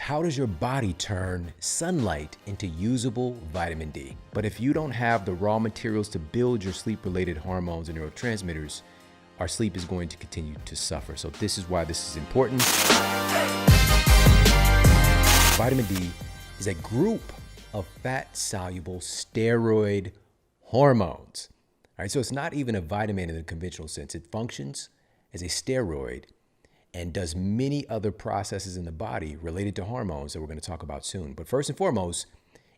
How does your body turn sunlight into usable vitamin D? But if you don't have the raw materials to build your sleep-related hormones and neurotransmitters, our sleep is going to continue to suffer. So this is why this is important. Vitamin D is a group of fat-soluble steroid hormones. All right, so it's not even a vitamin in the conventional sense. It functions as a steroid and does many other processes in the body related to hormones that we're going to talk about soon. But first and foremost,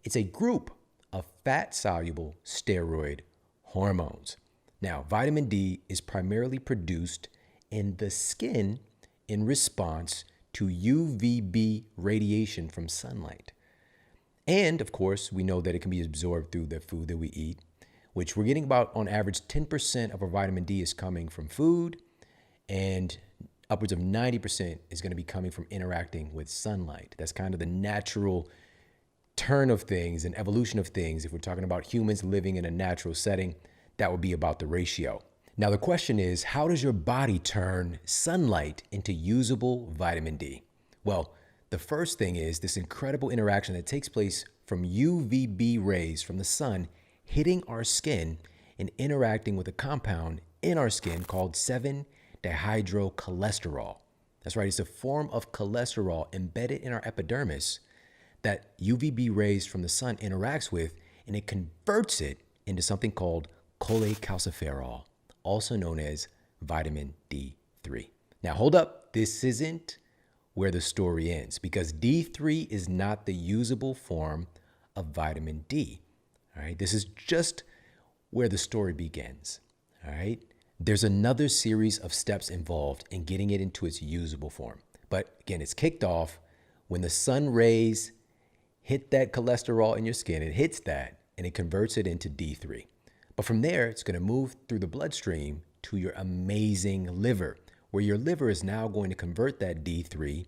it's a group of fat-soluble steroid hormones. Now, vitamin D is primarily produced in the skin in response to UVB radiation from sunlight. And of course, we know that it can be absorbed through the food that we eat, which we're getting about on average 10% of our vitamin D is coming from food, and upwards of 90% is going to be coming from interacting with sunlight. That's kind of the natural turn of things and evolution of things. If we're talking about humans living in a natural setting, that would be about the ratio. Now, the question is, how does your body turn sunlight into usable vitamin D? Well, the first thing is this incredible interaction that takes place from UVB rays from the sun hitting our skin and interacting with a compound in our skin called 7-dihydrocholesterol. That's right, it's a form of cholesterol embedded in our epidermis that UVB rays from the sun interacts with, and it converts it into something called cholecalciferol, also known as vitamin D3. Now hold up, this isn't where the story ends, because D3 is not the usable form of vitamin D. All right, this is just where the story begins. All right, there's another series of steps involved in getting it into its usable form. But again, it's kicked off when the sun rays hit that cholesterol in your skin. It hits that and it converts it into D3. But from there, it's going to move through the bloodstream to your amazing liver, where your liver is now going to convert that D3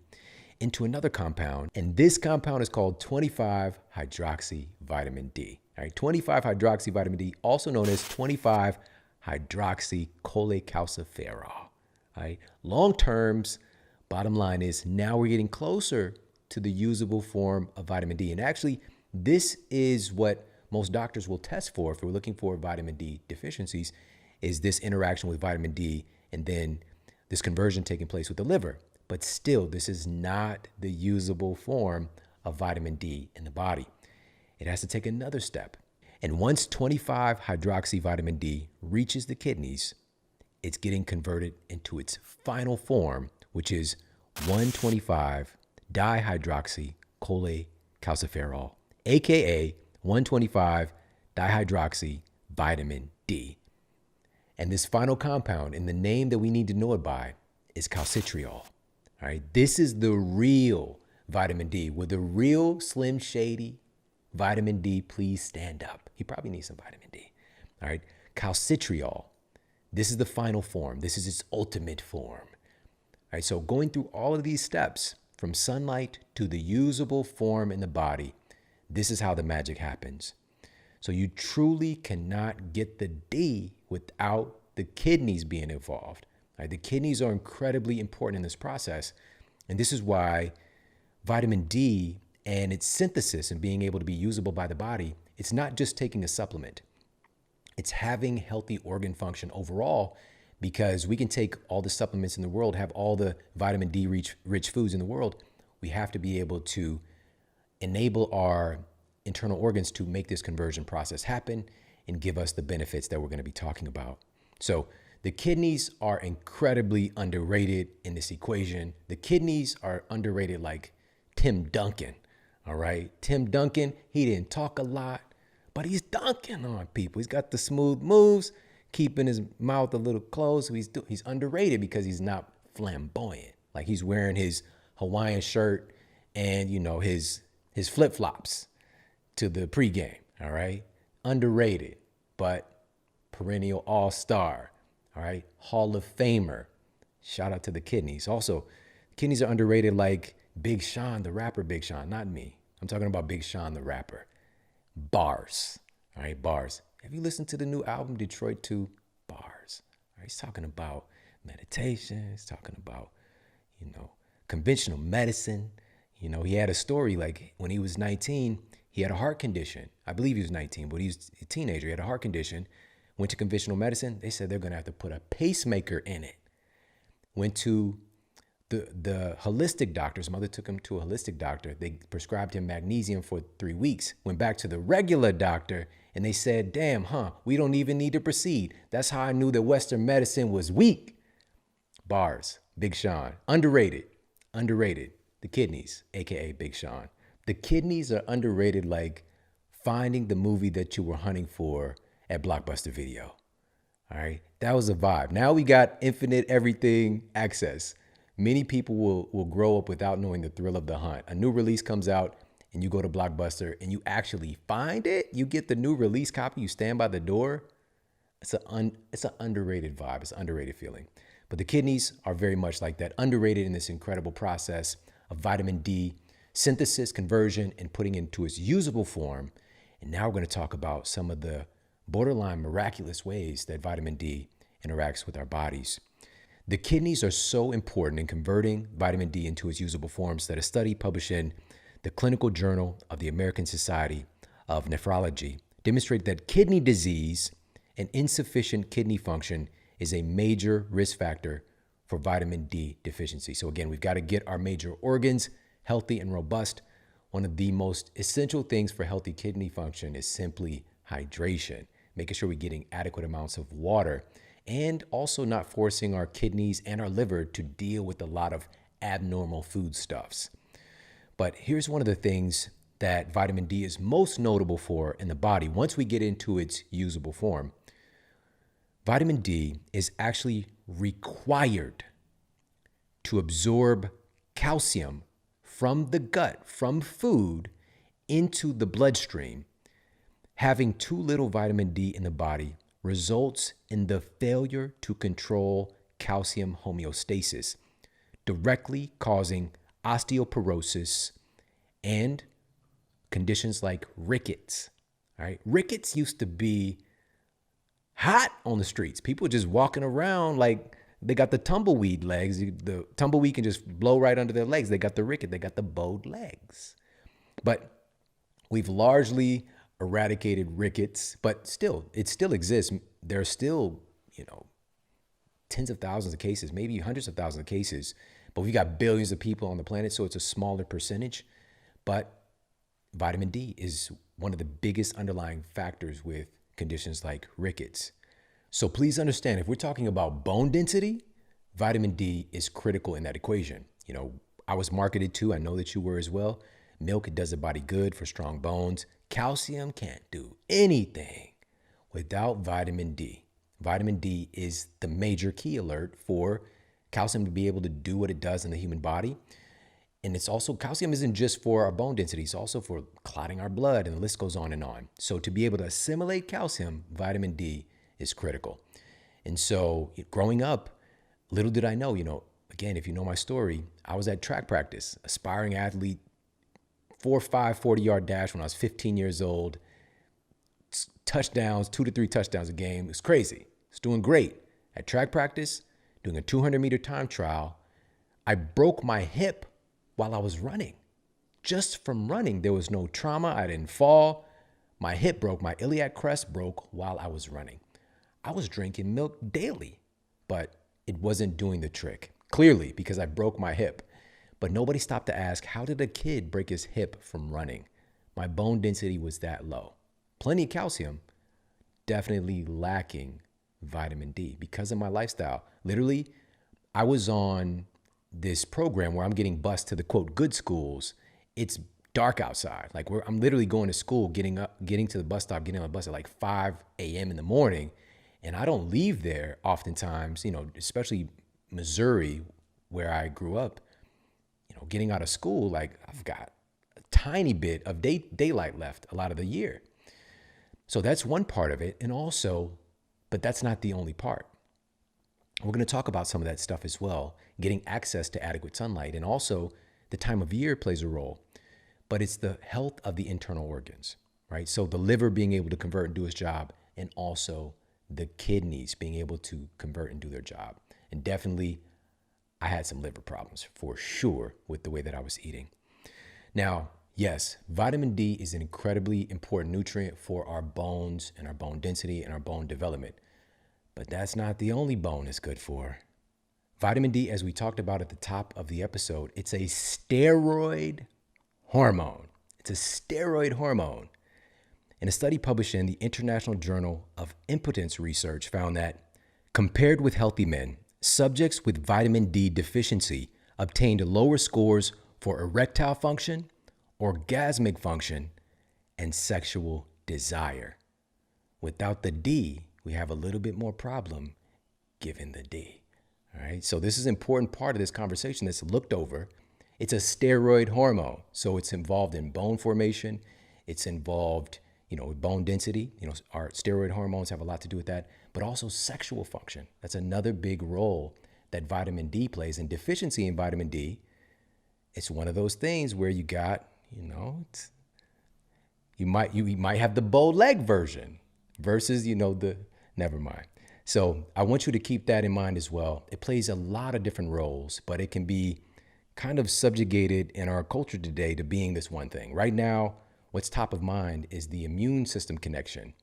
into another compound. And this compound is called 25-hydroxyvitamin D. All right, 25-hydroxyvitamin D, also known as 25-hydroxycholecalciferol. All right, long terms, bottom line is now we're getting closer to the usable form of vitamin D. And actually, this is what most doctors will test for if we're looking for vitamin D deficiencies, is this interaction with vitamin D and then this conversion taking place with the liver. But still, this is not the usable form of vitamin D in the body. It has to take another step. And once 25-hydroxyvitamin D reaches the kidneys, it's getting converted into its final form, which is 125-dihydroxycholecalciferol, aka 125-dihydroxyvitamin D. And this final compound, in the name that we need to know it by, is calcitriol. All right, this is the real vitamin D. Will the real Slim Shady vitamin D please stand up? He probably needs some vitamin D. All right, calcitriol. This is the final form. This is its ultimate form. All right, so going through all of these steps from sunlight to the usable form in the body, this is how the magic happens. So you truly cannot get the D without the kidneys being involved. Right? The kidneys are incredibly important in this process. And this is why vitamin D and its synthesis and being able to be usable by the body, it's not just taking a supplement. It's having healthy organ function overall, because we can take all the supplements in the world, have all the vitamin D rich foods in the world. We have to be able to enable our internal organs to make this conversion process happen and give us the benefits that we're going to be talking about. So the kidneys are incredibly underrated in this equation. The kidneys are underrated like Tim Duncan. All right. Tim Duncan, he didn't talk a lot, but he's dunking on people. He's got the smooth moves, keeping his mouth a little closed. He's underrated because he's not flamboyant. Like he's wearing his Hawaiian shirt and, you know, his flip-flops to the pregame. All right. Underrated, but perennial all-star. All right. Hall of Famer. Shout out to the kidneys. Also, kidneys are underrated like Big Sean, the rapper Big Sean, not me. I'm talking about Big Sean, the rapper. Bars. All right, bars. Have you listened to the new album, Detroit 2? Bars. All right, he's talking about meditation. He's talking about, conventional medicine, You know, he had a story like when he was 19, he had a heart condition. I believe he was 19, but he was a teenager. He had a heart condition. Went to conventional medicine. They said they're going to have to put a pacemaker in it. Went to the holistic doctor. His mother took him to a holistic doctor. They prescribed him magnesium for 3 weeks. Went back to the regular doctor and they said, damn, we don't even need to proceed. That's how I knew that Western medicine was weak. Bars, Big Shawn. Underrated. The kidneys, AKA Big Shawn. The kidneys are underrated like finding the movie that you were hunting for at Blockbuster Video. All right, that was a vibe. Now we got infinite everything access. Many people will grow up without knowing the thrill of the hunt. A new release comes out and you go to Blockbuster and you actually find it. You get the new release copy. You stand by the door. It's an underrated vibe. It's an underrated feeling. But the kidneys are very much like that, underrated in this incredible process of vitamin D synthesis, conversion, and putting it into its usable form. And now we're going to talk about some of the borderline miraculous ways that vitamin D interacts with our bodies. The kidneys are so important in converting vitamin D into its usable forms that a study published in the Clinical Journal of the American Society of Nephrology demonstrated that kidney disease and insufficient kidney function is a major risk factor for vitamin D deficiency. So again, we've got to get our major organs healthy and robust. One of the most essential things for healthy kidney function is simply hydration, making sure we're getting adequate amounts of water and also not forcing our kidneys and our liver to deal with a lot of abnormal foodstuffs. But here's one of the things that vitamin D is most notable for in the body. Once we get into its usable form, vitamin D is actually required to absorb calcium from the gut, from food, into the bloodstream. Having too little vitamin D in the body results in the failure to control calcium homeostasis, directly causing osteoporosis and conditions like rickets. All right, rickets used to be hot on the streets. People just walking around like they got the tumbleweed legs. The tumbleweed can just blow right under their legs. They got the ricket. They got the bowed legs. But we've largely eradicated rickets, but still, it still exists. There are still, tens of thousands of cases, maybe hundreds of thousands of cases, but we've got billions of people on the planet, so it's a smaller percentage. But vitamin D is one of the biggest underlying factors with conditions like rickets. So please understand, if we're talking about bone density, vitamin D is critical in that equation. I was marketed to, I know that you were as well. Milk, it does the body good for strong bones. Calcium can't do anything without vitamin D. Vitamin D is the major key alert for calcium to be able to do what it does in the human body. And it's also, calcium isn't just for our bone density, it's also for clotting our blood, and the list goes on and on. So to be able to assimilate calcium, vitamin D is critical. And so growing up, little did I know, again, if you know my story, I was at track practice, aspiring athlete, 4.5 40-yard dash when I was 15 years old, touchdowns, 2 to 3 touchdowns a game. It was crazy. It's doing great. At track practice, doing a 200-meter time trial, I broke my hip while I was running. Just from running, there was no trauma. I didn't fall. My hip broke. My iliac crest broke while I was running. I was drinking milk daily, but it wasn't doing the trick. Clearly, because I broke my hip. But nobody stopped to ask, how did a kid break his hip from running? My bone density was that low. Plenty of calcium, definitely lacking vitamin D because of my lifestyle. Literally, I was on this program where I'm getting bused to the quote good schools. It's dark outside. Like I'm literally going to school, getting to the bus stop, getting on the bus at like 5 a.m. in the morning. And I don't leave there oftentimes, especially Missouri, where I grew up. Getting out of school, like I've got a tiny bit of daylight left a lot of the year. So that's one part of it. And also, but that's not the only part. We're going to talk about some of that stuff as well, getting access to adequate sunlight. And also the time of year plays a role, but it's the health of the internal organs, right? So the liver being able to convert and do its job, and also the kidneys being able to convert and do their job. And definitely I had some liver problems for sure with the way that I was eating. Now, yes, vitamin D is an incredibly important nutrient for our bones and our bone density and our bone development. But that's not the only bone it's good for. Vitamin D, as we talked about at the top of the episode, it's a steroid hormone. It's a steroid hormone. And a study published in the International Journal of Impotence Research found that compared with healthy men, subjects with vitamin D deficiency obtained lower scores for erectile function, orgasmic function, and sexual desire. Without the D, we have a little bit more problem given the D. All right. So this is an important part of this conversation that's looked over. It's a steroid hormone. So it's involved in bone formation. It's involved, with bone density. Our steroid hormones have a lot to do with that, but also sexual function. That's another big role that vitamin D plays. And deficiency in vitamin D, it's one of those things where you got, you might have the bow leg version versus, never mind. So I want you to keep that in mind as well. It plays a lot of different roles, but it can be kind of subjugated in our culture today to being this one thing. Right now, what's top of mind is the immune system connection.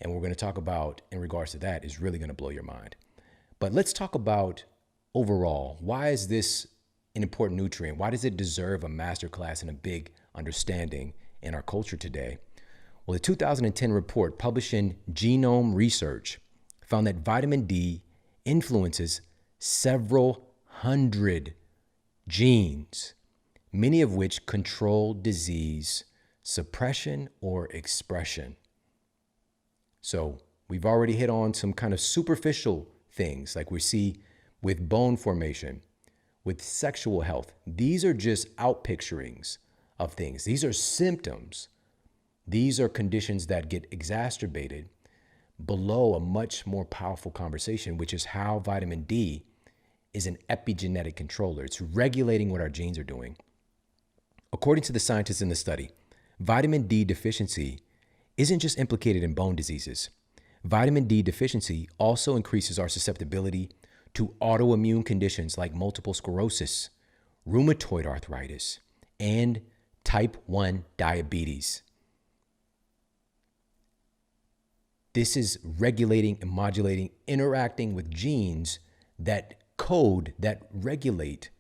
And what we're going to talk about in regards to that is really going to blow your mind. But let's talk about overall, why is this an important nutrient? Why does it deserve a masterclass and a big understanding in our culture today? Well, the 2010 report published in Genome Research found that vitamin D influences several hundred genes, many of which control disease suppression or expression. So we've already hit on some kind of superficial things like we see with bone formation, with sexual health. These are just outpicturings of things. These are symptoms. These are conditions that get exacerbated below a much more powerful conversation, which is how vitamin D is an epigenetic controller. It's regulating what our genes are doing. According to the scientists in the study, vitamin D deficiency isn't just implicated in bone diseases. Vitamin D deficiency also increases our susceptibility to autoimmune conditions like multiple sclerosis, rheumatoid arthritis, and type 1 diabetes. This is regulating and modulating, interacting with genes that code, that regulate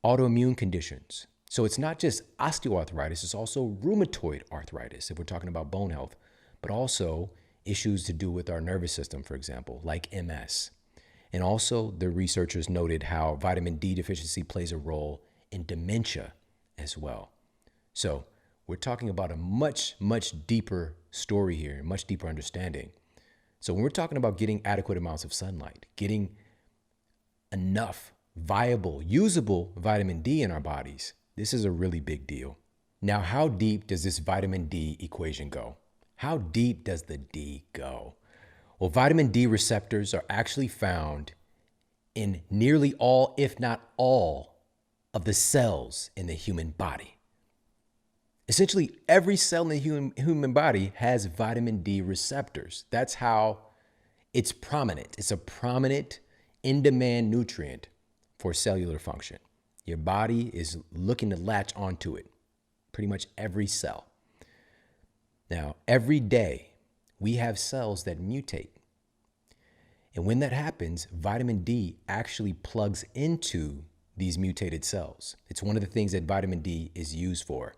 autoimmune conditions. So it's not just osteoarthritis, it's also rheumatoid arthritis, if we're talking about bone health, but also issues to do with our nervous system, for example, like MS. And also the researchers noted how vitamin D deficiency plays a role in dementia as well. So we're talking about a much, much deeper story here, much deeper understanding. So when we're talking about getting adequate amounts of sunlight, getting enough viable, usable vitamin D in our bodies, this is a really big deal. Now, how deep does this vitamin D equation go? How deep does the D go? Well, vitamin D receptors are actually found in nearly all, if not all, of the cells in the human body. Essentially, every cell in the human body has vitamin D receptors. That's how it's prominent. It's a prominent, in-demand nutrient for cellular function. Your body is looking to latch onto it, pretty much every cell. Now, every day, we have cells that mutate. And when that happens, vitamin D actually plugs into these mutated cells. It's one of the things that vitamin D is used for.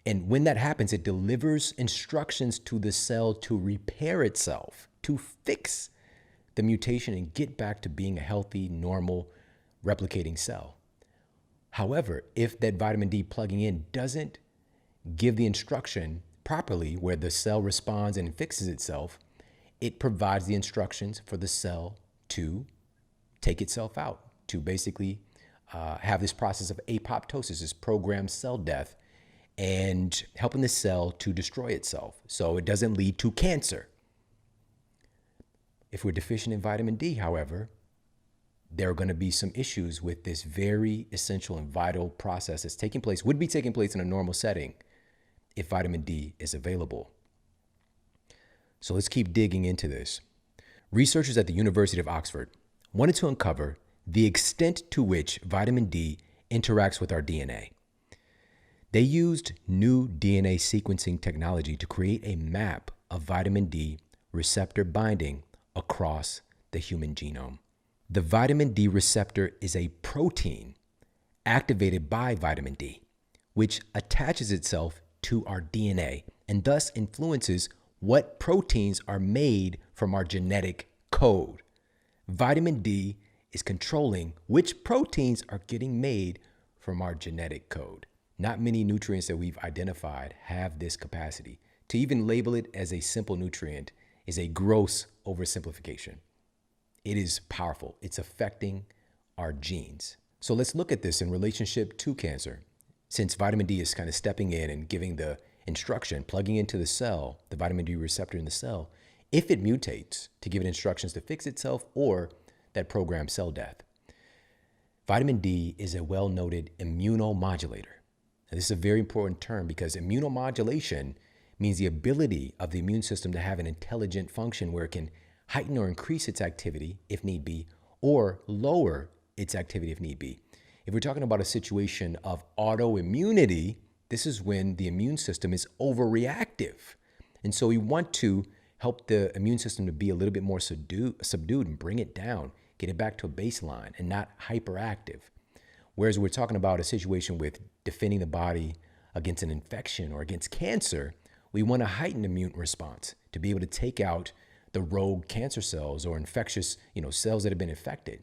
And when that happens, it delivers instructions to the cell to repair itself, to fix the mutation and get back to being a healthy, normal, replicating cell. However, if that vitamin D plugging in doesn't give the instruction properly where the cell responds and fixes itself, it provides the instructions for the cell to take itself out, to basically have this process of apoptosis, this programmed cell death, and helping the cell to destroy itself so it doesn't lead to cancer. If we're deficient in vitamin D, however, there are going to be some issues with this very essential and vital process that's taking place, would be taking place in a normal setting if vitamin D is available. So let's keep digging into this. Researchers at the University of Oxford wanted to uncover the extent to which vitamin D interacts with our DNA. They used new DNA sequencing technology to create a map of vitamin D receptor binding across the human genome. The vitamin D receptor is a protein activated by vitamin D, which attaches itself to our DNA and thus influences what proteins are made from our genetic code. Vitamin D is controlling which proteins are getting made from our genetic code. Not many nutrients that we've identified have this capacity. To even label it as a simple nutrient is a gross oversimplification. It is powerful. It's affecting our genes. So let's look at this in relationship to cancer. Since vitamin D is kind of stepping in and giving the instruction, plugging into the cell, the vitamin D receptor in the cell, if it mutates to give it instructions to fix itself or that programs cell death. Vitamin D is a well-noted immunomodulator. And this is a very important term because immunomodulation means the ability of the immune system to have an intelligent function where it can heighten or increase its activity if need be, or lower its activity if need be. If we're talking about a situation of autoimmunity, this is when the immune system is overreactive. And so we want to help the immune system to be a little bit more subdued and bring it down, get it back to a baseline and not hyperactive. Whereas we're talking about a situation with defending the body against an infection or against cancer, we want a heightened immune response to be able to take out the rogue cancer cells or infectious, cells that have been infected.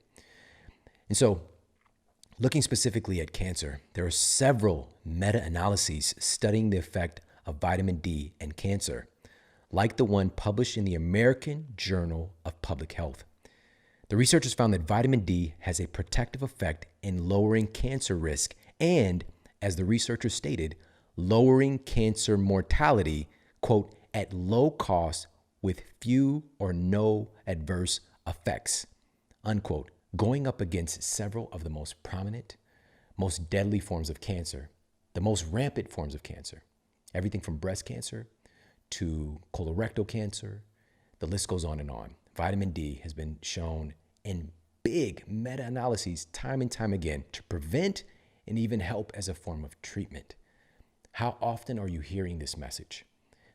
And so looking specifically at cancer, there are several meta-analyses studying the effect of vitamin D and cancer, like the one published in the American Journal of Public Health. The researchers found that vitamin D has a protective effect in lowering cancer risk and, as the researchers stated, lowering cancer mortality, quote, at low cost with few or no adverse effects, unquote, going up against several of the most prominent, most deadly forms of cancer, the most rampant forms of cancer, everything from breast cancer to colorectal cancer, the list goes on and on. Vitamin D has been shown in big meta-analyses time and time again to prevent and even help as a form of treatment. How often are you hearing this message?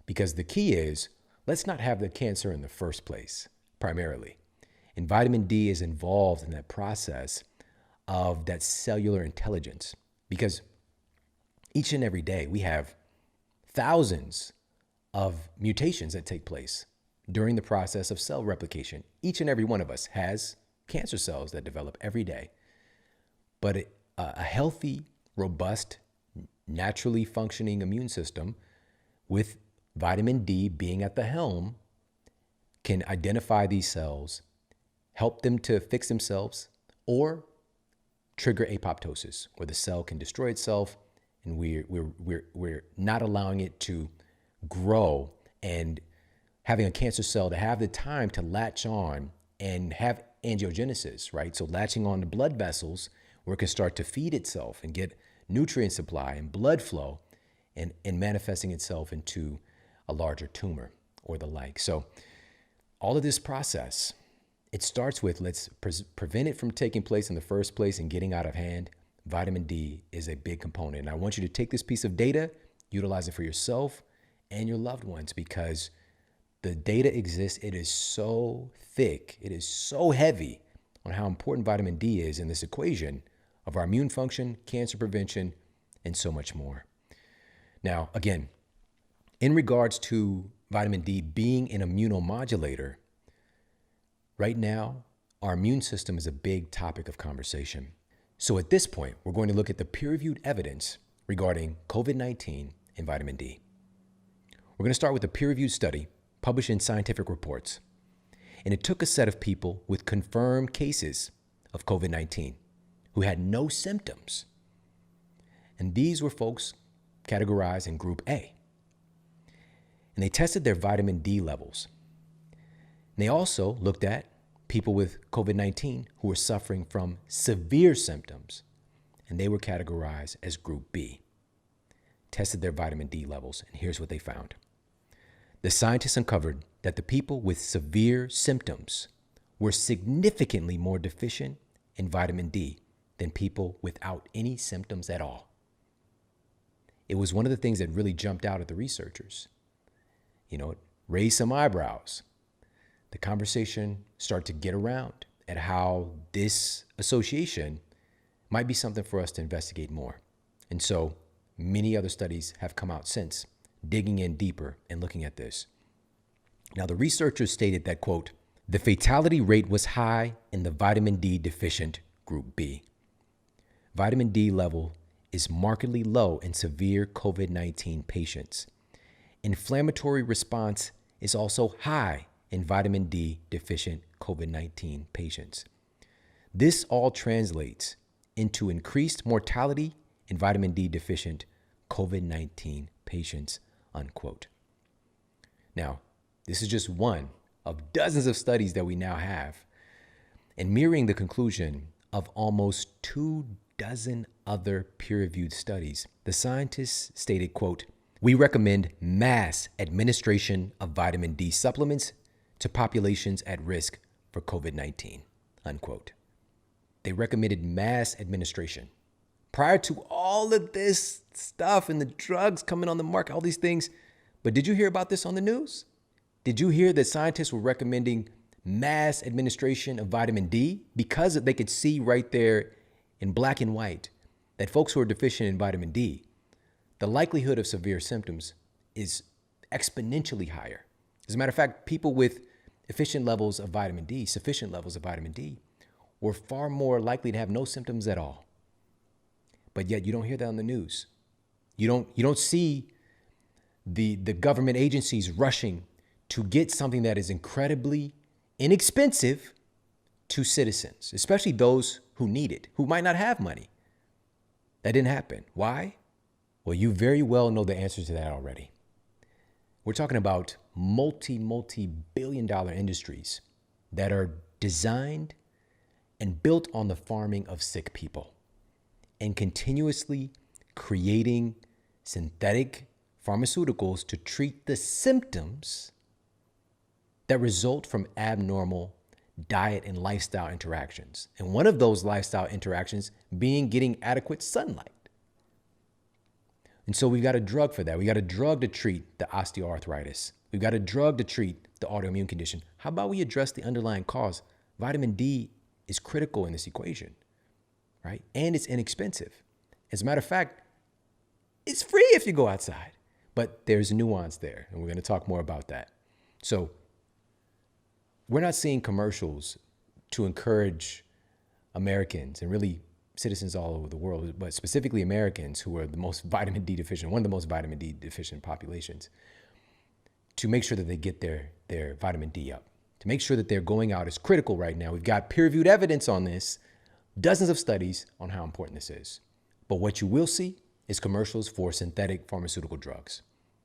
Because the key is, let's not have the cancer in the first place, primarily. And vitamin D is involved in that process of that cellular intelligence because each and every day we have thousands of mutations that take place during the process of cell replication. Each and every one of us has cancer cells that develop every day. But a healthy, robust, naturally functioning immune system with vitamin D being at the helm can identify these cells, help them to fix themselves, or trigger apoptosis, where the cell can destroy itself and we're not allowing it to grow and having a cancer cell to have the time to latch on and have angiogenesis, right? So latching on to blood vessels where it can start to feed itself and get nutrient supply and blood flow and manifesting itself into a larger tumor or the like. So all of this process, it starts with let's prevent it from taking place in the first place and getting out of hand. Vitamin D is a big component. And I want you to take this piece of data, utilize it for yourself and your loved ones because the data exists. It is so thick. It is so heavy on how important vitamin D is in this equation of our immune function, cancer prevention, and so much more. Now, again, in regards to vitamin D being an immunomodulator, right now, our immune system is a big topic of conversation. So at this point, we're going to look at the peer-reviewed evidence regarding COVID-19 and vitamin D. We're going to start with a peer-reviewed study published in Scientific Reports. And it took a set of people with confirmed cases of COVID-19 who had no symptoms. And these were folks categorized in Group A. And they tested their vitamin D levels. And they also looked at people with COVID-19 who were suffering from severe symptoms. And they were categorized as Group B. Tested their vitamin D levels. And here's what they found. The scientists uncovered that the people with severe symptoms were significantly more deficient in vitamin D than people without any symptoms at all. it was one of the things that really jumped out at the researchers. It raised some eyebrows. The conversation started to get around at how this association might be something for us to investigate more. And so many other studies have come out since, digging in deeper and looking at this. Now, the researchers stated that, quote, the fatality rate was high in the vitamin D deficient group B. Vitamin D level is markedly low in severe COVID-19 patients. Inflammatory response is also high in vitamin D deficient COVID-19 patients. This all translates into increased mortality in vitamin D deficient COVID-19 patients, unquote. Now, this is just one of dozens of studies that we now have, and mirroring the conclusion of almost 24 other peer-reviewed studies. The scientists stated, quote, we recommend mass administration of vitamin D supplements to populations at risk for COVID-19, unquote. They recommended mass administration. Prior to all of this stuff and the drugs coming on the market, all these things, but did you hear about this on the news? Did you hear that scientists were recommending mass administration of vitamin D because they could see right there in black and white that folks who are deficient in vitamin D, the likelihood of severe symptoms is exponentially higher. As a matter of fact, people with sufficient levels of vitamin D were far more likely to have no symptoms at all. But yet you don't hear that on the news. You don't see the government agencies rushing to get something that is incredibly inexpensive to citizens, especially those who need it, who might not have money. That didn't happen. Why? Well, you very well know the answer to that already. We're talking about multi-billion-dollar industries that are designed and built on the farming of sick people and continuously creating synthetic pharmaceuticals to treat the symptoms that result from abnormal diet and lifestyle interactions. And one of those lifestyle interactions being getting adequate sunlight. And so we've got a drug for that. We got a drug to treat the osteoarthritis. We've got a drug to treat the autoimmune condition. How about we address the underlying cause? Vitamin D is critical in this equation, right? And it's inexpensive. As a matter of fact, it's free if you go outside, but there's a nuance there, and we're going to talk more about that. So we're not seeing commercials to encourage Americans and really citizens all over the world, but specifically Americans who are the most vitamin D deficient, one of the most vitamin D deficient populations, to make sure that they get their vitamin D up, to make sure that they're going out is critical right now. We've got peer-reviewed evidence on this, dozens of studies on how important this is. But what you will see is commercials for synthetic pharmaceutical drugs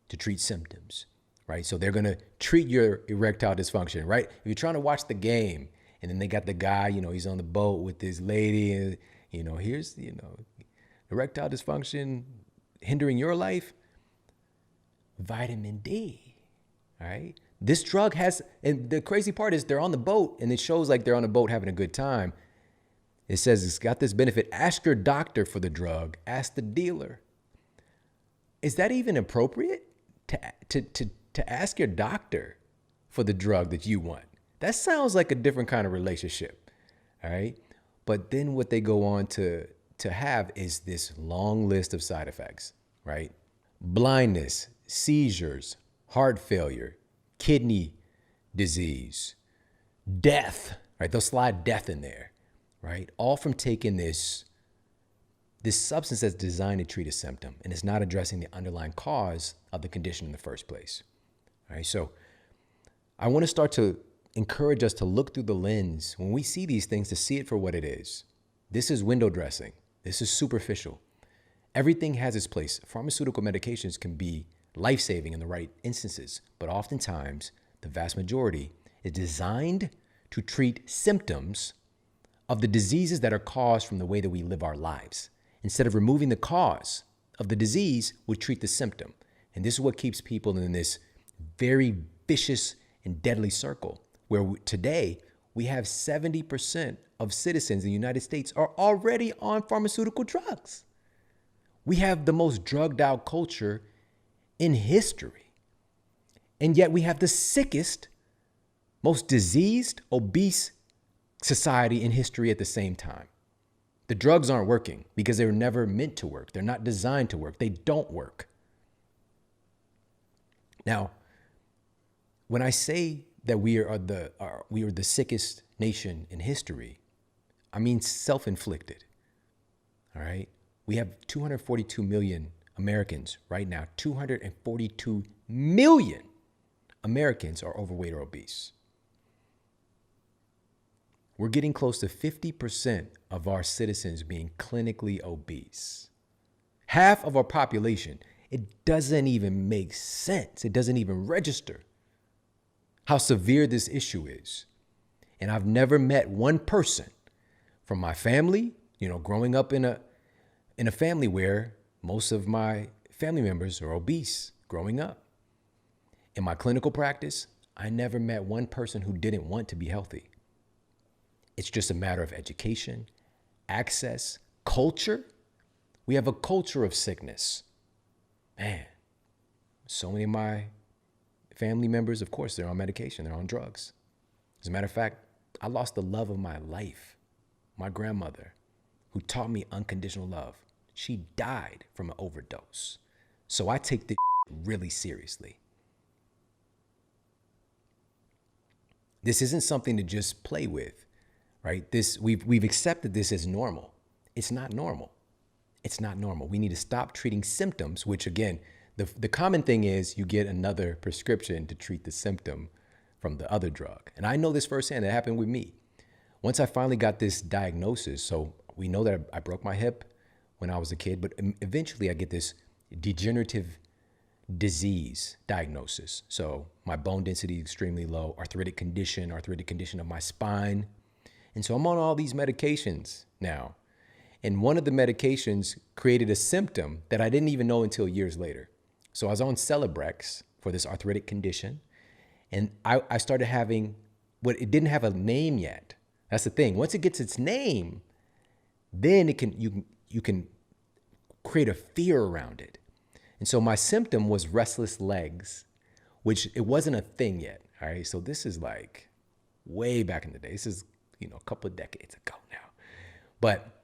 to treat symptoms, right? So they're gonna treat your erectile dysfunction, right? If you're trying to watch the game and then they got the guy, he's on the boat with this lady and, here's, erectile dysfunction hindering your life, vitamin D, all right? This drug has, and the crazy part is they're on the boat and it shows like they're on a boat having a good time. It says it's got this benefit. Ask your doctor for the drug. Ask the dealer. Is that even appropriate to ask your doctor for the drug that you want? That sounds like a different kind of relationship, all right? But then what they go on to have is this long list of side effects, right? Blindness, seizures, heart failure, kidney disease, death, right? They'll slide death in there, right? All from taking this substance that's designed to treat a symptom and it's not addressing the underlying cause of the condition in the first place, all right? So I want to start to encourage us to look through the lens when we see these things, to see it for what it is. This is window dressing. This is superficial. Everything has its place. Pharmaceutical medications can be life-saving in the right instances, but oftentimes the vast majority is designed to treat symptoms of the diseases that are caused from the way that we live our lives. Instead of removing the cause of the disease, we treat the symptom. And this is what keeps people in this very vicious and deadly circle, where today we have 70% of citizens in the United States are already on pharmaceutical drugs. We have the most drugged out culture in history. And yet we have the sickest, most diseased, obese society in history at the same time. The drugs aren't working because they were never meant to work. They're not designed to work. They don't work. Now, when I say that we are the sickest nation in history, I mean self-inflicted. All right? We have 242 million Americans right now. 242 million Americans are overweight or obese. We're getting close to 50% of our citizens being clinically obese. Half of our population. It doesn't even make sense. It doesn't even register how severe this issue is. And I've never met one person from my family, growing up in a family where most of my family members are obese growing up. In my clinical practice, I never met one person who didn't want to be healthy. It's just a matter of education, access, culture. We have a culture of sickness. Man, so many of my family members, of course, they're on medication, they're on drugs. As a matter of fact, I lost the love of my life. My grandmother, who taught me unconditional love, she died from an overdose. So I take this really seriously. This isn't something to just play with, right? We've accepted this as normal. It's not normal. It's not normal. We need to stop treating symptoms, which again, the common thing is you get another prescription to treat the symptom from the other drug. And I know this firsthand. That happened with me. Once I finally got this diagnosis, so we know that I broke my hip when I was a kid, but eventually I get this degenerative disease diagnosis. So my bone density is extremely low, arthritic condition of my spine. And so I'm on all these medications now. And one of the medications created a symptom that I didn't even know until years later. So I was on Celebrex for this arthritic condition. And I started having it didn't have a name yet. That's the thing. Once it gets its name, then you can create a fear around it. And so my symptom was restless legs, which it wasn't a thing yet. All right. So this is like way back in the day. This is, a couple of decades ago now. But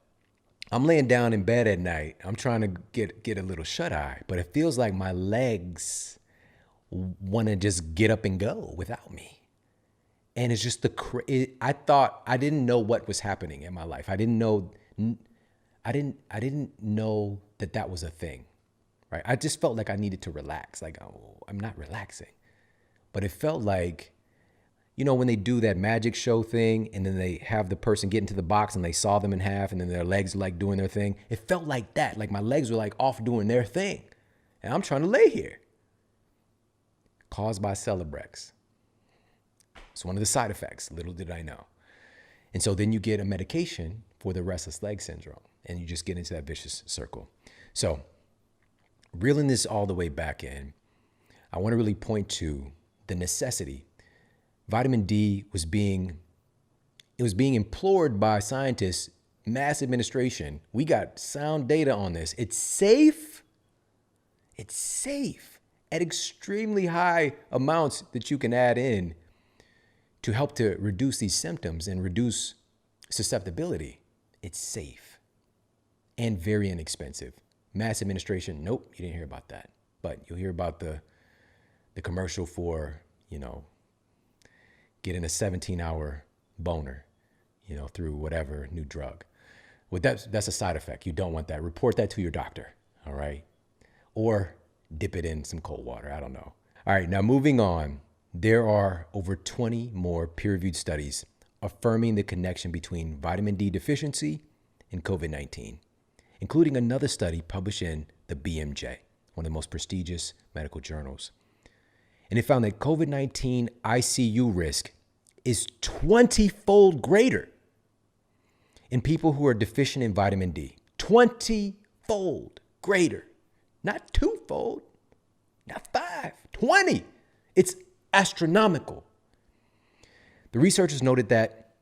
I'm laying down in bed at night. I'm trying to get a little shut eye, but it feels like my legs want to just get up and go without me. And it's just I didn't know what was happening in my life. I didn't know that was a thing, right? I just felt like I needed to relax. Like, oh, I'm not relaxing. But it felt like, when they do that magic show thing and then they have the person get into the box and they saw them in half and then their legs are like doing their thing. It felt like that. Like my legs were like off doing their thing. And I'm trying to lay here. Caused by Celebrex. It's one of the side effects. Little did I know. And so then you get a medication for the restless leg syndrome and you just get into that vicious circle. So reeling this all the way back in, I want to really point to the necessity. Vitamin D was being implored by scientists, mass administration. We got sound data on this. It's safe. It's safe at extremely high amounts that you can add in to help to reduce these symptoms and reduce susceptibility. It's safe and very inexpensive. Mass administration, nope, you didn't hear about that. But you'll hear about the commercial for, getting a 17-hour boner, through whatever new drug. Well, that's a side effect. You don't want that. Report that to your doctor, all right? Or dip it in some cold water. I don't know. All right, now moving on. There are over 20 more peer-reviewed studies affirming the connection between vitamin D deficiency and COVID-19, including another study published in the BMJ, one of the most prestigious medical journals. And it found that COVID-19 ICU risk is 20-fold greater in people who are deficient in vitamin D. 20-fold greater. Not 2-fold, not 5, 20. It's astronomical. The researchers noted that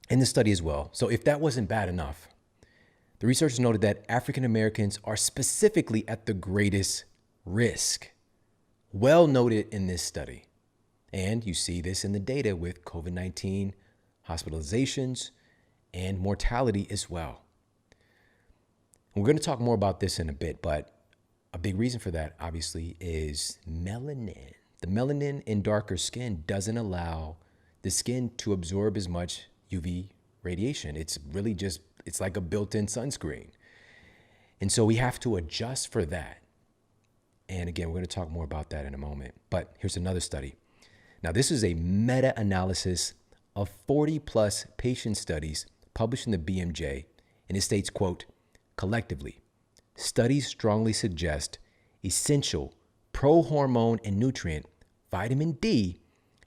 in the study as well. So if that wasn't bad enough, The researchers noted that African Americans are specifically at the greatest risk. Well noted in this study. And you see this in the data with COVID-19 hospitalizations and mortality as well. We're going to talk more about this in a bit, but a big reason for that, obviously, is melanin. The melanin in darker skin doesn't allow the skin to absorb as much UV radiation. It's really just, it's like a built-in sunscreen. And so we have to adjust for that. And again, we're going to talk more about that in a moment. But here's another study. Now, this is a meta-analysis of 40 plus patient studies published in the BMJ, and it states, quote, collectively, studies strongly suggest essential pro-hormone and nutrient vitamin D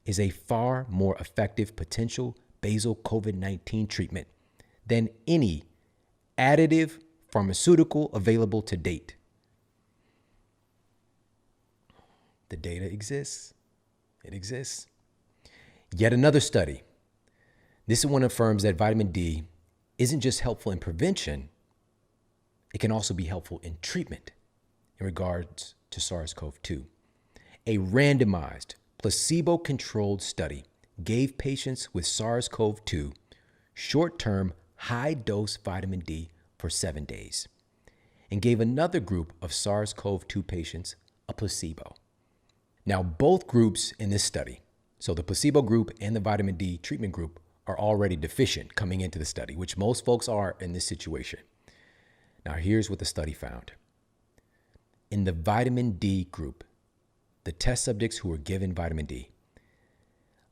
is a far more effective potential basal COVID-19 treatment than any additive pharmaceutical available to date. The data exists. It exists. Yet another study. This one affirms that vitamin D isn't just helpful in prevention, it can also be helpful in treatment in regards to SARS-CoV-2. A randomized, placebo-controlled study gave patients with SARS-CoV-2 short-term high-dose vitamin D for 7 days and gave another group of SARS-CoV-2 patients a placebo. Now, both groups in this study, so the placebo group and the vitamin D treatment group, are already deficient coming into the study, which most folks are in this situation. Now, here's what the study found. In the vitamin D group, the test subjects who were given vitamin D,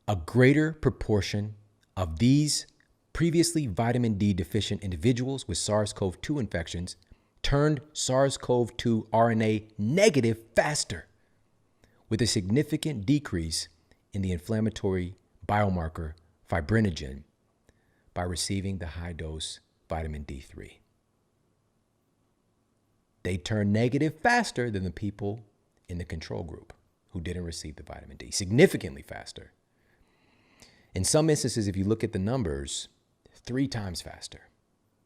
a greater proportion of these previously vitamin D deficient individuals with SARS-CoV-2 infections turned SARS-CoV-2 RNA negative faster, with a significant decrease in the inflammatory biomarker fibrinogen by receiving the high-dose vitamin D3. They turned negative faster than the people in the control group who didn't receive the vitamin D, significantly faster. In some instances, if you look at the numbers, 3 times faster.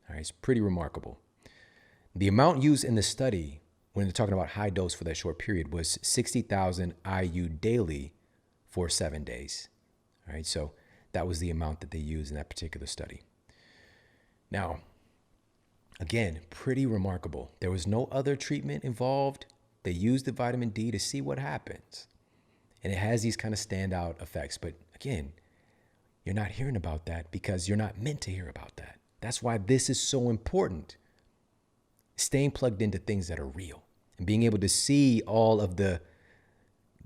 All right, it's pretty remarkable. The amount used in the study when they're talking about high dose for that short period was 60,000 IU daily for 7 days. All right, so that was the amount that they used in that particular study. Now, again, pretty remarkable. There was no other treatment involved. They used the vitamin D to see what happens. And it has these kind of standout effects. But again, you're not hearing about that because you're not meant to hear about that. That's why this is so important. Staying plugged into things that are real and being able to see all of the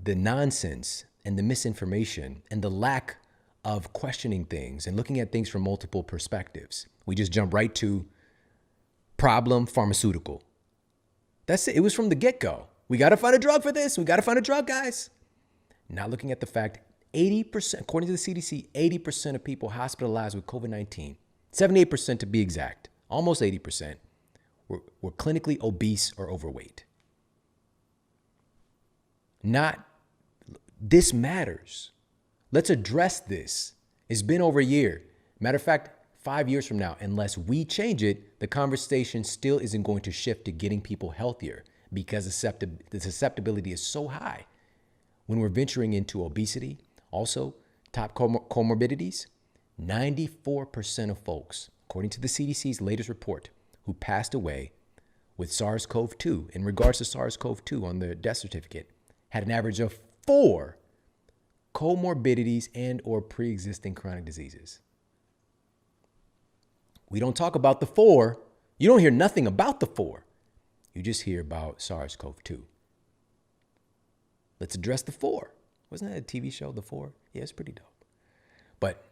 nonsense and the misinformation and the lack of questioning things and looking at things from multiple perspectives. We just jump right to problem pharmaceutical. That's it. It was from the get-go. We got to find a drug for this. We got to find a drug, guys. Not looking at the fact 80%, according to the CDC, 80% of people hospitalized with COVID-19, 78% to be exact, almost 80%, were clinically obese or overweight. This matters. Let's address this. It's been over a year. Matter of fact, 5 years from now, unless we change it, the conversation still isn't going to shift to getting people healthier because the susceptibility is so high. When we're venturing into obesity, also top comorbidities, 94% of folks, according to the CDC's latest report, who passed away with SARS-CoV-2, in regards to SARS-CoV-2 on their death certificate, had an average of 4 comorbidities and or pre-existing chronic diseases. We don't talk about the 4. You don't hear nothing about the 4. You just hear about SARS-CoV-2. Let's address the 4. Wasn't that a TV show, The 4? Yeah, it's pretty dope. But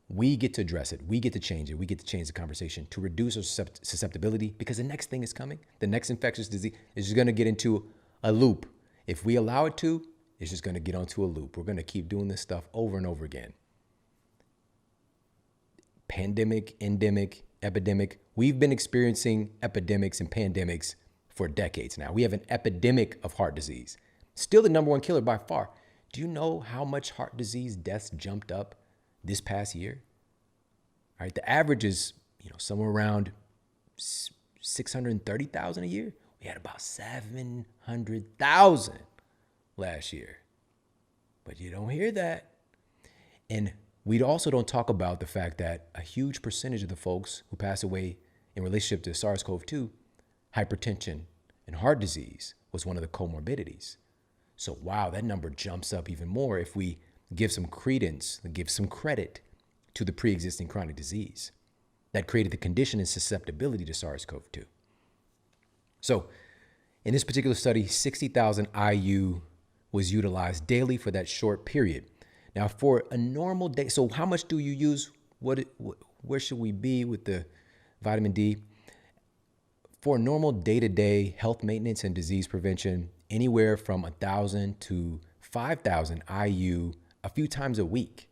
we get to address it. We get to change it. We get to change the conversation to reduce our susceptibility because the next thing is coming. The next infectious disease is just going to get into a loop. If we allow it to, it's just going to get onto a loop. We're going to keep doing this stuff over and over again. Pandemic, endemic, epidemic. We've been experiencing epidemics and pandemics for decades now. We have an epidemic of heart disease. Still the number 1 killer by far. Do you know how much heart disease deaths jumped up this past year? All right, the average is, somewhere around 630,000 a year. We had about 700,000 last year. But you don't hear that. And we also don't talk about the fact that a huge percentage of the folks who pass away in relationship to SARS-CoV-2, hypertension and heart disease was one of the comorbidities. So wow, that number jumps up even more if we give some credence, give some credit to the pre-existing chronic disease that created the condition and susceptibility to SARS-CoV-2. So in this particular study, 60,000 IU was utilized daily for that short period. Now for a normal day, so how much do you use? Where should we be with the vitamin D? For normal day-to-day health maintenance and disease prevention, anywhere from 1,000 to 5,000 IU a few times a week.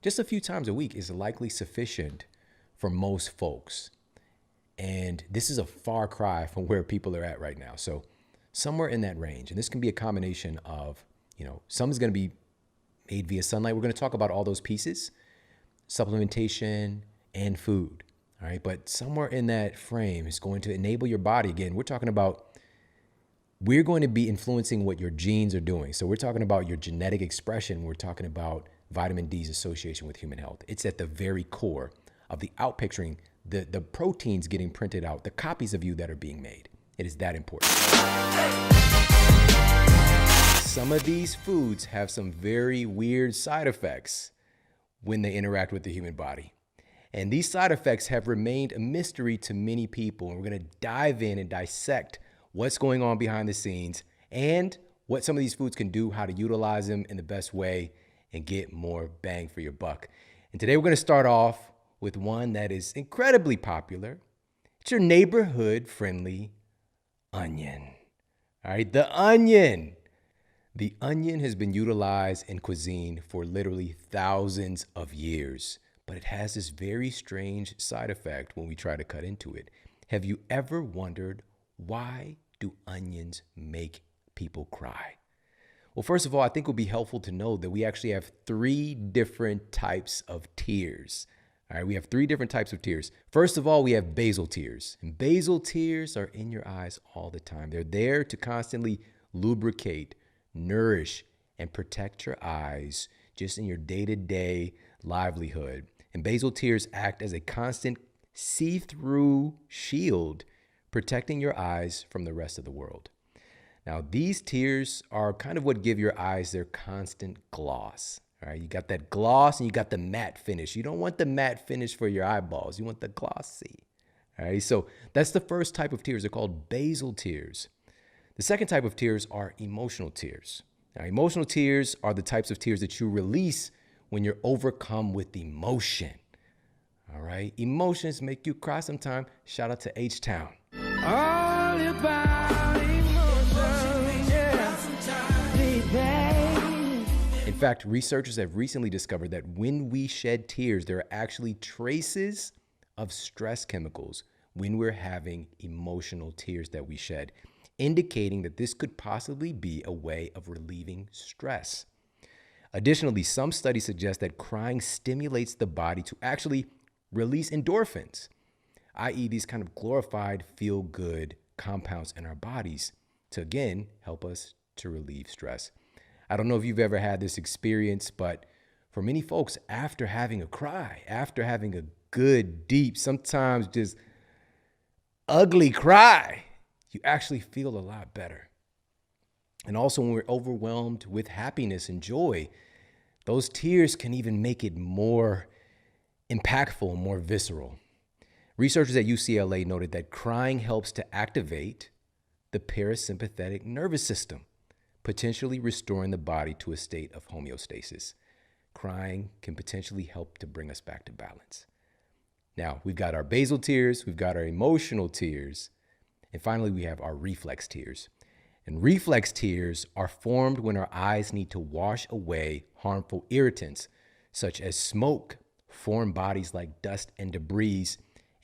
Just a few times a week is likely sufficient for most folks. And this is a far cry from where people are at right now. So somewhere in that range. And this can be a combination of, some is going to be made via sunlight. We're going to talk about all those pieces, supplementation and food. All right. But somewhere in that frame is going to enable your body. Again, we're going to be influencing what your genes are doing. So we're talking about your genetic expression. We're talking about vitamin D's association with human health. It's at the very core of the outpicturing, the proteins getting printed out, the copies of you that are being made. It is that important. Some of these foods have some very weird side effects when they interact with the human body. And these side effects have remained a mystery to many people. And we're going to dive in and dissect what's going on behind the scenes and what some of these foods can do, how to utilize them in the best way and get more bang for your buck. And today we're going to start off with one that is incredibly popular. It's your neighborhood-friendly onion. All right, the onion. The onion has been utilized in cuisine for literally thousands of years, but it has this very strange side effect when we try to cut into it. Have you ever wondered, why do onions make people cry? Well, first of all, I think it would be helpful to know that we actually have 3 different types of tears. All right, we have 3 different types of tears. First of all, we have basal tears. And basal tears are in your eyes all the time. They're there to constantly lubricate, nourish, and protect your eyes just in your day-to-day livelihood. And basal tears act as a constant see-through shield, protecting your eyes from the rest of the world. Now, these tears are kind of what give your eyes their constant gloss. All right, you got that gloss and you got the matte finish. You don't want the matte finish for your eyeballs. You want the glossy. All right, so that's the first type of tears. They're called basal tears. The second type of tears are emotional tears. Now, emotional tears are the types of tears that you release when you're overcome with emotion. All right, emotions make you cry sometime. Shout out to H-Town. All about emotion, yeah. In fact, researchers have recently discovered that when we shed tears, there are actually traces of stress chemicals when we're having emotional tears that we shed, indicating that this could possibly be a way of relieving stress. Additionally, some studies suggest that crying stimulates the body to actually release endorphins, i.e. these kind of glorified feel-good compounds in our bodies to, again, help us to relieve stress. I don't know if you've ever had this experience, but for many folks, after having a cry, after having a good, deep, sometimes just ugly cry, you actually feel a lot better. And also when we're overwhelmed with happiness and joy, those tears can even make it more impactful, more visceral. Researchers at UCLA noted that crying helps to activate the parasympathetic nervous system, potentially restoring the body to a state of homeostasis. Crying can potentially help to bring us back to balance. Now, we've got our basal tears, we've got our emotional tears, and finally, we have our reflex tears. And reflex tears are formed when our eyes need to wash away harmful irritants, such as smoke, foreign bodies like dust and debris,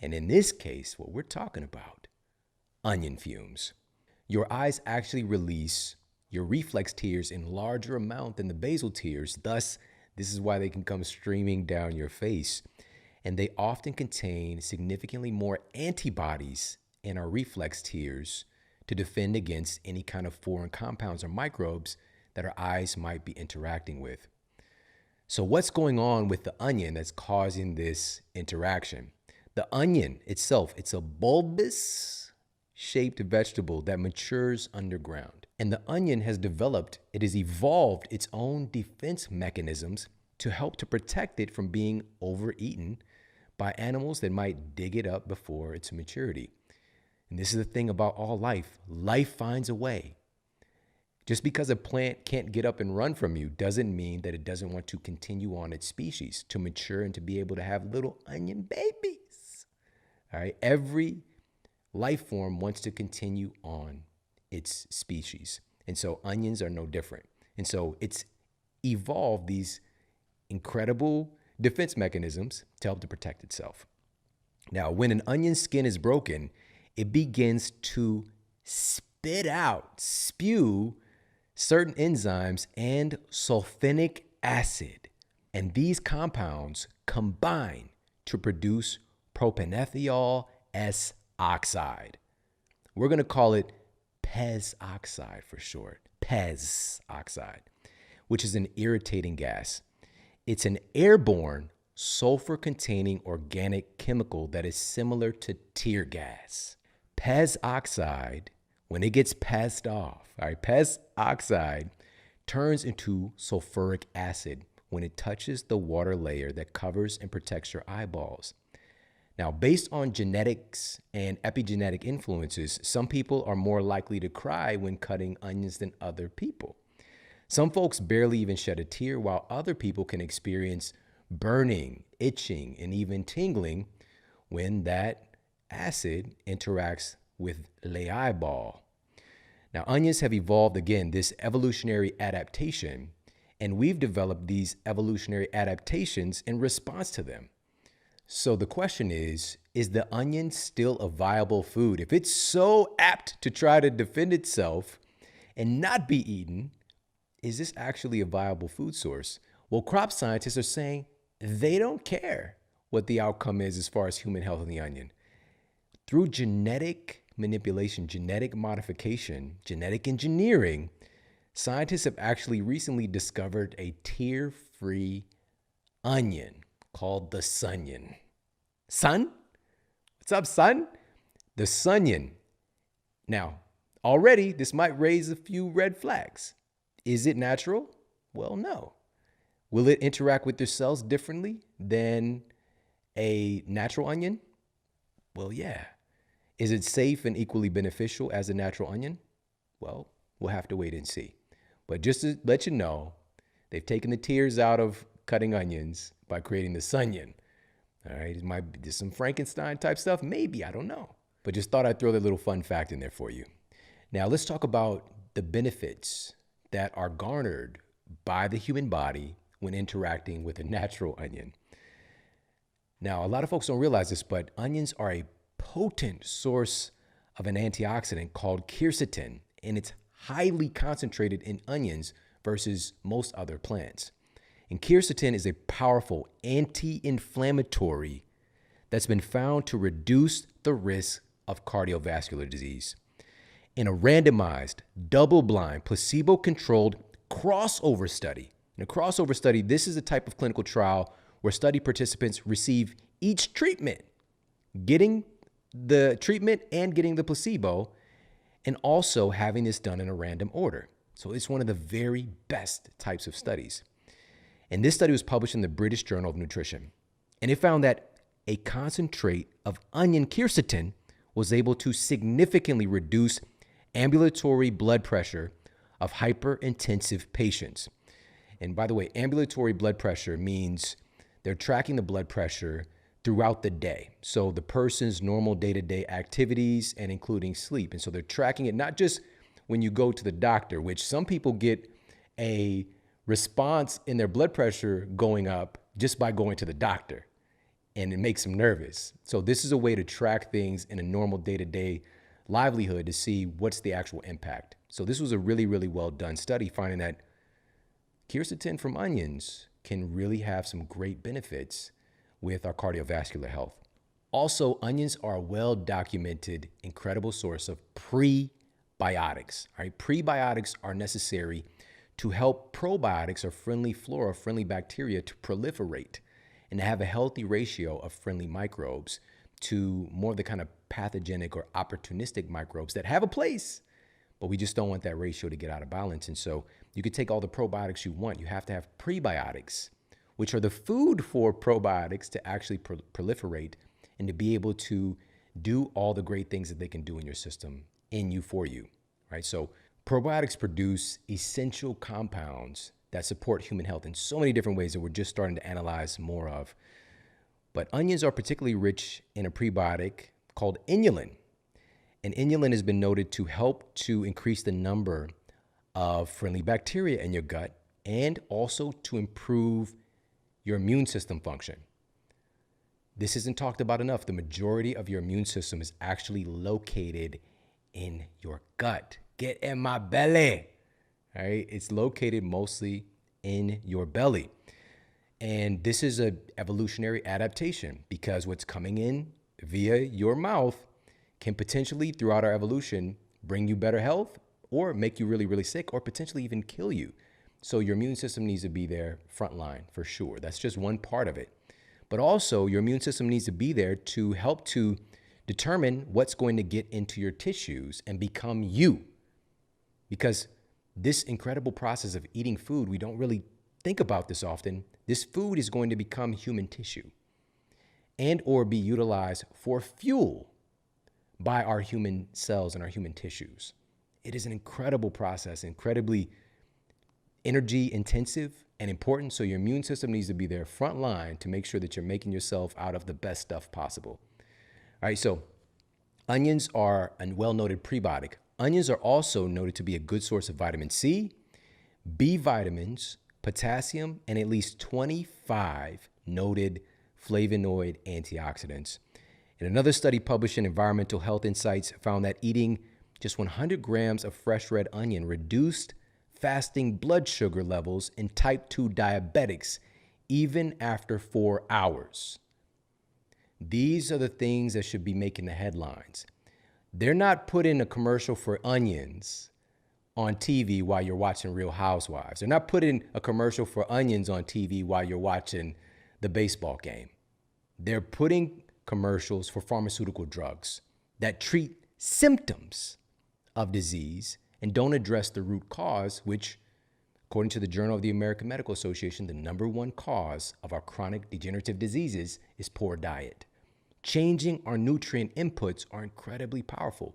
and in this case, what we're talking about, onion fumes. Your eyes actually release your reflex tears in larger amount than the basal tears. Thus, this is why they can come streaming down your face. And they often contain significantly more antibodies and our reflex tears to defend against any kind of foreign compounds or microbes that our eyes might be interacting with. So what's going on with the onion that's causing this interaction? The onion itself, it's a bulbous shaped vegetable that matures underground. And the onion has evolved its own defense mechanisms to help to protect it from being overeaten by animals that might dig it up before its maturity. And this is the thing about all life. Life finds a way. Just because a plant can't get up and run from you doesn't mean that it doesn't want to continue on its species to mature and to be able to have little onion babies. All right. Every life form wants to continue on its species. And so onions are no different. And so it's evolved these incredible defense mechanisms to help to protect itself. Now, when an onion skin is broken, it begins to spew certain enzymes and sulfonic acid. And these compounds combine to produce propanethiol S oxide. We're going to call it Pez oxide for short, Pez oxide, which is an irritating gas. It's an airborne sulfur-containing organic chemical that is similar to tear gas. Pez oxide, when it gets passed off, all right, Pez oxide turns into sulfuric acid when it touches the water layer that covers and protects your eyeballs. Now, based on genetics and epigenetic influences, some people are more likely to cry when cutting onions than other people. Some folks barely even shed a tear, while other people can experience burning, itching, and even tingling when that acid interacts with the eyeball. Now, onions have evolved, again, this evolutionary adaptation, and we've developed these evolutionary adaptations in response to them. So the question is the onion still a viable food? If it's so apt to try to defend itself and not be eaten, is this actually a viable food source? Well, crop scientists are saying they don't care what the outcome is as far as human health in the onion. Through genetic manipulation, genetic modification, genetic engineering, scientists have actually recently discovered a tear-free onion called the Sunnion. Son? What's up, son? The Sunnion. Now, already this might raise a few red flags. Is it natural? Well, no. Will it interact with your cells differently than a natural onion? Well, yeah. Is it safe and equally beneficial as a natural onion? Well, we'll have to wait and see. But just to let you know, they've taken the tears out of cutting onions by creating the Sunnion. All right, it might be some Frankenstein type stuff. Maybe, I don't know. But just thought I'd throw that little fun fact in there for you. Now, let's talk about the benefits that are garnered by the human body when interacting with a natural onion. Now, a lot of folks don't realize this, but onions are a potent source of an antioxidant called quercetin, and it's highly concentrated in onions versus most other plants. And quercetin is a powerful anti-inflammatory that's been found to reduce the risk of cardiovascular disease. In a randomized, double-blind, placebo-controlled crossover study. In a crossover study, this is a type of clinical trial where study participants receive each treatment, getting the treatment and getting the placebo, and also having this done in a random order. So it's one of the very best types of studies. And this study was published in the British Journal of Nutrition. And it found that a concentrate of onion quercetin was able to significantly reduce ambulatory blood pressure of hypertensive patients. And by the way, ambulatory blood pressure means they're tracking the blood pressure throughout the day. So the person's normal day-to-day activities and including sleep. And so they're tracking it not just when you go to the doctor, which some people get a response in their blood pressure going up just by going to the doctor, and it makes them nervous. So this is a way to track things in a normal day-to-day livelihood to see what's the actual impact. So this was a really, really well done study finding that quercetin from onions can really have some great benefits with our cardiovascular health. Also, onions are a well-documented, incredible source of prebiotics. All right, prebiotics are necessary to help probiotics or friendly flora, friendly bacteria to proliferate and to have a healthy ratio of friendly microbes to more of the kind of pathogenic or opportunistic microbes that have a place, but we just don't want that ratio to get out of balance. And so you could take all the probiotics you want. You have to have prebiotics, which are the food for probiotics to actually proliferate and to be able to do all the great things that they can do in your system, in you, for you, right? So probiotics produce essential compounds that support human health in so many different ways that we're just starting to analyze more of. But onions are particularly rich in a prebiotic called inulin. And inulin has been noted to help to increase the number of friendly bacteria in your gut and also to improve your immune system function. This isn't talked about enough. The majority of your immune system is actually located in your gut. Get in my belly, right? It's located mostly in your belly. And this is an evolutionary adaptation because what's coming in via your mouth can potentially, throughout our evolution, bring you better health or make you really, really sick or potentially even kill you. So your immune system needs to be there frontline for sure. That's just one part of it. But also your immune system needs to be there to help to determine what's going to get into your tissues and become you. Because this incredible process of eating food, we don't really think about this often. This food is going to become human tissue and or be utilized for fuel by our human cells and our human tissues. It is an incredible process, incredibly energy intensive and important. So your immune system needs to be there front line to make sure that you're making yourself out of the best stuff possible. All right, so onions are a well-noted prebiotic. Onions are also noted to be a good source of vitamin C, B vitamins, potassium, and at least 25 noted flavonoid antioxidants. And another study published in Environmental Health Insights found that eating just 100 grams of fresh red onion reduced fasting blood sugar levels in type 2 diabetics even after 4 hours. These are the things that should be making the headlines. They're not putting a commercial for onions on TV while you're watching Real Housewives. They're not putting a commercial for onions on TV while you're watching the baseball game. They're putting commercials for pharmaceutical drugs that treat symptoms of disease and don't address the root cause, which, according to the Journal of the American Medical Association, the #1 cause of our chronic degenerative diseases is poor diet. Changing our nutrient inputs are incredibly powerful,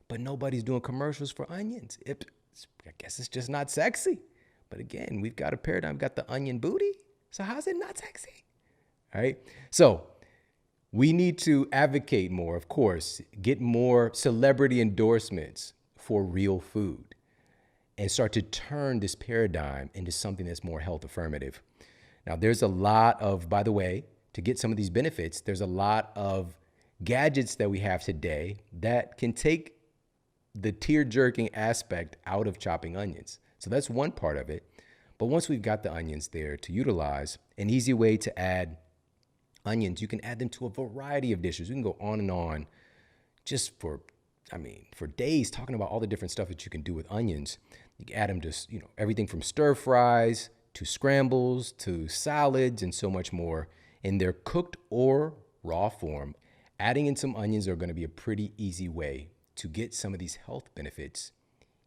but nobody's doing commercials for onions. I guess it's just not sexy. But again, we've got a paradigm, got the onion booty. So how's it not sexy? All right. So we need to advocate more, of course, get more celebrity endorsements for real food and start to turn this paradigm into something that's more health affirmative. Now, there's a lot of, by the way, to get some of these benefits, there's a lot of gadgets that we have today that can take the tear-jerking aspect out of chopping onions. So that's one part of it. But once we've got the onions there to utilize, an easy way to add onions, you can add them to a variety of dishes. We can go on and on just for days talking about all the different stuff that you can do with onions. You can add them to, everything from stir fries to scrambles to salads and so much more in their cooked or raw form. Adding in some onions are going to be a pretty easy way to get some of these health benefits,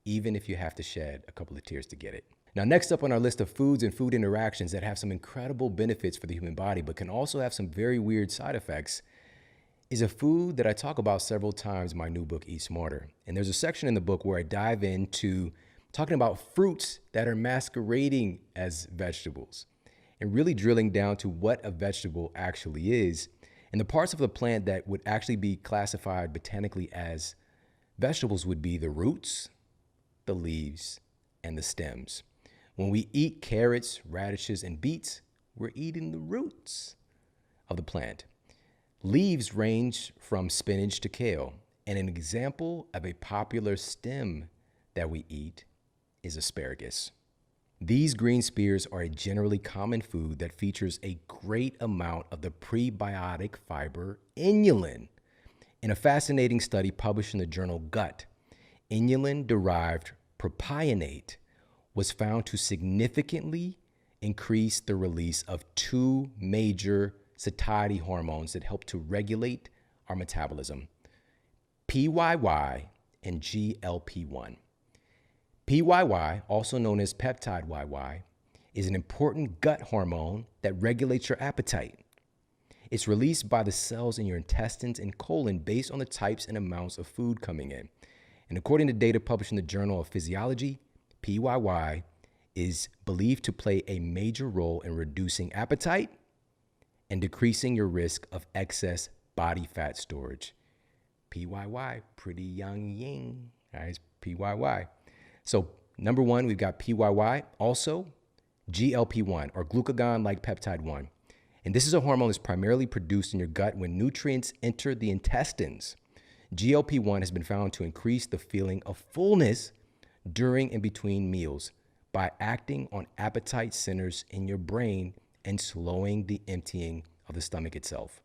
even if you have to shed a couple of tears to get it. Now, next up on our list of foods and food interactions that have some incredible benefits for the human body, but can also have some very weird side effects, is a food that I talk about several times in my new book, Eat Smarter. And there's a section in the book where I dive into talking about fruits that are masquerading as vegetables and really drilling down to what a vegetable actually is and the parts of the plant that would actually be classified botanically as vegetables would be the roots, the leaves, and the stems. When we eat carrots, radishes, and beets, we're eating the roots of the plant. Leaves range from spinach to kale, and an example of a popular stem that we eat is asparagus. These green spears are a generally common food that features a great amount of the prebiotic fiber inulin. In a fascinating study published in the journal Gut, inulin-derived propionate was found to significantly increase the release of two major satiety hormones that help to regulate our metabolism, PYY and GLP-1. PYY, also known as peptide YY, is an important gut hormone that regulates your appetite. It's released by the cells in your intestines and colon based on the types and amounts of food coming in. And according to data published in the Journal of Physiology, PYY is believed to play a major role in reducing appetite and decreasing your risk of excess body fat storage. PYY, pretty young ying. All right, it's PYY. So number one, we've got PYY. Also, GLP-1 or glucagon-like peptide 1. And this is a hormone that's primarily produced in your gut when nutrients enter the intestines. GLP-1 has been found to increase the feeling of fullness during and between meals by acting on appetite centers in your brain and slowing the emptying of the stomach itself.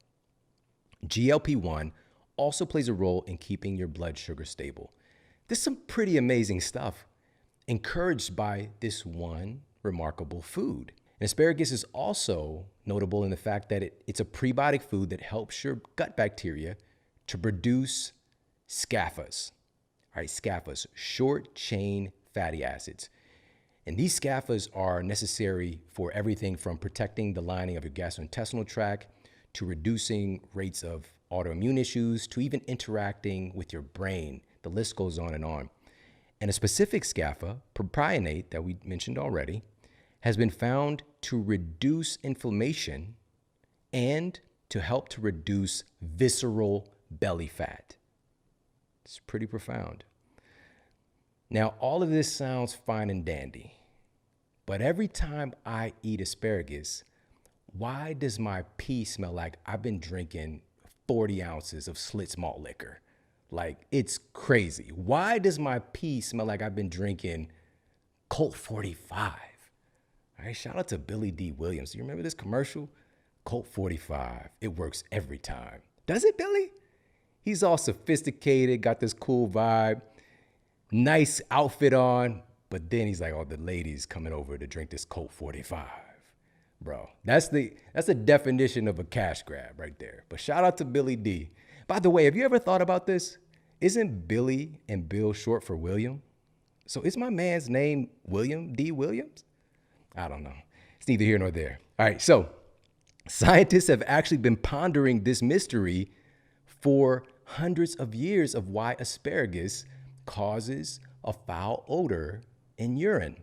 GLP-1 also plays a role in keeping your blood sugar stable. This is some pretty amazing stuff, encouraged by this one remarkable food. And asparagus is also notable in the fact that it's a prebiotic food that helps your gut bacteria to produce SCAFAs. All right, SCAFAs, short chain fatty acids. And these SCAFAs are necessary for everything from protecting the lining of your gastrointestinal tract to reducing rates of autoimmune issues to even interacting with your brain. The list goes on. And a specific SCAFA, propionate, that we mentioned already, has been found to reduce inflammation and to help to reduce visceral belly fat. It's pretty profound. Now, all of this sounds fine and dandy, but every time I eat asparagus, why does my pee smell like I've been drinking 40 ounces of Schlitz malt liquor? Like, it's crazy. Why does my pee smell like I've been drinking Colt 45? All right, shout out to Billy D. Williams. Do you remember this commercial? Colt 45. It works every time. Does it, Billy? He's all sophisticated, got this cool vibe, nice outfit on, but then he's like, oh, the ladies coming over to drink this Colt 45. Bro, that's the definition of a cash grab right there. But shout out to Billy D. By the way, have you ever thought about this? Isn't Billy and Bill short for William? So is my man's name William D. Williams? I don't know. It's neither here nor there. All right, so scientists have actually been pondering this mystery for hundreds of years of why asparagus causes a foul odor in urine.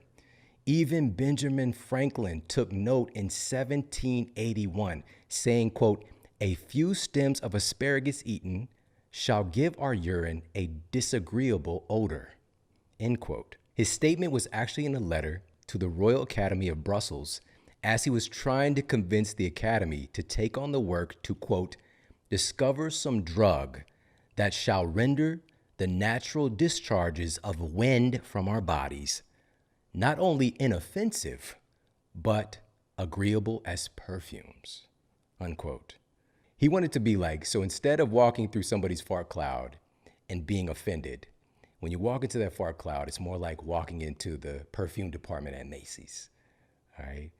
Even Benjamin Franklin took note in 1781, saying, quote, "A few stems of asparagus eaten shall give our urine a disagreeable odor," end quote. His statement was actually in a letter to the Royal Academy of Brussels as he was trying to convince the Academy to take on the work to, quote, "discover some drug that shall render the natural discharges of wind from our bodies not only inoffensive, but agreeable as perfumes," unquote. He wanted to be like, so instead of walking through somebody's fart cloud and being offended, when you walk into that fart cloud, it's more like walking into the perfume department at Macy's, all right?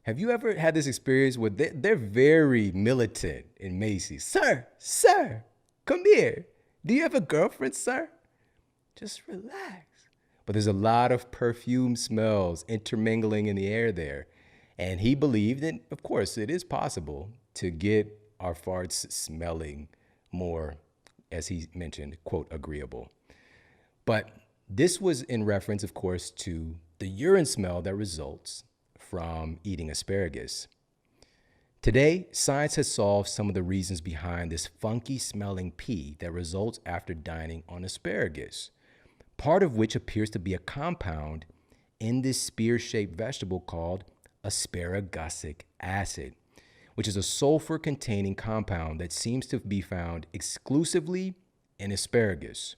Have you ever had this experience where they're very militant in Macy's? Sir, come here. Do you have a girlfriend, sir? Just relax. But there's a lot of perfume smells intermingling in the air there. And he believed, and of course it is possible, to get our farts smelling more, as he mentioned, quote, agreeable. But this was in reference, of course, to the urine smell that results from eating asparagus. Today, science has solved some of the reasons behind this funky smelling pee that results after dining on asparagus, part of which appears to be a compound in this spear-shaped vegetable called asparagusic acid, which is a sulfur-containing compound that seems to be found exclusively in asparagus.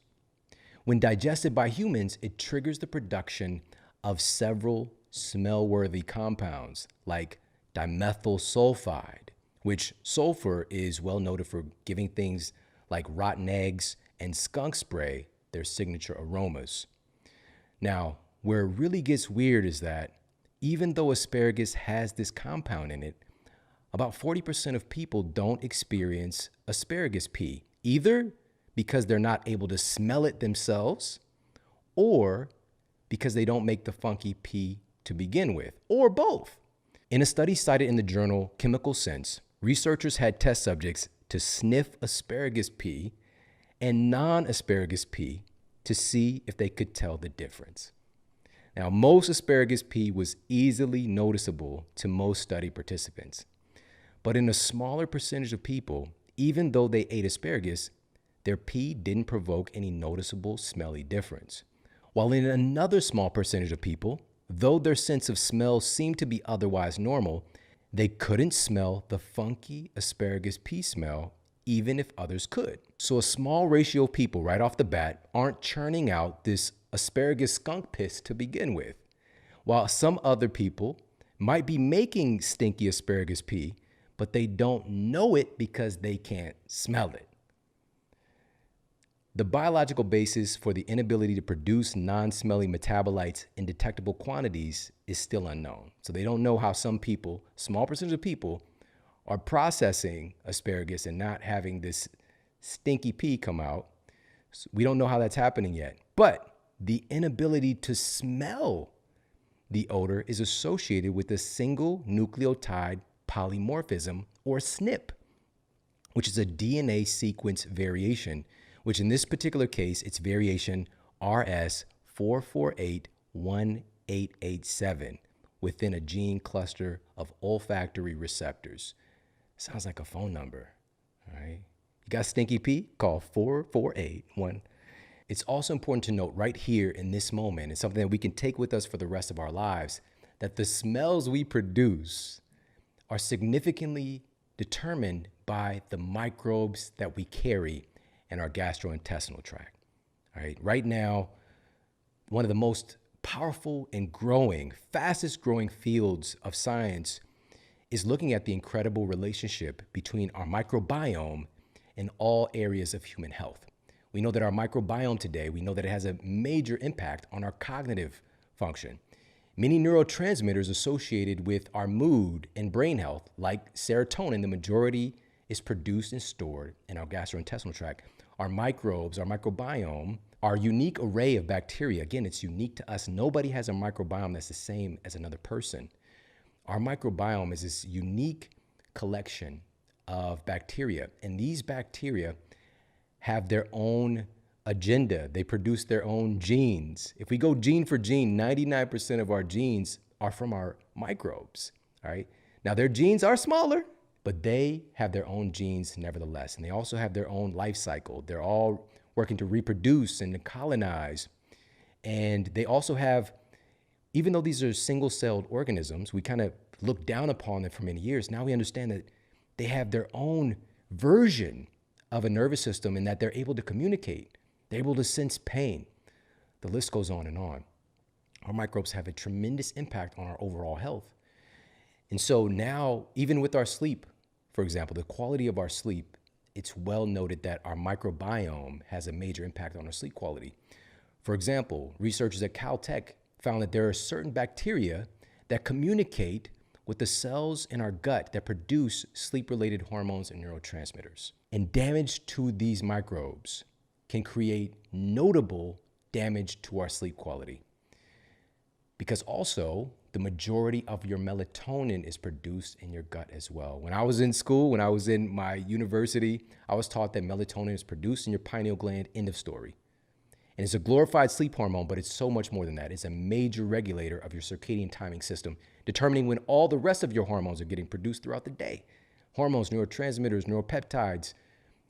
When digested by humans, it triggers the production of several smell-worthy compounds like dimethyl sulfide, which sulfur is well noted for giving things like rotten eggs and skunk spray their signature aromas. Now, where it really gets weird is that even though asparagus has this compound in it, about 40% of people don't experience asparagus pee, either because they're not able to smell it themselves or because they don't make the funky pee to begin with, or both. In a study cited in the journal Chemical Sense, researchers had test subjects to sniff asparagus pee and non-asparagus pee to see if they could tell the difference. Now, most asparagus pee was easily noticeable to most study participants, but in a smaller percentage of people, even though they ate asparagus, their pee didn't provoke any noticeable smelly difference. While in another small percentage of people, though their sense of smell seemed to be otherwise normal, they couldn't smell the funky asparagus pee smell even if others could. So a small ratio of people right off the bat aren't churning out this asparagus skunk piss to begin with, while some other people might be making stinky asparagus pee, but they don't know it because they can't smell it. The biological basis for the inability to produce non-smelly metabolites in detectable quantities is still unknown. So they don't know how some people, small percentage of people, are processing asparagus and not having this stinky pee come out. So we don't know how that's happening yet. But the inability to smell the odor is associated with a single nucleotide polymorphism, or SNP, which is a DNA sequence variation, which in this particular case, it's variation RS4481887 within a gene cluster of olfactory receptors. Sounds like a phone number, all right? You got stinky pee? Call 4481. It's also important to note right here in this moment, and something that we can take with us for the rest of our lives, that the smells we produce are significantly determined by the microbes that we carry in our gastrointestinal tract. All right. Right now, one of the most powerful and growing, fastest growing fields of science is looking at the incredible relationship between our microbiome and all areas of human health. We know that our microbiome today, we know that it has a major impact on our cognitive function. Many neurotransmitters associated with our mood and brain health, like serotonin, the majority is produced and stored in our gastrointestinal tract. Our microbes, our microbiome, our unique array of bacteria, again, it's unique to us. Nobody has a microbiome that's the same as another person. Our microbiome is this unique collection of bacteria, and these bacteria have their own agenda. They produce their own genes. If we go gene for gene, 99% of our genes are from our microbes, all right? Now, their genes are smaller, but they have their own genes nevertheless. And they also have their own life cycle. They're all working to reproduce and to colonize. And they also have, even though these are single-celled organisms, we kind of look down upon them for many years. Now we understand that they have their own version of a nervous system and that they're able to communicate. They're able to sense pain. The list goes on and on. Our microbes have a tremendous impact on our overall health. And so now, even with our sleep, for example, the quality of our sleep, it's well noted that our microbiome has a major impact on our sleep quality. For example, researchers at Caltech found that there are certain bacteria that communicate with the cells in our gut that produce sleep-related hormones and neurotransmitters. And damage to these microbes can create notable damage to our sleep quality. Because also, the majority of your melatonin is produced in your gut as well. When I was in school, when I was in my university, I was taught that melatonin is produced in your pineal gland, end of story. And it's a glorified sleep hormone, but it's so much more than that. It's a major regulator of your circadian timing system, determining when all the rest of your hormones are getting produced throughout the day. Hormones, neurotransmitters, neuropeptides,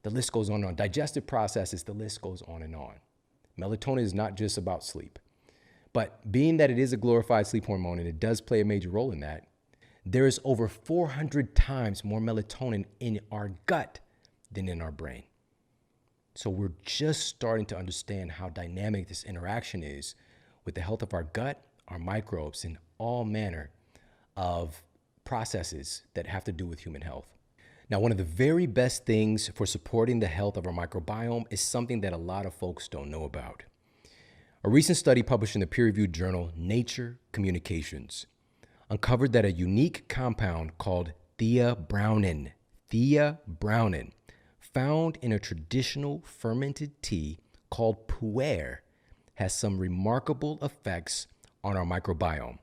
the list goes on and on. Digestive processes, the list goes on and on. Melatonin is not just about sleep. But being that it is a glorified sleep hormone and it does play a major role in that, there is over 400 times more melatonin in our gut than in our brain. So we're just starting to understand how dynamic this interaction is with the health of our gut, our microbes in all manner of processes that have to do with human health. Now, one of the very best things for supporting the health of our microbiome is something that a lot of folks don't know about. A recent study published in the peer-reviewed journal Nature Communications uncovered that a unique compound called theobromine, found in a traditional fermented tea called pu'er, has some remarkable effects on our microbiome.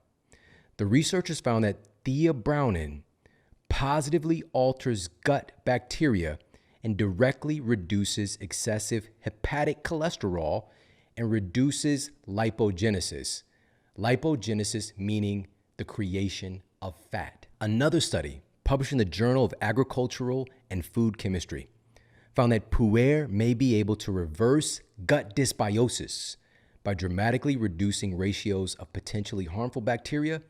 The researchers found that theobromine positively alters gut bacteria and directly reduces excessive hepatic cholesterol and reduces lipogenesis. Lipogenesis meaning the creation of fat. Another study published in the Journal of Agricultural and Food Chemistry found that pu'er may be able to reverse gut dysbiosis by dramatically reducing ratios of potentially harmful bacteria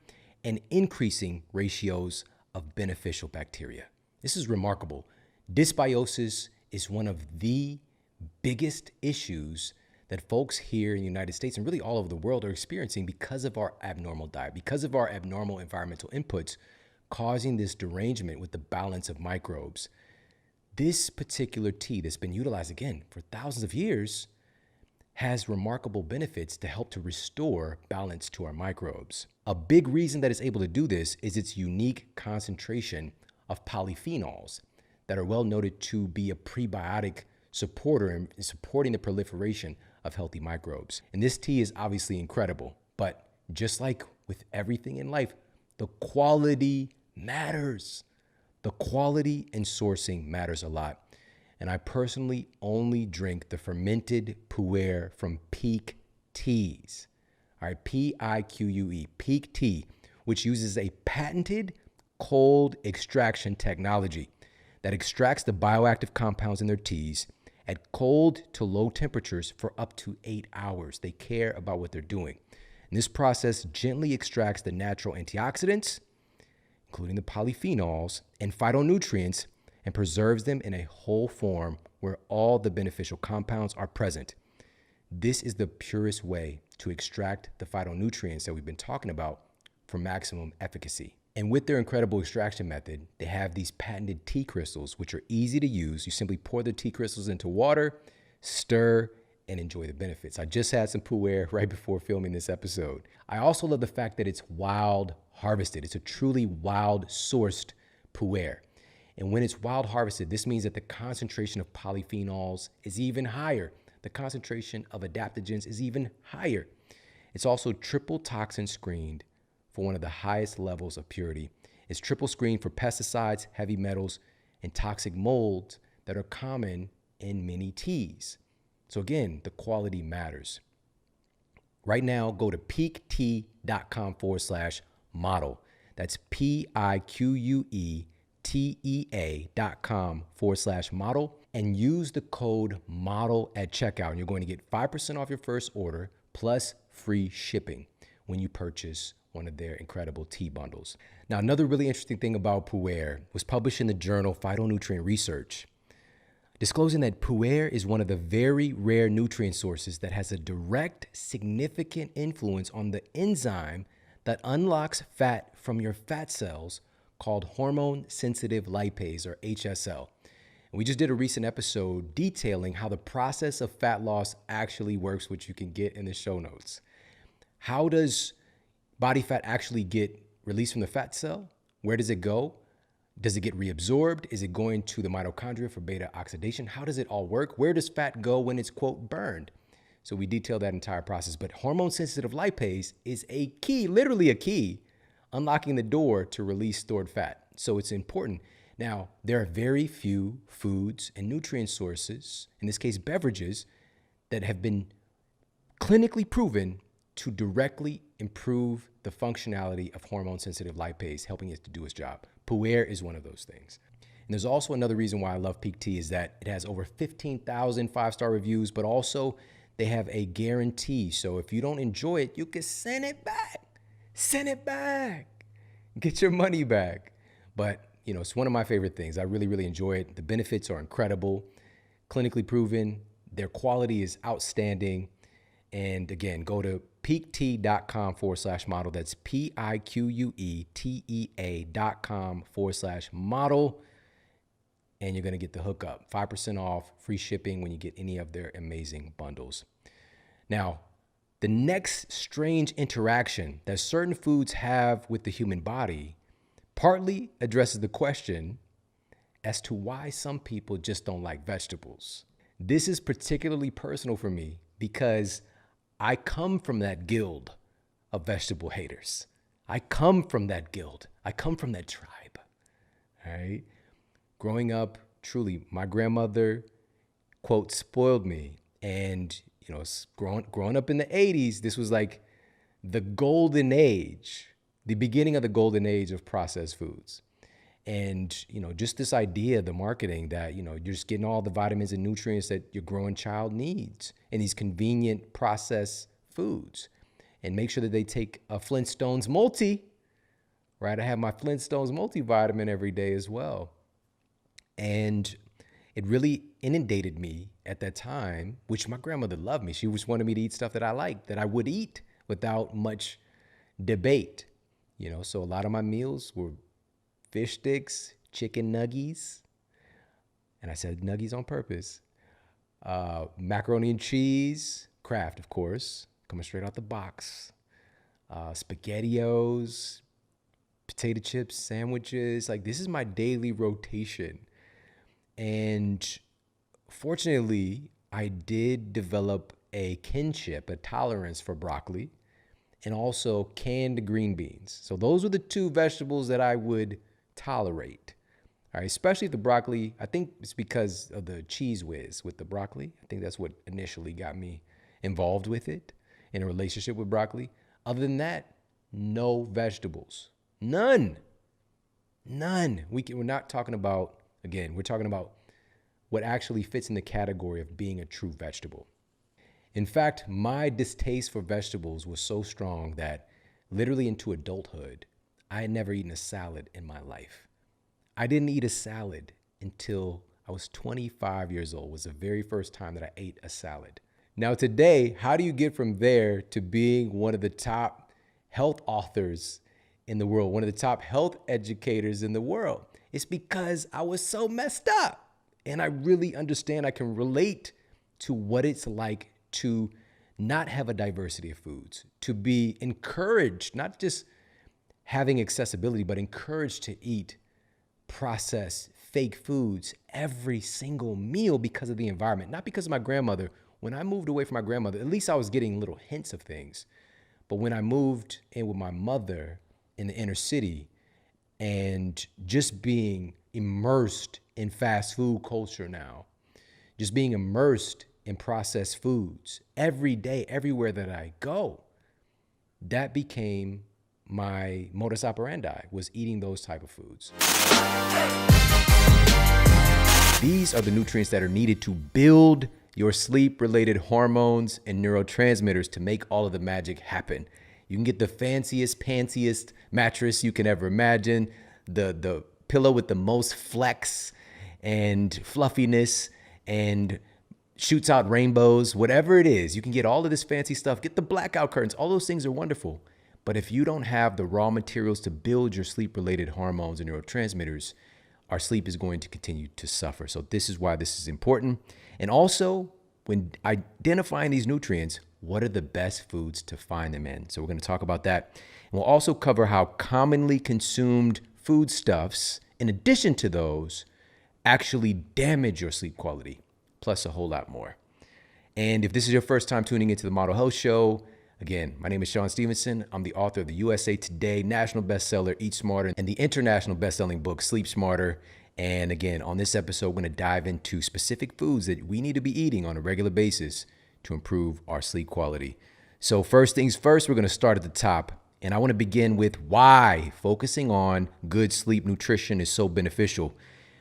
and increasing ratios of beneficial bacteria. This is remarkable. Dysbiosis is one of the biggest issues that folks here in the United States and really all over the world are experiencing because of our abnormal diet, because of our abnormal environmental inputs, causing this derangement with the balance of microbes. This particular tea that's been utilized again for thousands of years has remarkable benefits to help to restore balance to our microbes. A big reason that it's able to do this is its unique concentration of polyphenols that are well noted to be a prebiotic supporter in supporting the proliferation of healthy microbes. And this tea is obviously incredible, but just like with everything in life, the quality matters. The quality and sourcing matters a lot. And I personally only drink the fermented pu'er from Peak Teas. All right, P-I-Q-U-E, Peak Tea, which uses a patented cold extraction technology that extracts the bioactive compounds in their teas at cold to low temperatures for up to 8 hours. They care about what they're doing. And this process gently extracts the natural antioxidants, including the polyphenols and phytonutrients, and preserves them in a whole form where all the beneficial compounds are present. This is the purest way to extract the phytonutrients that we've been talking about for maximum efficacy. And with their incredible extraction method, they have these patented tea crystals, which are easy to use. You simply pour the tea crystals into water, stir, and enjoy the benefits. I just had some pu'er right before filming this episode. I also love the fact that it's wild harvested. It's a truly wild sourced pu'er. And when it's wild harvested, this means that the concentration of polyphenols is even higher. The concentration of adaptogens is even higher. It's also triple toxin screened for one of the highest levels of purity. It's triple screened for pesticides, heavy metals, and toxic molds that are common in many teas. So again, the quality matters. Right now, go to peaktea.com/model. That's PIQUETEA.com/model and use the code MODEL at checkout. And you're going to get 5% off your first order plus free shipping when you purchase one of their incredible tea bundles. Now, another really interesting thing about pu'er was published in the journal Phytonutrient Research, disclosing that pu'er is one of the very rare nutrient sources that has a direct, significant influence on the enzyme that unlocks fat from your fat cells called hormone-sensitive lipase, or HSL. And we just did a recent episode detailing how the process of fat loss actually works, which you can get in the show notes. How does body fat actually get released from the fat cell? Where does it go? Does it get reabsorbed? Is it going to the mitochondria for beta oxidation? How does it all work? Where does fat go when it's, quote, burned? So we detail that entire process. But hormone-sensitive lipase is a key, literally a key, unlocking the door to release stored fat. So it's important. Now, there are very few foods and nutrient sources, in this case beverages, that have been clinically proven to directly improve the functionality of hormone-sensitive lipase, helping it to do its job. Pu'er is one of those things. And there's also another reason why I love Peak Tea is that it has over 15,000 five-star reviews, but also they have a guarantee. So if you don't enjoy it, you can send it back. Send it back. Get your money back. But, you know, it's one of my favorite things. I really, really enjoy it. The benefits are incredible, clinically proven. Their quality is outstanding. And again, go to piquetea.com/model. That's piquetea.com/model. And you're going to get the hookup. 5% off, free shipping when you get any of their amazing bundles. Now, the next strange interaction that certain foods have with the human body partly addresses the question as to why some people just don't like vegetables. This is particularly personal for me because I come from that guild of vegetable haters. I come from that guild. I come from that tribe. All right. Growing up, truly, my grandmother, quote, spoiled me. And, you know, growing up in the 80s, this was like the golden age, the beginning of the golden age of processed foods. And, you know, just this idea, the marketing that, you know, you're just getting all the vitamins and nutrients that your growing child needs in these convenient processed foods. And make sure that they take a Flintstones multi, right? I have my Flintstones multivitamin every day as well. And it really inundated me at that time, which my grandmother loved me. She just wanted me to eat stuff that I liked, that I would eat without much debate. You know, so a lot of my meals were fish sticks, chicken nuggies, and I said nuggies on purpose, macaroni and cheese, Kraft, of course, coming straight out the box, SpaghettiOs, potato chips, sandwiches. Like, this is my daily rotation. And fortunately, I did develop a kinship, a tolerance for broccoli, and also canned green beans. So those were the two vegetables that I would tolerate. All right, especially the broccoli. I think it's because of the cheese whiz with the broccoli. I think that's what initially got me involved with it, in a relationship with broccoli. Other than that, no vegetables. None. We're not talking about, again, we're talking about what actually fits in the category of being a true vegetable. In fact, my distaste for vegetables was so strong that literally into adulthood, I had never eaten a salad in my life. I didn't eat a salad until I was 25 years old. It was the very first time that I ate a salad. Now today, how do you get from there to being one of the top health authors in the world, one of the top health educators in the world? It's because I was so messed up. And I really understand, I can relate to what it's like to not have a diversity of foods, to be encouraged, not just having accessibility, but encouraged to eat processed, fake foods every single meal because of the environment, not because of my grandmother. When I moved away from my grandmother, at least I was getting little hints of things. But when I moved in with my mother in the inner city and just being immersed in fast food culture now, just being immersed in processed foods every day, everywhere that I go, that became my modus operandi, was eating those type of foods. These are the nutrients that are needed to build your sleep-related hormones and neurotransmitters to make all of the magic happen. You can get the fanciest, pantsiest mattress you can ever imagine, the pillow with the most flex and fluffiness and shoots out rainbows, whatever it is. You can get all of this fancy stuff. Get the blackout curtains. All those things are wonderful. But if you don't have the raw materials to build your sleep-related hormones and neurotransmitters, our sleep is going to continue to suffer. So this is why this is important. And also, when identifying these nutrients, what are the best foods to find them in? So we're going to talk about that. And we'll also cover how commonly consumed foodstuffs, in addition to those, actually damage your sleep quality, plus a whole lot more. And if this is your first time tuning into the Model Health Show, again, my name is Shawn Stevenson. I'm the author of the USA Today national bestseller, Eat Smarter, and the international bestselling book, Sleep Smarter. And again, on this episode, we're going to dive into specific foods that we need to be eating on a regular basis to improve our sleep quality. So first things first, we're going to start at the top. And I want to begin with why focusing on good sleep nutrition is so beneficial.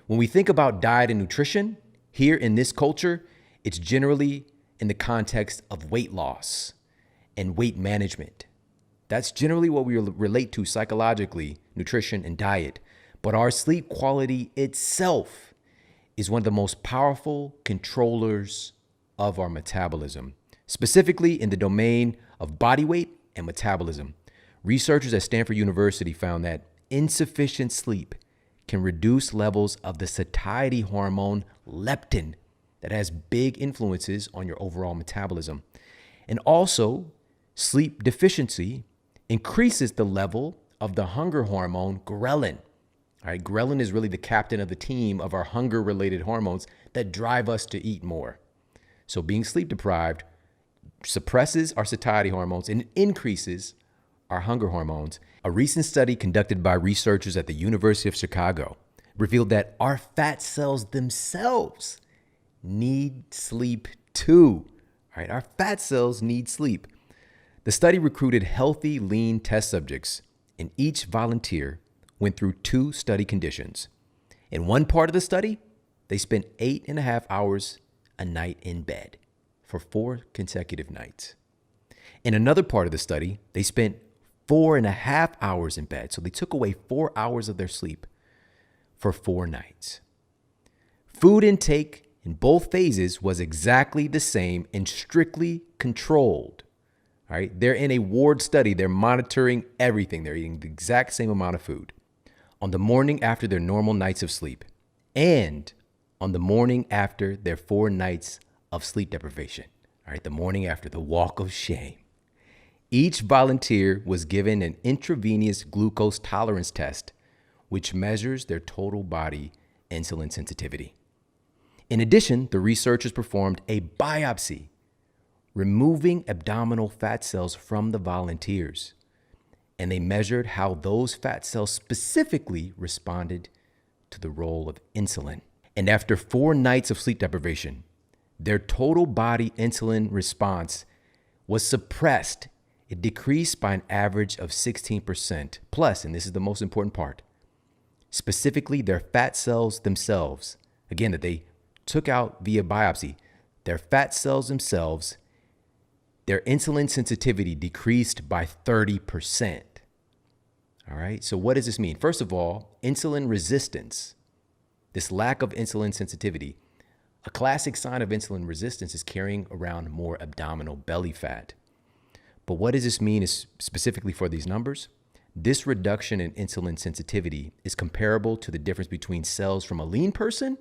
When we think about diet and nutrition here in this culture, it's generally in the context of weight loss and weight management. That's generally what we relate to psychologically, nutrition and diet. But our sleep quality itself is one of the most powerful controllers of our metabolism. specifically in the domain of body weight and metabolism. Researchers at Stanford University found that insufficient sleep can reduce levels of the satiety hormone leptin that has big influences on your overall metabolism. And also, sleep deficiency increases the level of the hunger hormone ghrelin. All right, ghrelin is really the captain of the team of our hunger-related hormones that drive us to eat more. So being sleep deprived suppresses our satiety hormones and increases our hunger hormones. A recent study conducted by researchers at the University of Chicago revealed that our fat cells themselves need sleep too. All right, our fat cells need sleep. The study recruited healthy, lean test subjects, and each volunteer went through 2 study conditions. In one part of the study, they spent 8.5 hours a night in bed for 4 consecutive nights. In another part of the study, they spent 4.5 hours in bed. So they took away 4 hours of their sleep for 4 nights. Food intake in both phases was exactly the same and strictly controlled. All right, they're in a ward study. They're monitoring everything. They're eating the exact same amount of food on the morning after their normal nights of sleep and on the morning after their 4 nights of sleep deprivation. All right, the morning after the walk of shame. Each volunteer was given an intravenous glucose tolerance test, which measures their total body insulin sensitivity. In addition, the researchers performed a biopsy, removing abdominal fat cells from the volunteers, and they measured how those fat cells specifically responded to the role of insulin. And after 4 nights of sleep deprivation, their total body insulin response was suppressed. It decreased by an average of 16%. Plus, and this is the most important part, specifically their fat cells themselves, again, that they took out via biopsy, their fat cells themselves, their insulin sensitivity decreased by 30%. All right, so what does this mean? First of all, insulin resistance, this lack of insulin sensitivity. A classic sign of insulin resistance is carrying around more abdominal belly fat. But what does this mean is specifically for these numbers? This reduction in insulin sensitivity is comparable to the difference between cells from a lean person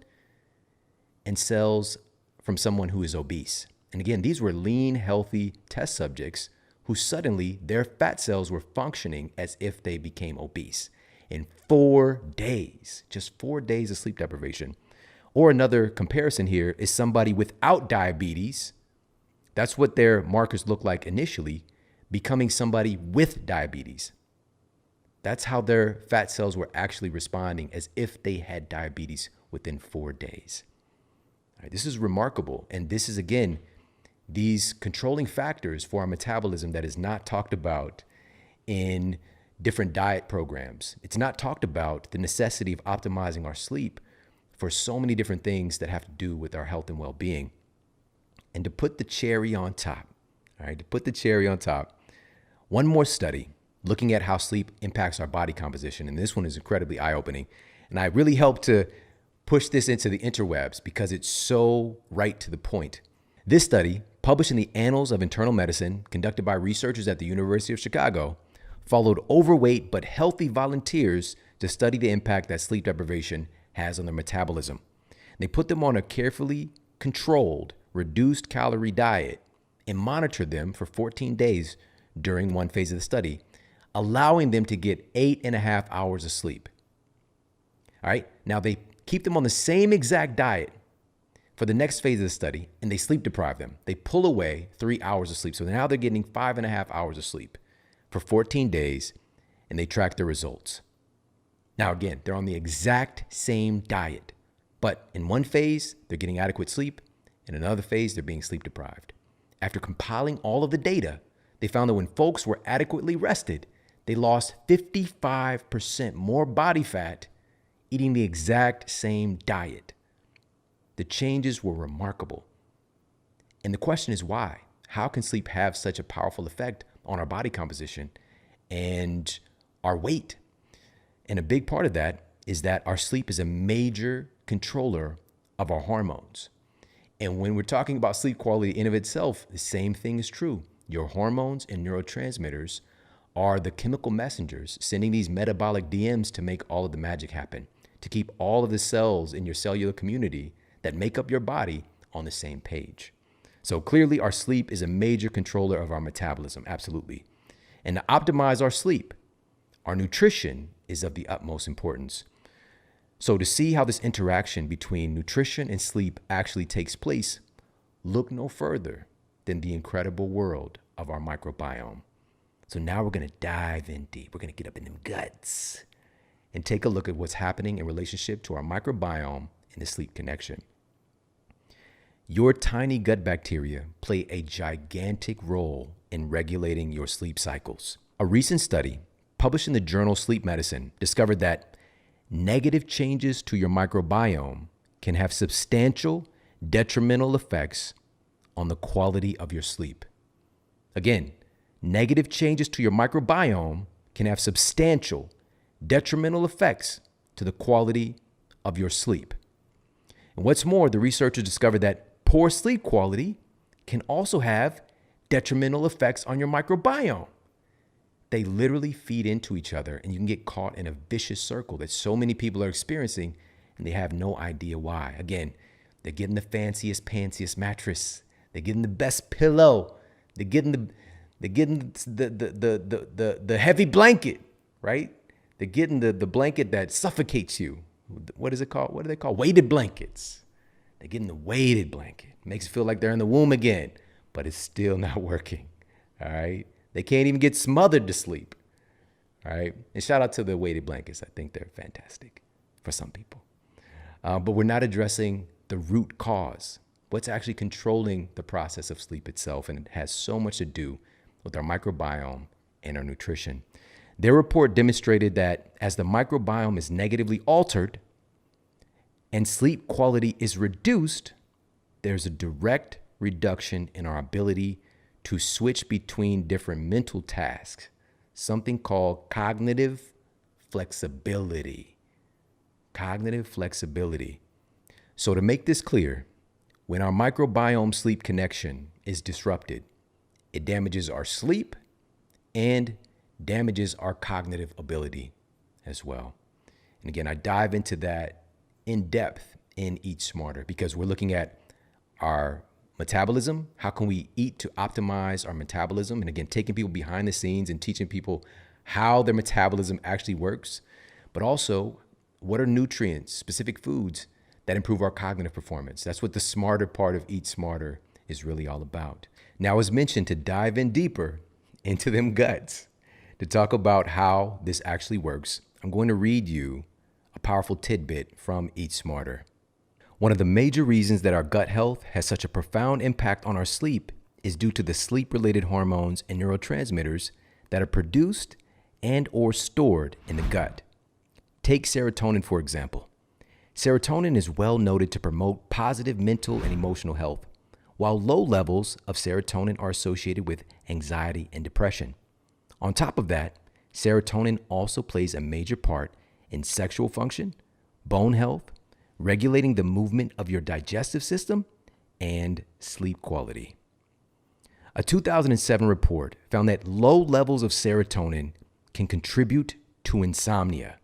and cells from someone who is obese. And again, these were lean, healthy test subjects who suddenly their fat cells were functioning as if they became obese in 4 days, just 4 days of sleep deprivation. Or another comparison here is somebody without diabetes. That's what their markers look like initially, becoming somebody with diabetes. That's how their fat cells were actually responding as if they had diabetes within 4 days. All right, this is remarkable. And this is, again, these controlling factors for our metabolism that is not talked about in different diet programs. It's not talked about the necessity of optimizing our sleep for so many different things that have to do with our health and well-being. And to put the cherry on top, all right, to put the cherry on top, one more study looking at how sleep impacts our body composition. And this one is incredibly eye-opening. And I really helped to push this into the interwebs because it's so right to the point. This study, published in the Annals of Internal Medicine, conducted by researchers at the University of Chicago, followed overweight but healthy volunteers to study the impact that sleep deprivation has on their metabolism. They put them on a carefully controlled, reduced calorie diet and monitored them for 14 days during one phase of the study, allowing them to get 8.5 hours of sleep. All right, now they keep them on the same exact diet for the next phase of the study, and they sleep deprive them. They pull away 3 hours of sleep. So now they're getting 5.5 hours of sleep for 14 days, and they track their results. Now, again, they're on the exact same diet, but in one phase, they're getting adequate sleep. In another phase, they're being sleep deprived. After compiling all of the data, they found that when folks were adequately rested, they lost 55% more body fat eating the exact same diet. The changes were remarkable. And the question is why? How can sleep have such a powerful effect on our body composition and our weight? And a big part of that is that our sleep is a major controller of our hormones. And when we're talking about sleep quality in of itself, the same thing is true. Your hormones and neurotransmitters are the chemical messengers sending these metabolic DMs to make all of the magic happen, to keep all of the cells in your cellular community that make up your body on the same page. So clearly our sleep is a major controller of our metabolism, absolutely. And to optimize our sleep, our nutrition is of the utmost importance. So to see how this interaction between nutrition and sleep actually takes place, look no further than the incredible world of our microbiome. So now we're going to dive in deep. We're going to get up in them guts and take a look at what's happening in relationship to our microbiome and the sleep connection. Your tiny gut bacteria play a gigantic role in regulating your sleep cycles. A recent study published in the journal Sleep Medicine discovered that negative changes to your microbiome can have substantial detrimental effects on the quality of your sleep. Again, negative changes to your microbiome can have substantial detrimental effects to the quality of your sleep. And what's more, the researchers discovered that poor sleep quality can also have detrimental effects on your microbiome. They literally feed into each other, and you can get caught in a vicious circle that so many people are experiencing, and they have no idea why. Again, they're getting the fanciest, pansiest mattress. They're getting the best pillow. They're getting the heavy blanket, right? They're getting the blanket that suffocates you. What is it called? What do they call? Weighted blankets. They're getting the weighted blanket. Makes it feel like they're in the womb again, but it's still not working. All right. They can't even get smothered to sleep. All right. And shout out to the weighted blankets. I think they're fantastic for some people. But we're not addressing the root cause. What's actually controlling the process of sleep itself. And it has so much to do with our microbiome and our nutrition. Their report demonstrated that as the microbiome is negatively altered and sleep quality is reduced, there's a direct reduction in our ability to switch between different mental tasks, something called cognitive flexibility. Cognitive flexibility. So to make this clear, when our microbiome sleep connection is disrupted, it damages our sleep and damages our cognitive ability as well. And again, I dive into that in depth in Eat Smarter because we're looking at our metabolism. How can we eat to optimize our metabolism? And again, taking people behind the scenes and teaching people how their metabolism actually works, but also what are nutrients, specific foods that improve our cognitive performance. That's what the smarter part of Eat Smarter is really all about. Now, as mentioned, to dive in deeper into them guts, to talk about how this actually works, I'm going to read you a powerful tidbit from Eat Smarter. One of the major reasons that our gut health has such a profound impact on our sleep is due to the sleep-related hormones and neurotransmitters that are produced and or stored in the gut. Take serotonin, for example. Serotonin is well noted to promote positive mental and emotional health, while low levels of serotonin are associated with anxiety and depression. On top of that, serotonin also plays a major part in sexual function, bone health, regulating the movement of your digestive system, and sleep quality. A 2007 report found that low levels of serotonin can contribute to insomnia.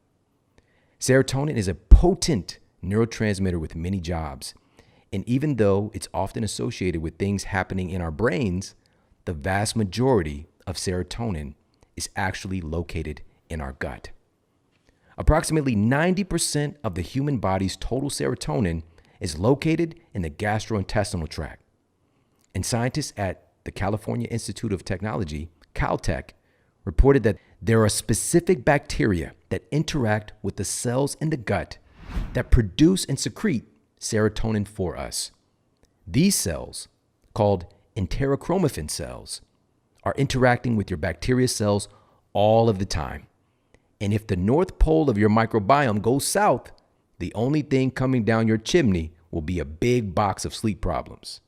Serotonin is a potent neurotransmitter with many jobs, and even though it's often associated with things happening in our brains, the vast majority of serotonin is actually located in our gut. Approximately 90% of the human body's total serotonin is located in the gastrointestinal tract. And scientists at the California Institute of Technology, Caltech, reported that there are specific bacteria that interact with the cells in the gut that produce and secrete serotonin for us. These cells, called enterochromaffin cells, are interacting with your bacteria cells all of the time. And if the north pole of your microbiome goes south, the only thing coming down your chimney will be a big box of sleep problems.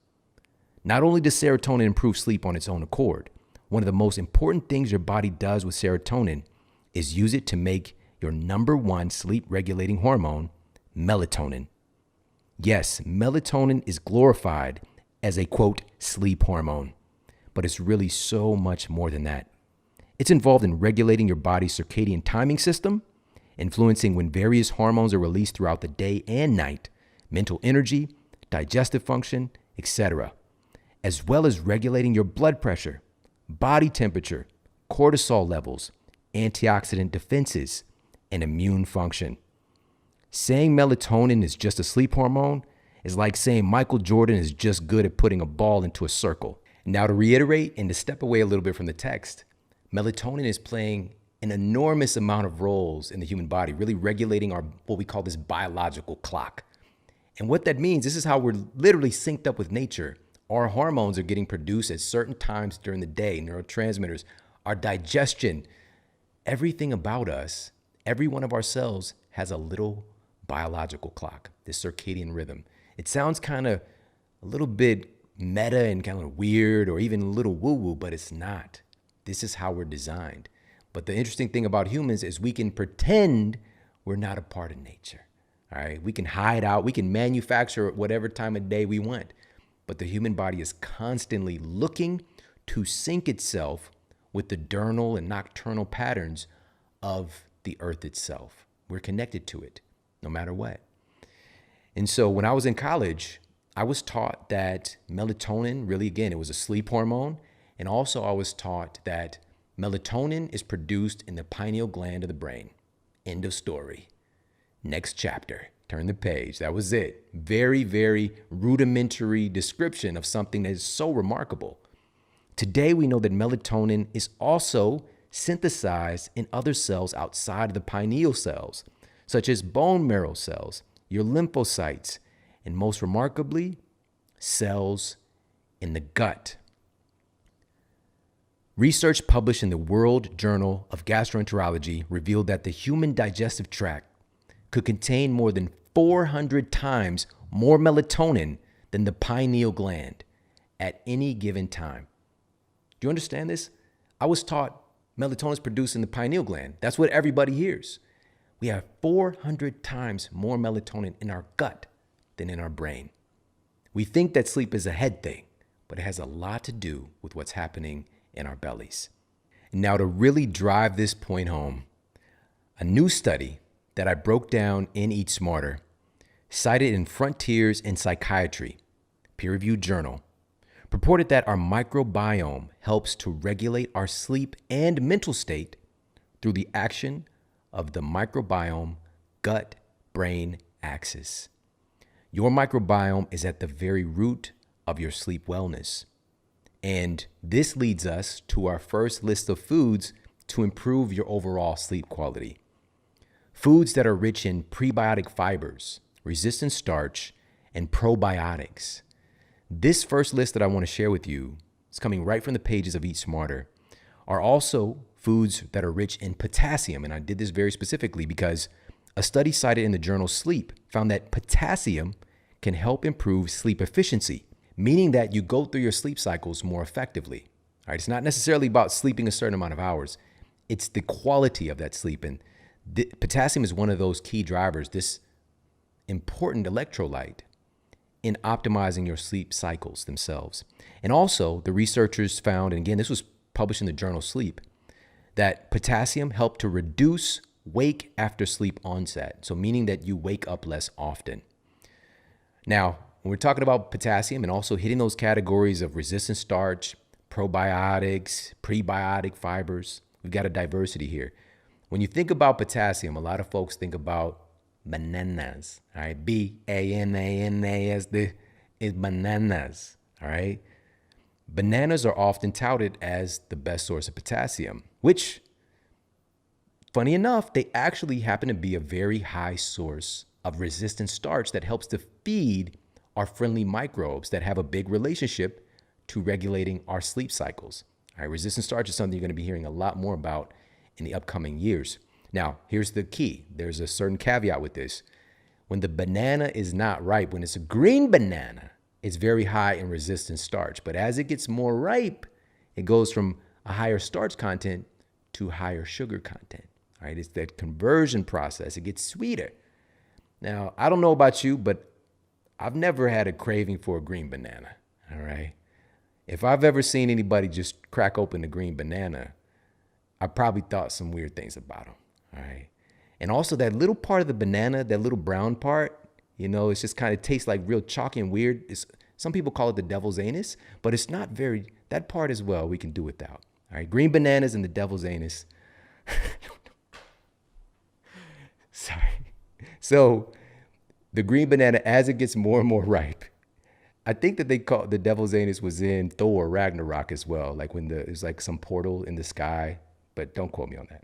Not only does serotonin improve sleep on its own accord, one of the most important things your body does with serotonin is use it to make your number one sleep regulating hormone, melatonin. Yes, melatonin is glorified as a quote, sleep hormone, but it's really so much more than that. It's involved in regulating your body's circadian timing system, influencing when various hormones are released throughout the day and night, mental energy, digestive function, etc., as well as regulating your blood pressure, body temperature, cortisol levels, antioxidant defenses, and immune function. Saying melatonin is just a sleep hormone is like saying Michael Jordan is just good at putting a ball into a circle. Now, to reiterate and to step away a little bit from the text, melatonin is playing an enormous amount of roles in the human body, really regulating our what we call this biological clock. And what that means, this is how we're literally synced up with nature. Our hormones are getting produced at certain times during the day, neurotransmitters, our digestion, everything about us, every one of our cells has a little biological clock, this circadian rhythm. It sounds kind of a little bit meta and kind of weird or even a little woo-woo, but it's not. This is how we're designed. But the interesting thing about humans is we can pretend we're not a part of nature. All right, we can hide out, we can manufacture whatever time of day we want. But the human body is constantly looking to sync itself with the diurnal and nocturnal patterns of the earth itself. We're connected to it no matter what. And so when I was in college, I was taught that melatonin, really, again, it was a sleep hormone. And also I was taught that melatonin is produced in the pineal gland of the brain. End of story. Next chapter. Turn the page. That was it. Very, very rudimentary description of something that is so remarkable. Today, we know that melatonin is also synthesized in other cells outside of the pineal cells, such as bone marrow cells, your lymphocytes, and most remarkably, cells in the gut. Research published in the World Journal of Gastroenterology revealed that the human digestive tract could contain more than 400 times more melatonin than the pineal gland at any given time. Do you understand this? I was taught melatonin is produced in the pineal gland. That's what everybody hears. We have 400 times more melatonin in our gut than in our brain. We think that sleep is a head thing, but it has a lot to do with what's happening in our bellies. Now, to really drive this point home, a new study that I broke down in Eat Smarter, cited in Frontiers in Psychiatry, peer-reviewed journal, purported that our microbiome helps to regulate our sleep and mental state through the action of the microbiome gut-brain axis. Your microbiome is at the very root of your sleep wellness. And this leads us to our first list of foods to improve your overall sleep quality. Foods that are rich in prebiotic fibers, resistant starch, and probiotics. This first list that I want to share with you is coming right from the pages of Eat Smarter, are also foods that are rich in potassium. And I did this very specifically because a study cited in the journal Sleep found that potassium can help improve sleep efficiency, meaning that you go through your sleep cycles more effectively. All right, it's not necessarily about sleeping a certain amount of hours. It's the quality of that sleep. And potassium is one of those key drivers, this important electrolyte in optimizing your sleep cycles themselves. And also the researchers found, and again, this was published in the journal Sleep, that potassium helped to reduce wake after sleep onset. So meaning that you wake up less often. Now, when we're talking about potassium and also hitting those categories of resistant starch, probiotics, prebiotic fibers, we've got a diversity here. When you think about potassium, a lot of folks think about bananas, all right? B-A-N-A-N-A-S, is bananas, all right? Bananas are often touted as the best source of potassium, which, funny enough, they actually happen to be a very high source of resistant starch that helps to feed our friendly microbes that have a big relationship to regulating our sleep cycles. All right, resistant starch is something you're going to be hearing a lot more about in the upcoming years. Now, here's the key. There's a certain caveat with this. When the banana is not ripe, when it's a green banana, it's very high in resistant starch. But as it gets more ripe, it goes from a higher starch content to higher sugar content. All right, it's that conversion process. It gets sweeter. Now, I don't know about you, but I've never had a craving for a green banana. All right. If I've ever seen anybody just crack open a green banana, I probably thought some weird things about them. All right. And also that little part of the banana, that little brown part, it's just kind of tastes like real chalky and weird. Some people call it the devil's anus, but it's not very, that part as well, we can do without. All right. Green bananas and the devil's anus. Sorry. So the green banana, as it gets more and more ripe, I think that they call the devil's anus was in Thor Ragnarok as well, like when there's like some portal in the sky, but don't quote me on that.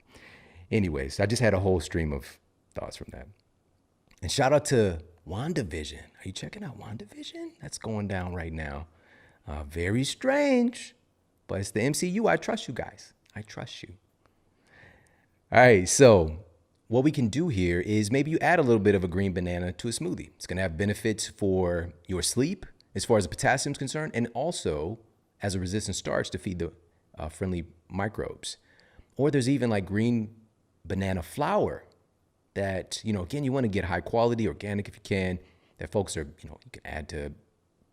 Anyways, I just had a whole stream of thoughts from that. And shout out to WandaVision. Are you checking out WandaVision? That's going down right now. Very strange, but it's the MCU. I trust you guys. I trust you. All right, so what we can do here is maybe you add a little bit of a green banana to a smoothie. It's going to have benefits for your sleep as far as the potassium is concerned, and also as a resistant starch to feed the friendly microbes. Or there's even like green banana flour that, again, you want to get high quality, organic if you can, that folks are, you can add to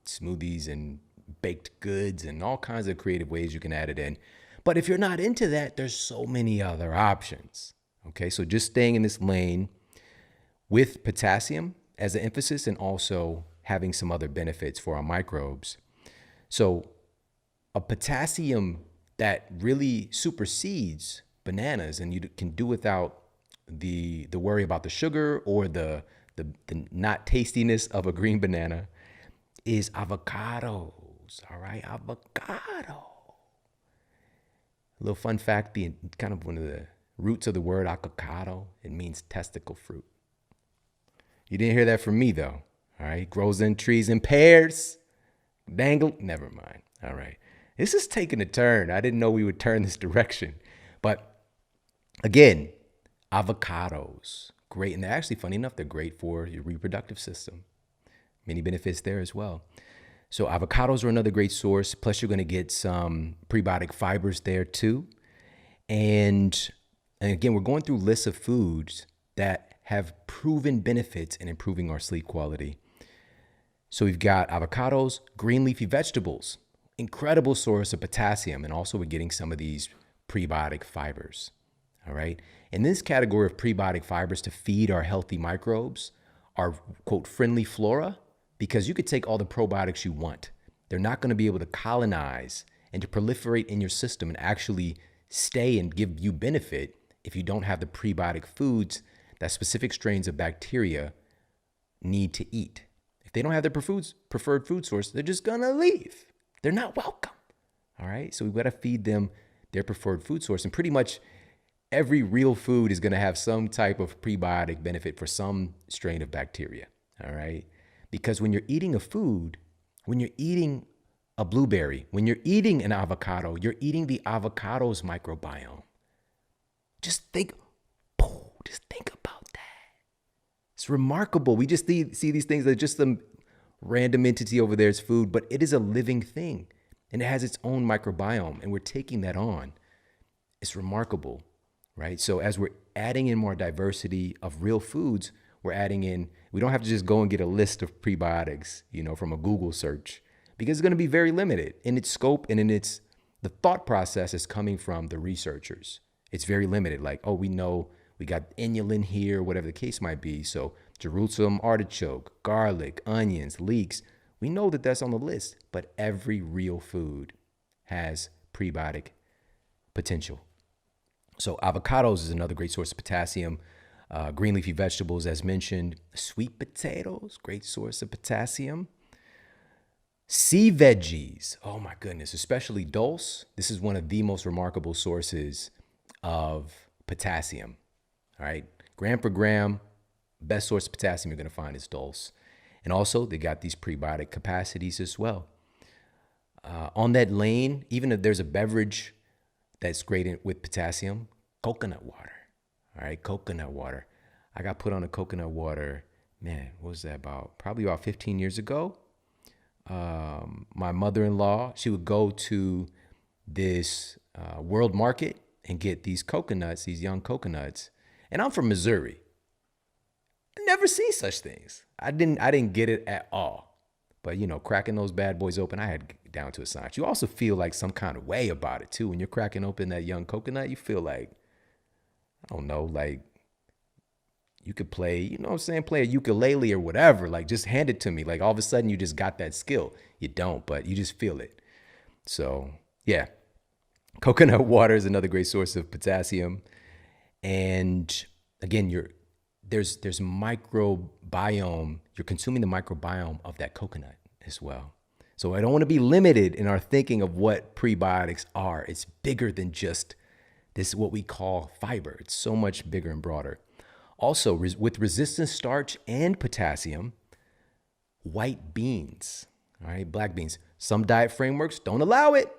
smoothies and baked goods and all kinds of creative ways you can add it in. But if you're not into that, there's so many other options. Okay, so just staying in this lane with potassium as an emphasis and also having some other benefits for our microbes. So a potassium that really supersedes bananas, and you can do without the worry about the sugar or the not tastiness of a green banana, is avocados. All right, avocado. A little fun fact, the kind of one of the roots of the word avocado, it means testicle fruit. You didn't hear that from me though. All right, grows in trees and pears. Dangle, never mind. All right, this is taking a turn. I didn't know we would turn this direction, but again, avocados, great. And they're actually, funny enough, they're great for your reproductive system. Many benefits there as well. So avocados are another great source. Plus, you're going to get some prebiotic fibers there too. And again, we're going through lists of foods that have proven benefits in improving our sleep quality. So we've got avocados, green leafy vegetables, incredible source of potassium. And also we're getting some of these prebiotic fibers. All right. In this category of prebiotic fibers to feed our healthy microbes, our quote friendly flora, because you could take all the probiotics you want. They're not going to be able to colonize and to proliferate in your system and actually stay and give you benefit if you don't have the prebiotic foods that specific strains of bacteria need to eat. If they don't have their preferred food source, they're just going to leave. They're not welcome. All right. So we've got to feed them their preferred food source. And pretty much every real food is going to have some type of prebiotic benefit for some strain of bacteria. All right. Because when you're eating a food, when you're eating a blueberry, when you're eating an avocado, you're eating the avocado's microbiome. Just think about that. It's remarkable. We just see these things as just some random entity over there as food, but it is a living thing and it has its own microbiome and we're taking that on. It's remarkable, right? So as we're adding in more diversity of real foods, we're adding in, we don't have to just go and get a list of prebiotics, from a Google search, because it's going to be very limited in its scope and in the thought process is coming from the researchers. It's very limited. Like, oh, we know we got inulin here, whatever the case might be. So Jerusalem artichoke, garlic, onions, leeks. We know that that's on the list, but every real food has prebiotic potential. So avocados is another great source of potassium. Green leafy vegetables, as mentioned, sweet potatoes, great source of potassium. Sea veggies, oh my goodness, especially dulse. This is one of the most remarkable sources of potassium. All right, gram per gram, best source of potassium you're going to find is dulse. And also, they got these prebiotic capacities as well. On that lane, even if there's a beverage that's great with potassium, coconut water. All right, coconut water. I got put on a coconut water, man, what was that probably about 15 years ago. My mother-in-law, she would go to this world market and get these coconuts, these young coconuts. And I'm from Missouri. I never see such things. I didn't get it at all. But cracking those bad boys open, I had down to a science. You also feel like some kind of way about it too. When you're cracking open that young coconut, you feel like, I don't know, like you could play, what I'm saying, play a ukulele or whatever. Like just hand it to me. Like all of a sudden you just got that skill. You don't, but you just feel it. So yeah, coconut water is another great source of potassium. And again, there's microbiome. You're consuming the microbiome of that coconut as well. So I don't want to be limited in our thinking of what prebiotics are. It's bigger than just this, what we call fiber. It's so much bigger and broader. Also, with resistant starch and potassium, white beans, all right, black beans. Some diet frameworks don't allow it.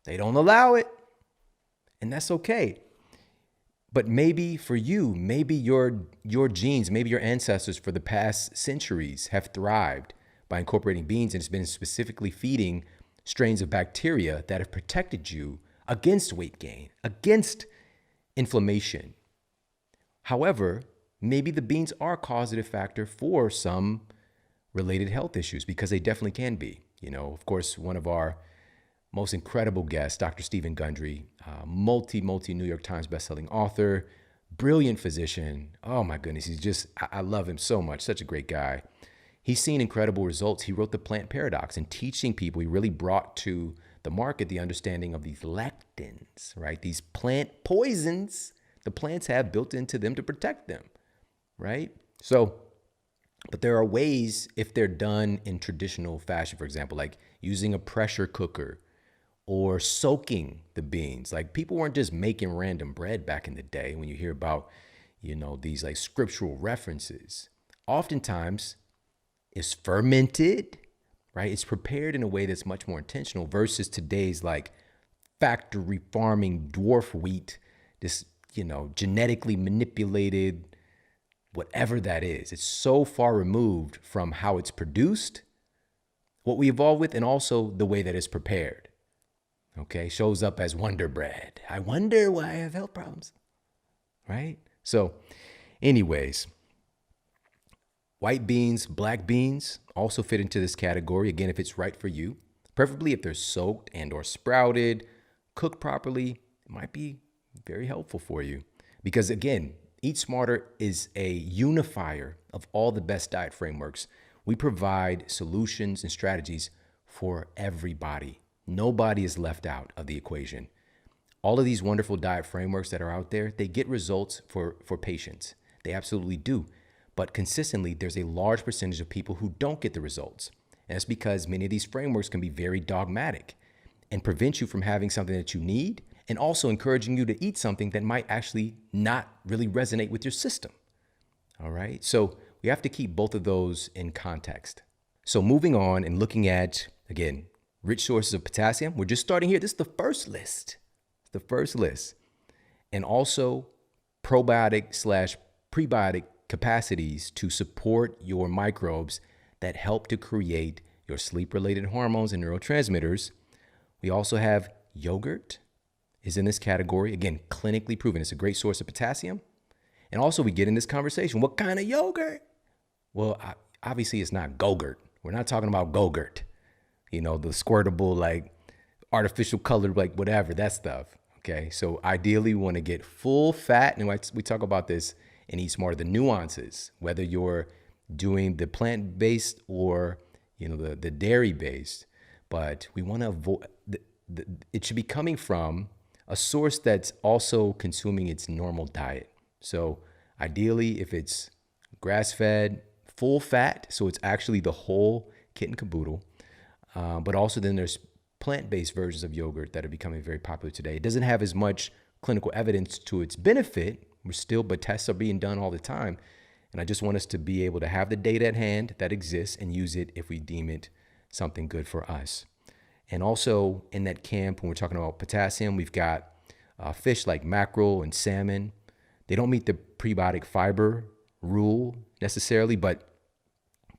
They don't allow it. And that's okay. But maybe for you, maybe your genes, maybe your ancestors for the past centuries have thrived by incorporating beans, and it's been specifically feeding strains of bacteria that have protected you against weight gain, against inflammation. However, maybe the beans are a causative factor for some related health issues, because they definitely can be. Of course, one of our most incredible guests, Dr. Stephen Gundry, multi New York Times bestselling author, brilliant physician. Oh my goodness, I love him so much. Such a great guy. He's seen incredible results. He wrote The Plant Paradox, and teaching people, he really brought to the market the understanding of these lectins, right? These plant poisons the plants have built into them to protect them, right? So, but there are ways, if they're done in traditional fashion, for example, like using a pressure cooker or soaking the beans. Like people weren't just making random bread back in the day. When you hear about, these like scriptural references, oftentimes it's fermented, right? It's prepared in a way that's much more intentional versus today's like factory farming dwarf wheat, this, genetically manipulated, whatever that is. It's so far removed from how it's produced, what we evolved with, and also the way that it's prepared. Okay, shows up as Wonder Bread. I wonder why I have health problems, right? So anyways, white beans, black beans also fit into this category. Again, if it's right for you, preferably if they're soaked and or sprouted, cooked properly, it might be very helpful for you. Because again, Eat Smarter is a unifier of all the best diet frameworks. We provide solutions and strategies for everybody. Nobody is left out of the equation. All of these wonderful diet frameworks that are out there, they get results for patients. They absolutely do. But consistently, there's a large percentage of people who don't get the results. And that's because many of these frameworks can be very dogmatic and prevent you from having something that you need, and also encouraging you to eat something that might actually not really resonate with your system. All right. So we have to keep both of those in context. So moving on and looking at, again, rich sources of potassium. We're just starting here. This is the first list. The first list. And also probiotic/prebiotic capacities to support your microbes that help to create your sleep-related hormones and neurotransmitters. We also have yogurt is in this category. Again, clinically proven. It's a great source of potassium. And also we get in this conversation, what kind of yogurt? Well, obviously it's not Go-Gurt. We're not talking about Go-Gurt. The squirtable, like artificial colored, like whatever, that stuff. Okay. So ideally we want to get full fat. And we talk about this in Eat Smarter, the nuances, whether you're doing the plant-based or, the dairy-based, but we want to avoid, it should be coming from a source that's also consuming its normal diet. So ideally, if it's grass-fed, full fat, so it's actually the whole kit and caboodle, but also then there's plant-based versions of yogurt that are becoming very popular today. It doesn't have as much clinical evidence to its benefit, but tests are being done all the time. And I just want us to be able to have the data at hand that exists and use it if we deem it something good for us. And also in that camp, when we're talking about potassium, we've got fish like mackerel and salmon. They don't meet the prebiotic fiber rule necessarily, but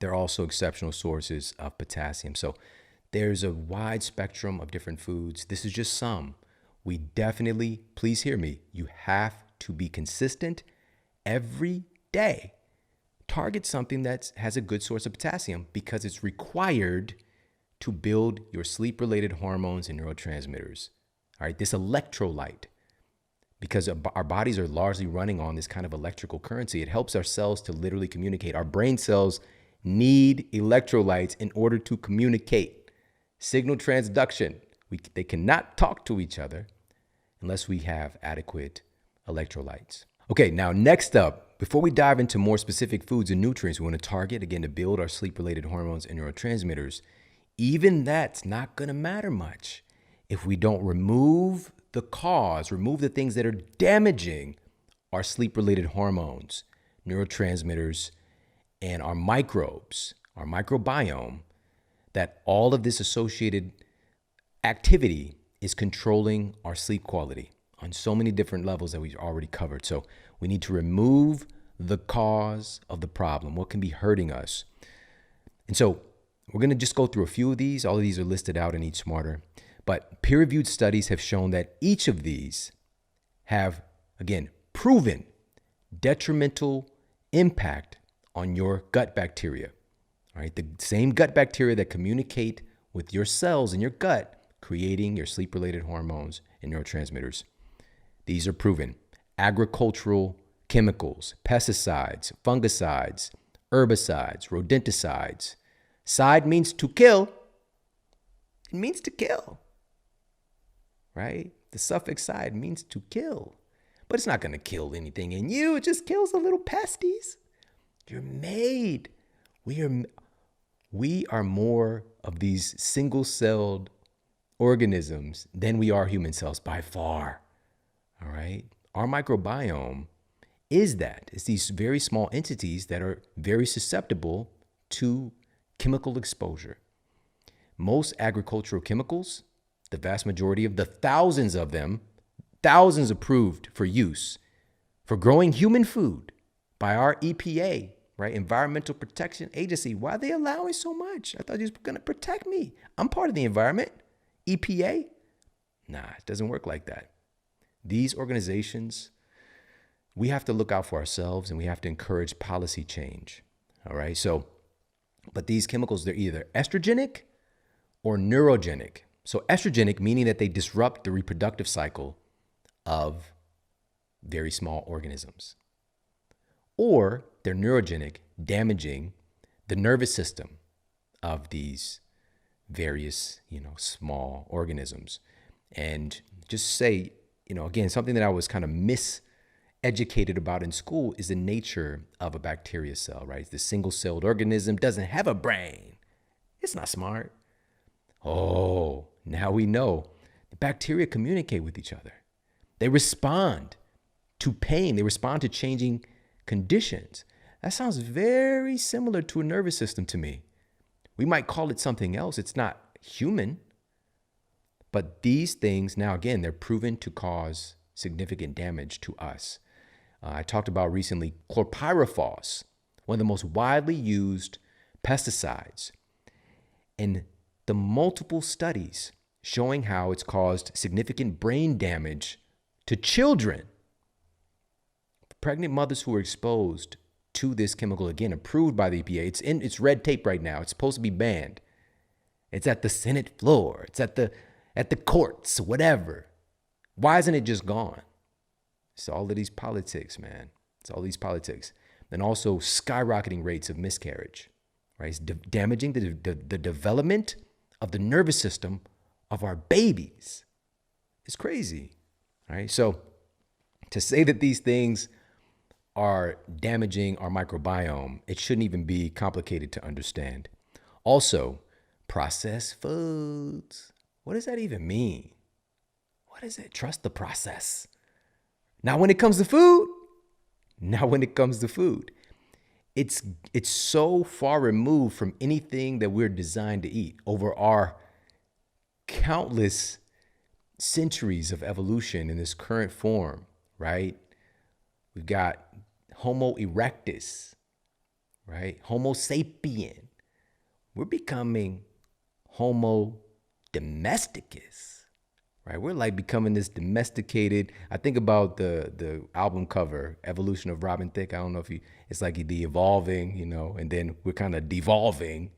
they're also exceptional sources of potassium. So there's a wide spectrum of different foods. This is just some. We definitely, please hear me, you have to be consistent every day. Target something that has a good source of potassium because it's required to build your sleep-related hormones and neurotransmitters. All right, this electrolyte, because our bodies are largely running on this kind of electrical currency, it helps our cells to literally communicate. Our brain cells need electrolytes in order to communicate. Signal transduction. They cannot talk to each other unless we have adequate electrolytes. Okay, now next up, before we dive into more specific foods and nutrients we want to target, again, to build our sleep-related hormones and neurotransmitters, even that's not going to matter much if we don't remove the cause, remove the things that are damaging our sleep-related hormones, neurotransmitters, and our microbes, our microbiome, that all of this associated activity is controlling our sleep quality on so many different levels that we've already covered. So we need to remove the cause of the problem, what can be hurting us. And so we're going to just go through a few of these. All of these are listed out in Eat Smarter. But peer-reviewed studies have shown that each of these have, again, proven detrimental impact on your gut bacteria. All right, the same gut bacteria that communicate with your cells in your gut, creating your sleep-related hormones and neurotransmitters. These are proven. Agricultural chemicals, pesticides, fungicides, herbicides, rodenticides. Side means to kill. It means to kill, right? The suffix side means to kill, but it's not going to kill anything in you. It just kills the little pesties. You're made. We are more of these single-celled organisms than we are human cells by far. All right. Our microbiome is that. It's these very small entities that are very susceptible to chemical exposure. Most agricultural chemicals, the vast majority of the thousands of them, thousands approved for use for growing human food by our EPA, right? Environmental Protection Agency. Why are they allowing so much? I thought you were going to protect me. I'm part of the environment. EPA? Nah, it doesn't work like that. These organizations, we have to look out for ourselves and we have to encourage policy change. All right. So, but these chemicals, they're either estrogenic or neurogenic. So estrogenic, meaning that they disrupt the reproductive cycle of very small organisms. Or they're neurogenic, damaging the nervous system of these various, small organisms. And just say, again, something that I was kind of miseducated about in school is the nature of a bacteria cell, right? The single-celled organism doesn't have a brain. It's not smart. Oh, now we know. The bacteria communicate with each other. They respond to pain. They respond to changing conditions. That sounds very similar to a nervous system to me. We might call it something else. It's not human. But these things, now again, they're proven to cause significant damage to us. I talked about recently chlorpyrifos, one of the most widely used pesticides, and the multiple studies showing how it's caused significant brain damage to children. Pregnant mothers who are exposed to this chemical, again, approved by the EPA. It's red tape right now. It's supposed to be banned. It's at the Senate floor. It's at the courts, whatever. Why isn't it just gone? It's all of these politics, man. It's all these politics. And also skyrocketing rates of miscarriage, right? It's damaging the development of the nervous system of our babies. It's crazy, right? So to say that these things are damaging our microbiome, it shouldn't even be complicated to understand. Also, processed foods. What does that even mean? What is it? Trust the process. Not when it comes to food. Not when it comes to food. It's so far removed from anything that we're designed to eat over our countless centuries of evolution in this current form, right? We've got Homo erectus, right? Homo sapien. We're becoming Homo domesticus. right? We're like becoming this domesticated. I think about the album cover, Evolution of Robin Thicke. I don't know if it's like the evolving, and then we're kind of devolving.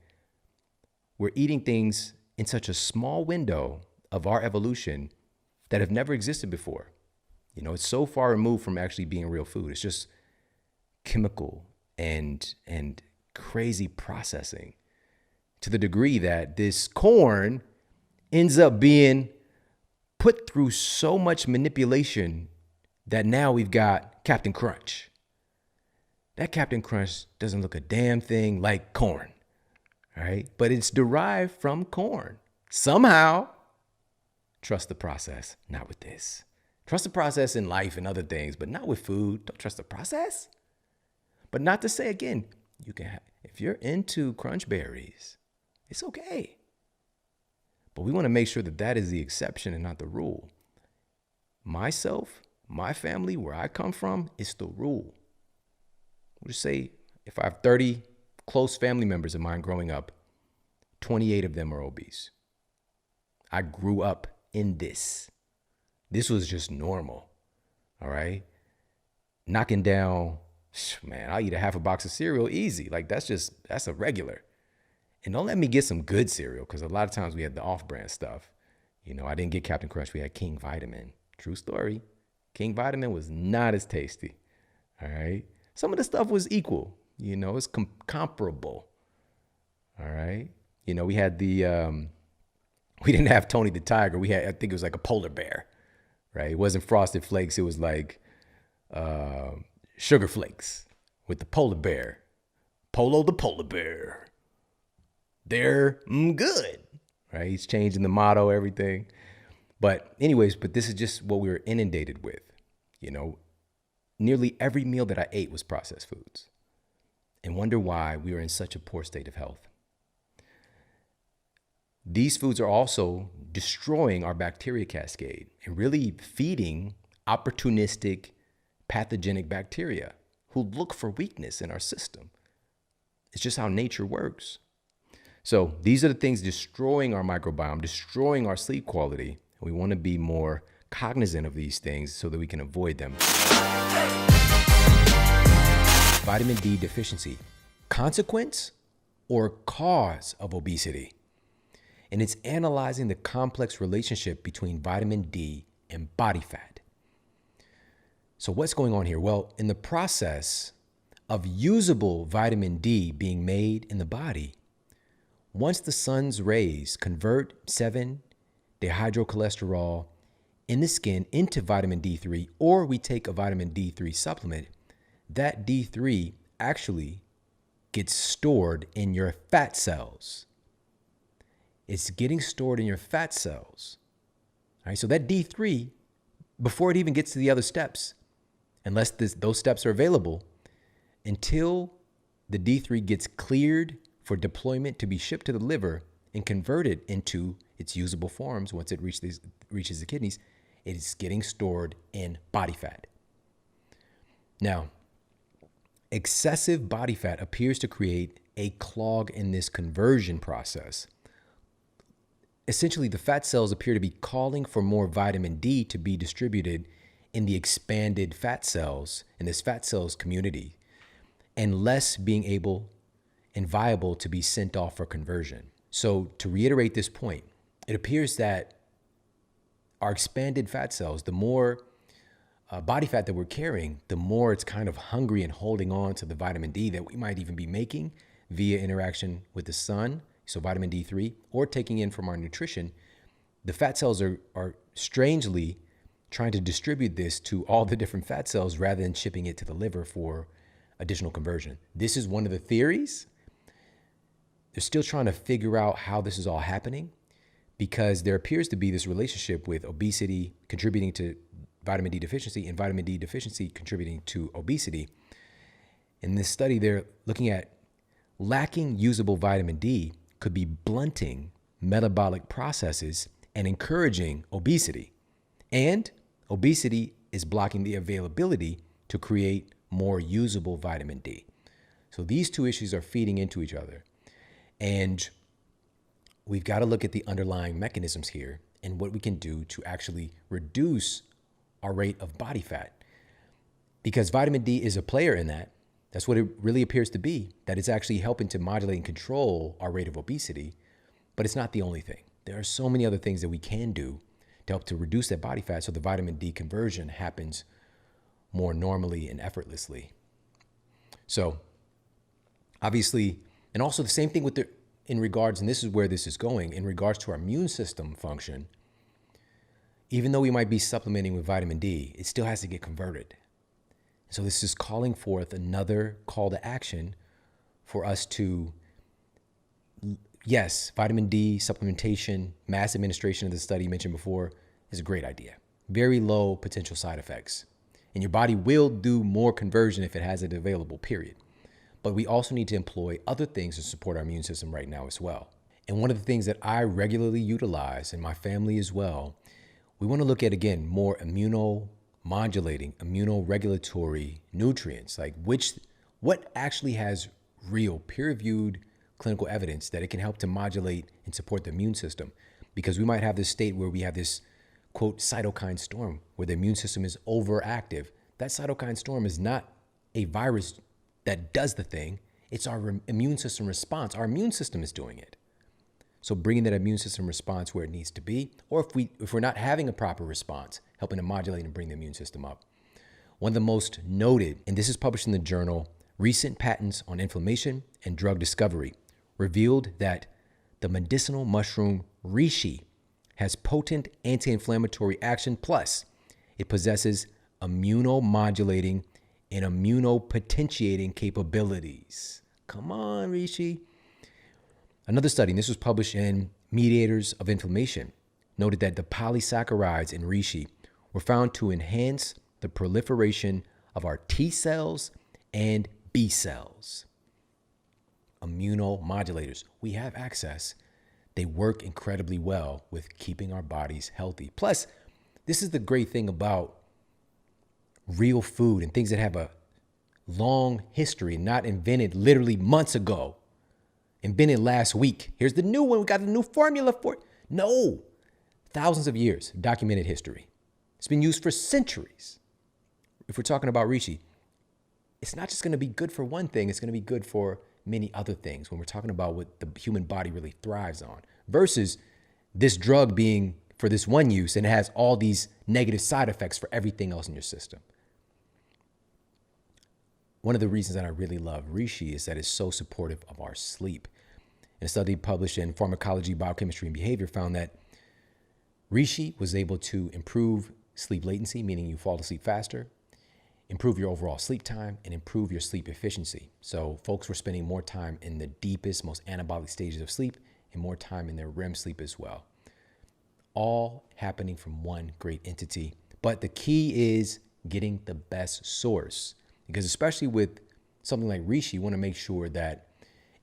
We're eating things in such a small window of our evolution that have never existed before. It's so far removed from actually being real food. It's just chemical and crazy processing, to the degree that this corn ends up being put through so much manipulation that now we've got Captain Crunch. That Captain Crunch doesn't look a damn thing like corn, right? But it's derived from corn. Somehow, trust the process, not with this. Trust the process in life and other things, but not with food. Don't trust the process. But not to say, again, you can have, if you're into crunch berries, it's okay. But we want to make sure that that is the exception and not the rule. Myself, my family, where I come from, it's the rule. We'll just say if I have 30 close family members of mine growing up, 28 of them are obese. I grew up in this. This was just normal, all right? Knocking down, man, I'll eat a half a box of cereal easy. Like that's a regular. And don't let me get some good cereal, because a lot of times we had the off-brand stuff. I didn't get Captain Crunch. We had King Vitamin. True story. King Vitamin was not as tasty, all right? Some of the stuff was equal, it's comparable, all right? We had we didn't have Tony the Tiger. We had, I think it was like a polar bear, right? It wasn't Frosted Flakes. It was like Sugar Flakes with the polar bear. Polo the polar bear. They're good, right? He's changing the motto, everything. But anyways, this is just what we were inundated with. Nearly every meal that I ate was processed foods, and wonder why we were in such a poor state of health. These foods are also destroying our bacteria cascade and really feeding opportunistic, pathogenic bacteria who look for weakness in our system. It's just how nature works. So these are the things destroying our microbiome, destroying our sleep quality. We want to be more cognizant of these things so that we can avoid them. Vitamin D deficiency, consequence or cause of obesity? And it's analyzing the complex relationship between vitamin D and body fat. So what's going on here? Well, in the process of usable vitamin D being made in the body, once the sun's rays convert 7-dehydrocholesterol in the skin into vitamin D3, or we take a vitamin D3 supplement, that D3 actually gets stored in your fat cells. It's getting stored in your fat cells. All right, so that D3, before it even gets to the other steps, unless those steps are available, until the D3 gets cleared for deployment to be shipped to the liver and converted into its usable forms, once it reaches the kidneys, it is getting stored in body fat. Now, excessive body fat appears to create a clog in this conversion process. Essentially, the fat cells appear to be calling for more vitamin D to be distributed in the expanded fat cells, in this fat cells community, and less being able and viable to be sent off for conversion. So to reiterate this point, it appears that our expanded fat cells, the more body fat that we're carrying, the more it's kind of hungry and holding on to the vitamin D that we might even be making via interaction with the sun, so vitamin D3, or taking in from our nutrition. The fat cells are strangely trying to distribute this to all the different fat cells rather than shipping it to the liver for additional conversion. This is one of the theories. They're still trying to figure out how this is all happening, because there appears to be this relationship with obesity contributing to vitamin D deficiency and vitamin D deficiency contributing to obesity. In this study, they're looking at lacking usable vitamin D could be blunting metabolic processes and encouraging obesity. And obesity is blocking the availability to create more usable vitamin D. So these two issues are feeding into each other. And we've got to look at the underlying mechanisms here and what we can do to actually reduce our rate of body fat. Because vitamin D is a player in that. That's what it really appears to be, that it's actually helping to modulate and control our rate of obesity, but it's not the only thing. There are so many other things that we can do to help to reduce that body fat so the vitamin D conversion happens more normally and effortlessly. So obviously, and also the same thing with in regards, and this is where this is going, in regards to our immune system function, even though we might be supplementing with vitamin D, it still has to get converted. So this is calling forth another call to action for us to, yes, vitamin D supplementation, mass administration of the study mentioned before is a great idea. Very low potential side effects. And your body will do more conversion if it has it available, period. But we also need to employ other things to support our immune system right now as well. And one of the things that I regularly utilize, and my family as well, we want to look at, again, more immunomodulating, immunoregulatory nutrients, like what actually has real peer-reviewed clinical evidence that it can help to modulate and support the immune system. Because we might have this state where we have this, quote, cytokine storm, where the immune system is overactive. That cytokine storm is not a virus that does the thing. It's our immune system response. Our immune system is doing it. So bringing that immune system response where it needs to be, or if we're not having a proper response, helping to modulate and bring the immune system up. One of the most noted, and this is published in the journal, Recent Patents on Inflammation and Drug Discovery, revealed that the medicinal mushroom reishi has potent anti-inflammatory action, plus it possesses immunomodulating and immunopotentiating capabilities. Come on, reishi. Another study, and this was published in Mediators of Inflammation, noted that the polysaccharides in reishi were found to enhance the proliferation of our T cells and B cells. Immunomodulators. We have access. They work incredibly well with keeping our bodies healthy. Plus, this is the great thing about real food and things that have a long history, not invented literally months ago, invented last week. Here's the new one. We got the new formula for it. No, thousands of years, documented history. It's been used for centuries. If we're talking about reishi, it's not just going to be good for one thing. It's going to be good for many other things when we're talking about what the human body really thrives on, versus this drug being for this one use and it has all these negative side effects for everything else in your system. One of the reasons that I really love reishi is that it's so supportive of our sleep. And a study published in Pharmacology, Biochemistry, and Behavior found that reishi was able to improve sleep latency, meaning you fall asleep faster, improve your overall sleep time, and improve your sleep efficiency. So folks were spending more time in the deepest, most anabolic stages of sleep and more time in their REM sleep as well. All happening from one great entity. But the key is getting the best source, because especially with something like reishi, you want to make sure that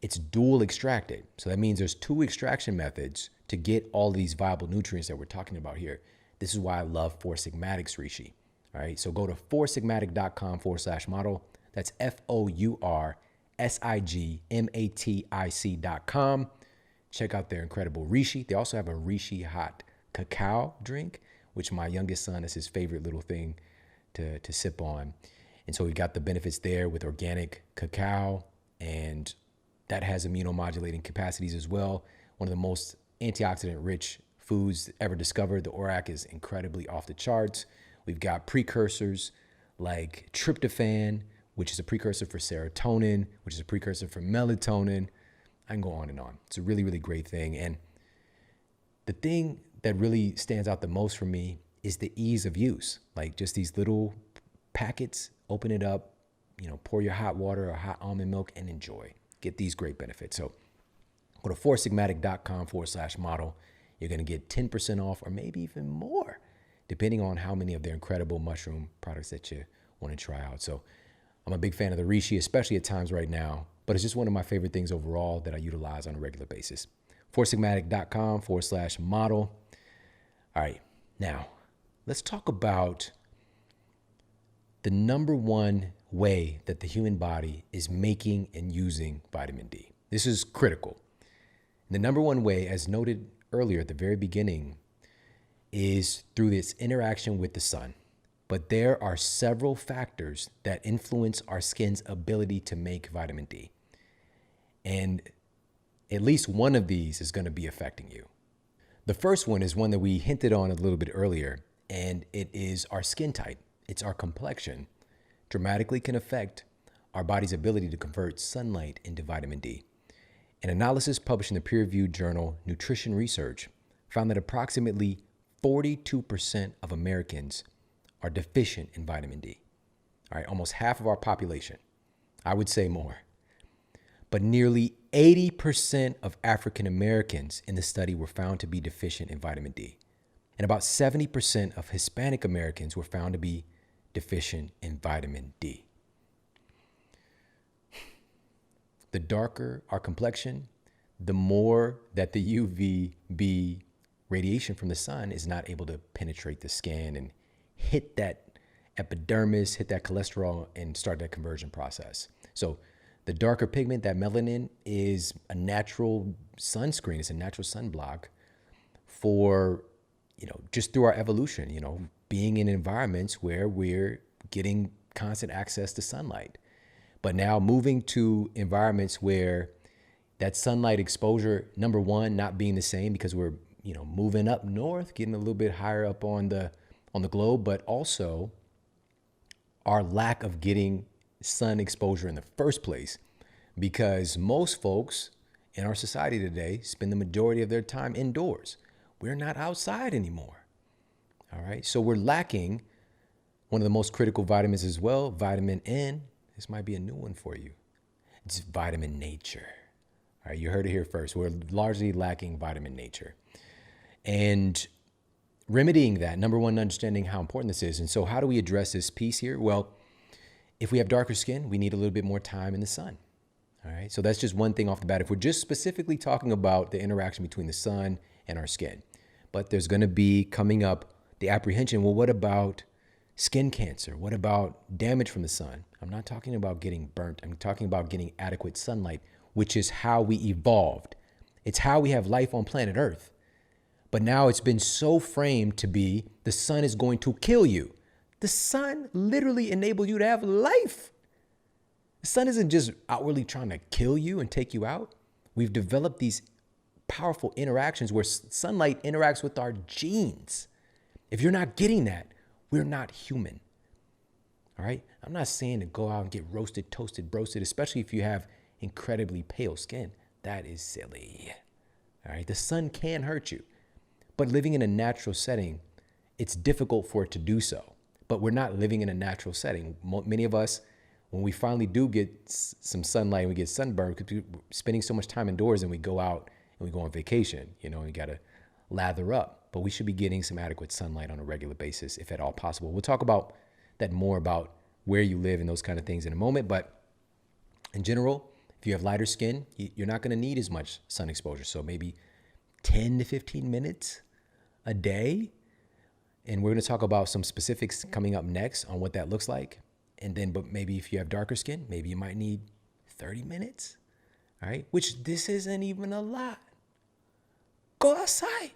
it's dual extracted. So that means there's 2 extraction methods to get all these viable nutrients that we're talking about here. This is why I love Four Sigmatics reishi. All right, so go to foursigmatic.com/model. That's FOURSIGMATIC.com. Check out their incredible reishi. They also have a reishi hot cacao drink, which my youngest son is his favorite little thing to sip on. And so we've got the benefits there with organic cacao, and that has immunomodulating capacities as well. One of the most antioxidant-rich foods ever discovered. The ORAC is incredibly off the charts. We've got precursors like tryptophan, which is a precursor for serotonin, which is a precursor for melatonin. I can go on and on. It's a really, really great thing. And the thing that really stands out the most for me is the ease of use. Like just these little packets, open it up, pour your hot water or hot almond milk and enjoy. Get these great benefits. So go to foursigmatic.com/model. You're going to get 10% off or maybe even more, depending on how many of their incredible mushroom products that you want to try out. So I'm a big fan of the reishi, especially at times right now, but it's just one of my favorite things overall that I utilize on a regular basis. foursigmatic.com/model. All right, now let's talk about the number one way that the human body is making and using vitamin D. This is critical. The number one way, as noted earlier at the very beginning, is through its interaction with the sun. But there are several factors that influence our skin's ability to make vitamin D. And at least one of these is going to be affecting you. The first one is one that we hinted on a little bit earlier, and it is our skin type. It's our complexion. Dramatically can affect our body's ability to convert sunlight into vitamin D. An analysis published in the peer-reviewed journal Nutrition Research found that approximately 42% of Americans are deficient in vitamin D. All right, almost half of our population. I would say more. But nearly 80% of African Americans in the study were found to be deficient in vitamin D. And about 70% of Hispanic Americans were found to be deficient in vitamin D. The darker our complexion, the more that the UVB radiation from the sun is not able to penetrate the skin and hit that epidermis, hit that cholesterol, and start that conversion process. So the darker pigment, that melanin, is a natural sunscreen. It's a natural sunblock for, just through our evolution, being in environments where we're getting constant access to sunlight. But now moving to environments where that sunlight exposure, number one, not being the same because we're, moving up north, getting a little bit higher up on the globe, but also our lack of getting sun exposure in the first place, because most folks in our society today spend the majority of their time indoors. We're not outside anymore. All right. So we're lacking one of the most critical vitamins as well, vitamin N. This might be a new one for you. It's vitamin nature. All right. You heard it here first. We're largely lacking vitamin nature. And remedying that, number one, understanding how important this is. And so how do we address this piece here? Well, if we have darker skin, we need a little bit more time in the sun. All right. So that's just one thing off the bat. If we're just specifically talking about the interaction between the sun and our skin, but there's going to be coming up the apprehension. Well, what about skin cancer? What about damage from the sun? I'm not talking about getting burnt. I'm talking about getting adequate sunlight, which is how we evolved. It's how we have life on planet Earth. But now it's been so framed to be the sun is going to kill you. The sun literally enabled you to have life. The sun isn't just outwardly trying to kill you and take you out. We've developed these powerful interactions where sunlight interacts with our genes. If you're not getting that, we're not human. All right? I'm not saying to go out and get roasted, toasted, broasted, especially if you have incredibly pale skin. That is silly. All right? The sun can hurt you. But living in a natural setting, it's difficult for it to do so. But we're not living in a natural setting. Many of us, when we finally do get some sunlight and we get sunburned, because we're spending so much time indoors and we go out and we go on vacation, and you got to lather up. But we should be getting some adequate sunlight on a regular basis, if at all possible. We'll talk about that more about where you live and those kind of things in a moment. But in general, if you have lighter skin, you're not going to need as much sun exposure. So maybe 10 to 15 minutes a day. And we're going to talk about some specifics coming up next on what that looks like. And then, but maybe if you have darker skin, maybe you might need 30 minutes. All right. Which this isn't even a lot. Go outside.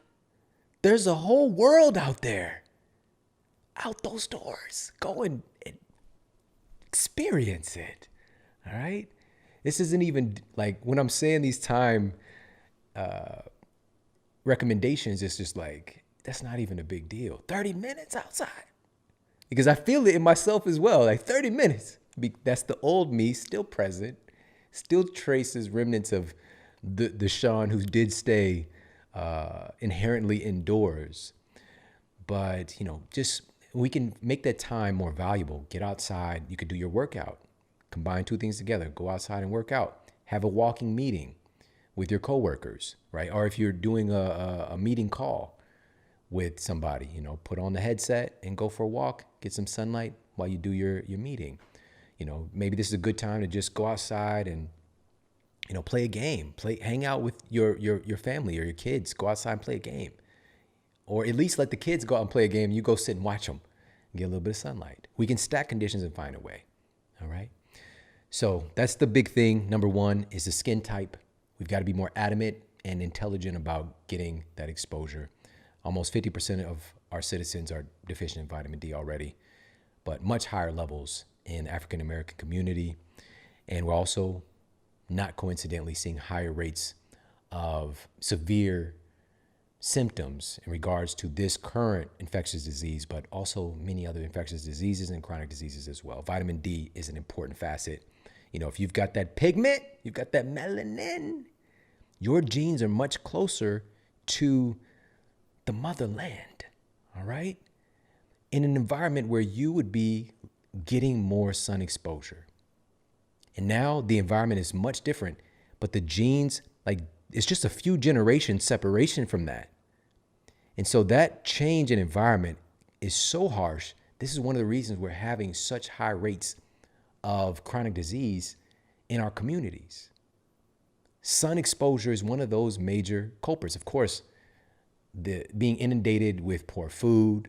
There's a whole world out there. Out those doors. Go and experience it. All right. This isn't even like when I'm saying these time recommendations, it's just like, that's not even a big deal. 30 minutes outside. Because I feel it in myself as well. Like 30 minutes. That's the old me still present, still traces remnants of the Shawn who did stay inherently indoors. But, just we can make that time more valuable. Get outside. You could do your workout. Combine two things together. Go outside and work out. Have a walking meeting with your coworkers, right? Or if you're doing a meeting call with somebody, put on the headset and go for a walk, get some sunlight while you do your meeting. Maybe this is a good time to just go outside and, play a game, hang out with your family or your kids, go outside and play a game. Or at least let the kids go out and play a game. You go sit and watch them and get a little bit of sunlight. We can stack conditions and find a way. All right. So that's the big thing. Number one is the skin type. We've got to be more adamant and intelligent about getting that exposure Almost 50% of our citizens are deficient in vitamin D already, but much higher levels in the African American community. And we're also not coincidentally seeing higher rates of severe symptoms in regards to this current infectious disease, but also many other infectious diseases and chronic diseases as well. Vitamin D is an important facet. You know, if you've got that pigment, you've got that melanin, your genes are much closer to the motherland, all right? In an environment where you would be getting more sun exposure. And now the environment is much different, but the genes, like, it's just a few generations separation from that. And so that change in environment is so harsh. This is one of the reasons we're having such high rates of chronic disease in our communities. Sun exposure is one of those major culprits. Of course, being inundated with poor food,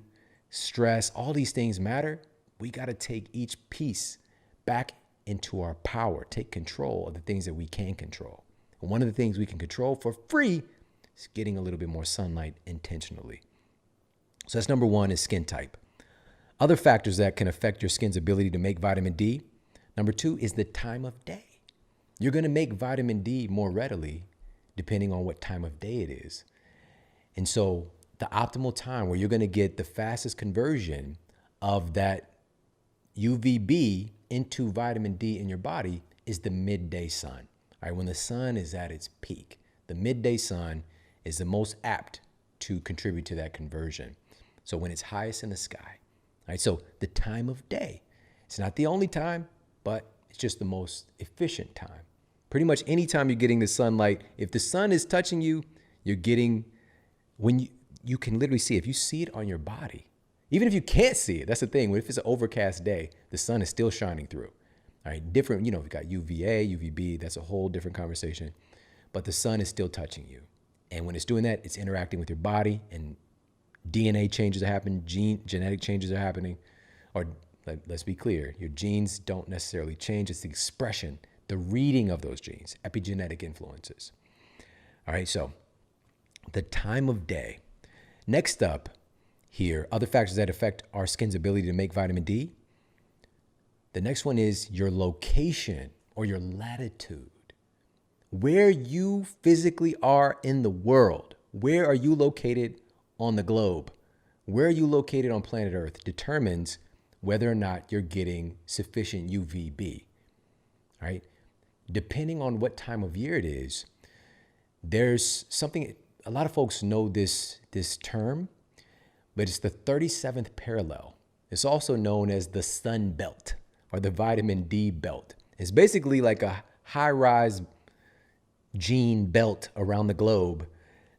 stress, all these things matter. We got to take each piece back into our power, take control of the things that we can control. And one of the things we can control for free is getting a little bit more sunlight intentionally. So that's number one, is skin type. Other factors that can affect your skin's ability to make vitamin D. Number two is the time of day. You're going to make vitamin D more readily depending on what time of day it is. And so the optimal time where you're going to get the fastest conversion of that UVB into vitamin D in your body is the midday sun. All right, when the sun is at its peak, the midday sun is the most apt to contribute to that conversion. So when it's highest in the sky, all right, so the time of day, it's not the only time, but it's just the most efficient time. Pretty much any time you're getting the sunlight, if the sun is touching you, you're getting, when you can literally see, if you see it on your body, even if you can't see it, that's the thing. If it's an overcast day, the sun is still shining through. All right, different, you know, we've got UVA, UVB, that's a whole different conversation, but the sun is still touching you. And when it's doing that, it's interacting with your body, and DNA changes are happening, genetic changes are happening. Or let's be clear, your genes don't necessarily change, it's the expression, the reading of those genes, epigenetic influences. All right, so the time of day. Next up here, other factors that affect our skin's ability to make vitamin D. The next one is your location or your latitude. Where you physically are in the world. Where are you located on the globe? Where are you located on planet Earth determines whether or not you're getting sufficient UVB. All right? Depending on what time of year it is, there's something, a lot of folks know this term, but it's the 37th parallel. It's also known as the sun belt or the vitamin D belt. It's basically like a high-rise gene belt around the globe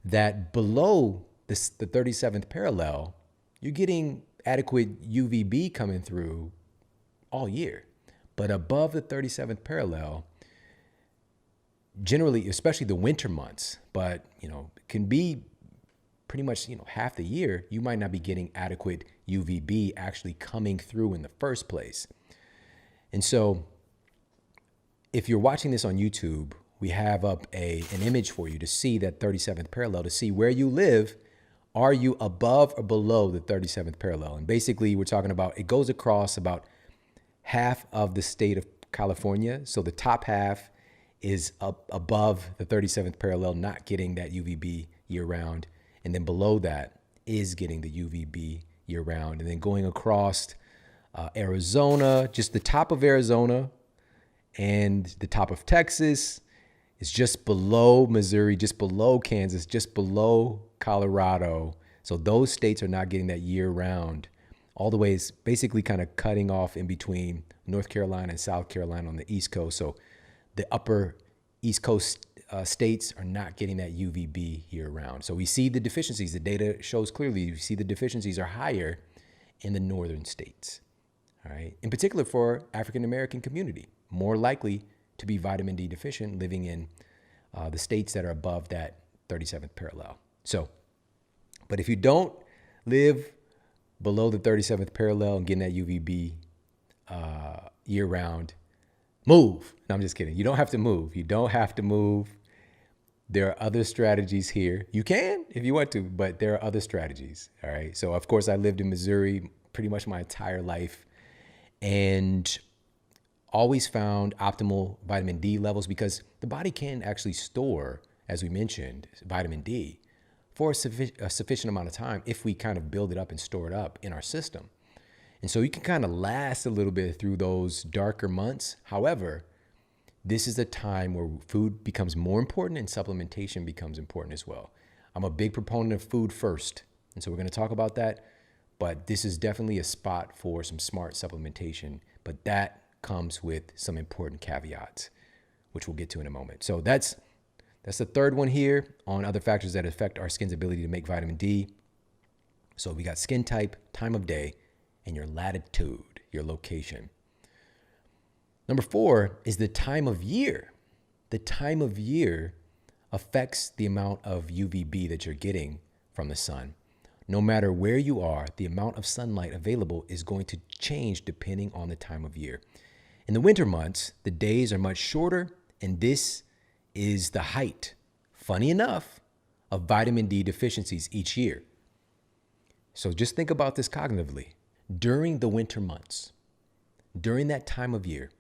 that below the 37th parallel, you're getting adequate UVB coming through all year. But above the 37th parallel, generally, especially the winter months, but can be pretty much half the year, you might not be getting adequate UVB actually coming through in the first place. And so if you're watching this on YouTube, we have up an image for you to see that 37th parallel, to see where you live. Are you above or below the 37th parallel? And basically we're talking about, it goes across about half of the state of California. So the top half is up above the 37th parallel, not getting that UVB year round. And then below that is getting the UVB year round. And then going across Arizona, just the top of Arizona and the top of Texas is just below Missouri, just below Kansas, just below Colorado. So those states are not getting that year round. All the way is basically kind of cutting off in between North Carolina and South Carolina on the East Coast. So the upper East Coast states are not getting that UVB year round. So we see the deficiencies. The data shows clearly, you see the deficiencies are higher in the northern states. All right. In particular for African American community, more likely to be vitamin D deficient living in the states that are above that 37th parallel. So, but if you don't live below the 37th parallel and getting that UVB year round, move. No, I'm just kidding. You don't have to move. You don't have to move. There are other strategies here. You can if you want to, but there are other strategies. All right. So, of course, I lived in Missouri pretty much my entire life and always found optimal vitamin D levels because the body can actually store, as we mentioned, vitamin D for a sufficient amount of time if we kind of build it up and store it up in our system. And so you can kind of last a little bit through those darker months. However, this is a time where food becomes more important and supplementation becomes important as well. I'm a big proponent of food first. And so we're going to talk about that. But this is definitely a spot for some smart supplementation. But that comes with some important caveats, which we'll get to in a moment. So that's the third one here on other factors that affect our skin's ability to make vitamin D. So we got skin type, time of day, and your latitude, your location. Number 4 is the time of year. The time of year affects the amount of UVB that you're getting from the sun. No matter where you are, the amount of sunlight available is going to change depending on the time of year. In the winter months, the days are much shorter, and this is the height, funny enough, of vitamin D deficiencies each year. So just think about this cognitively. During the winter months, during that time of year,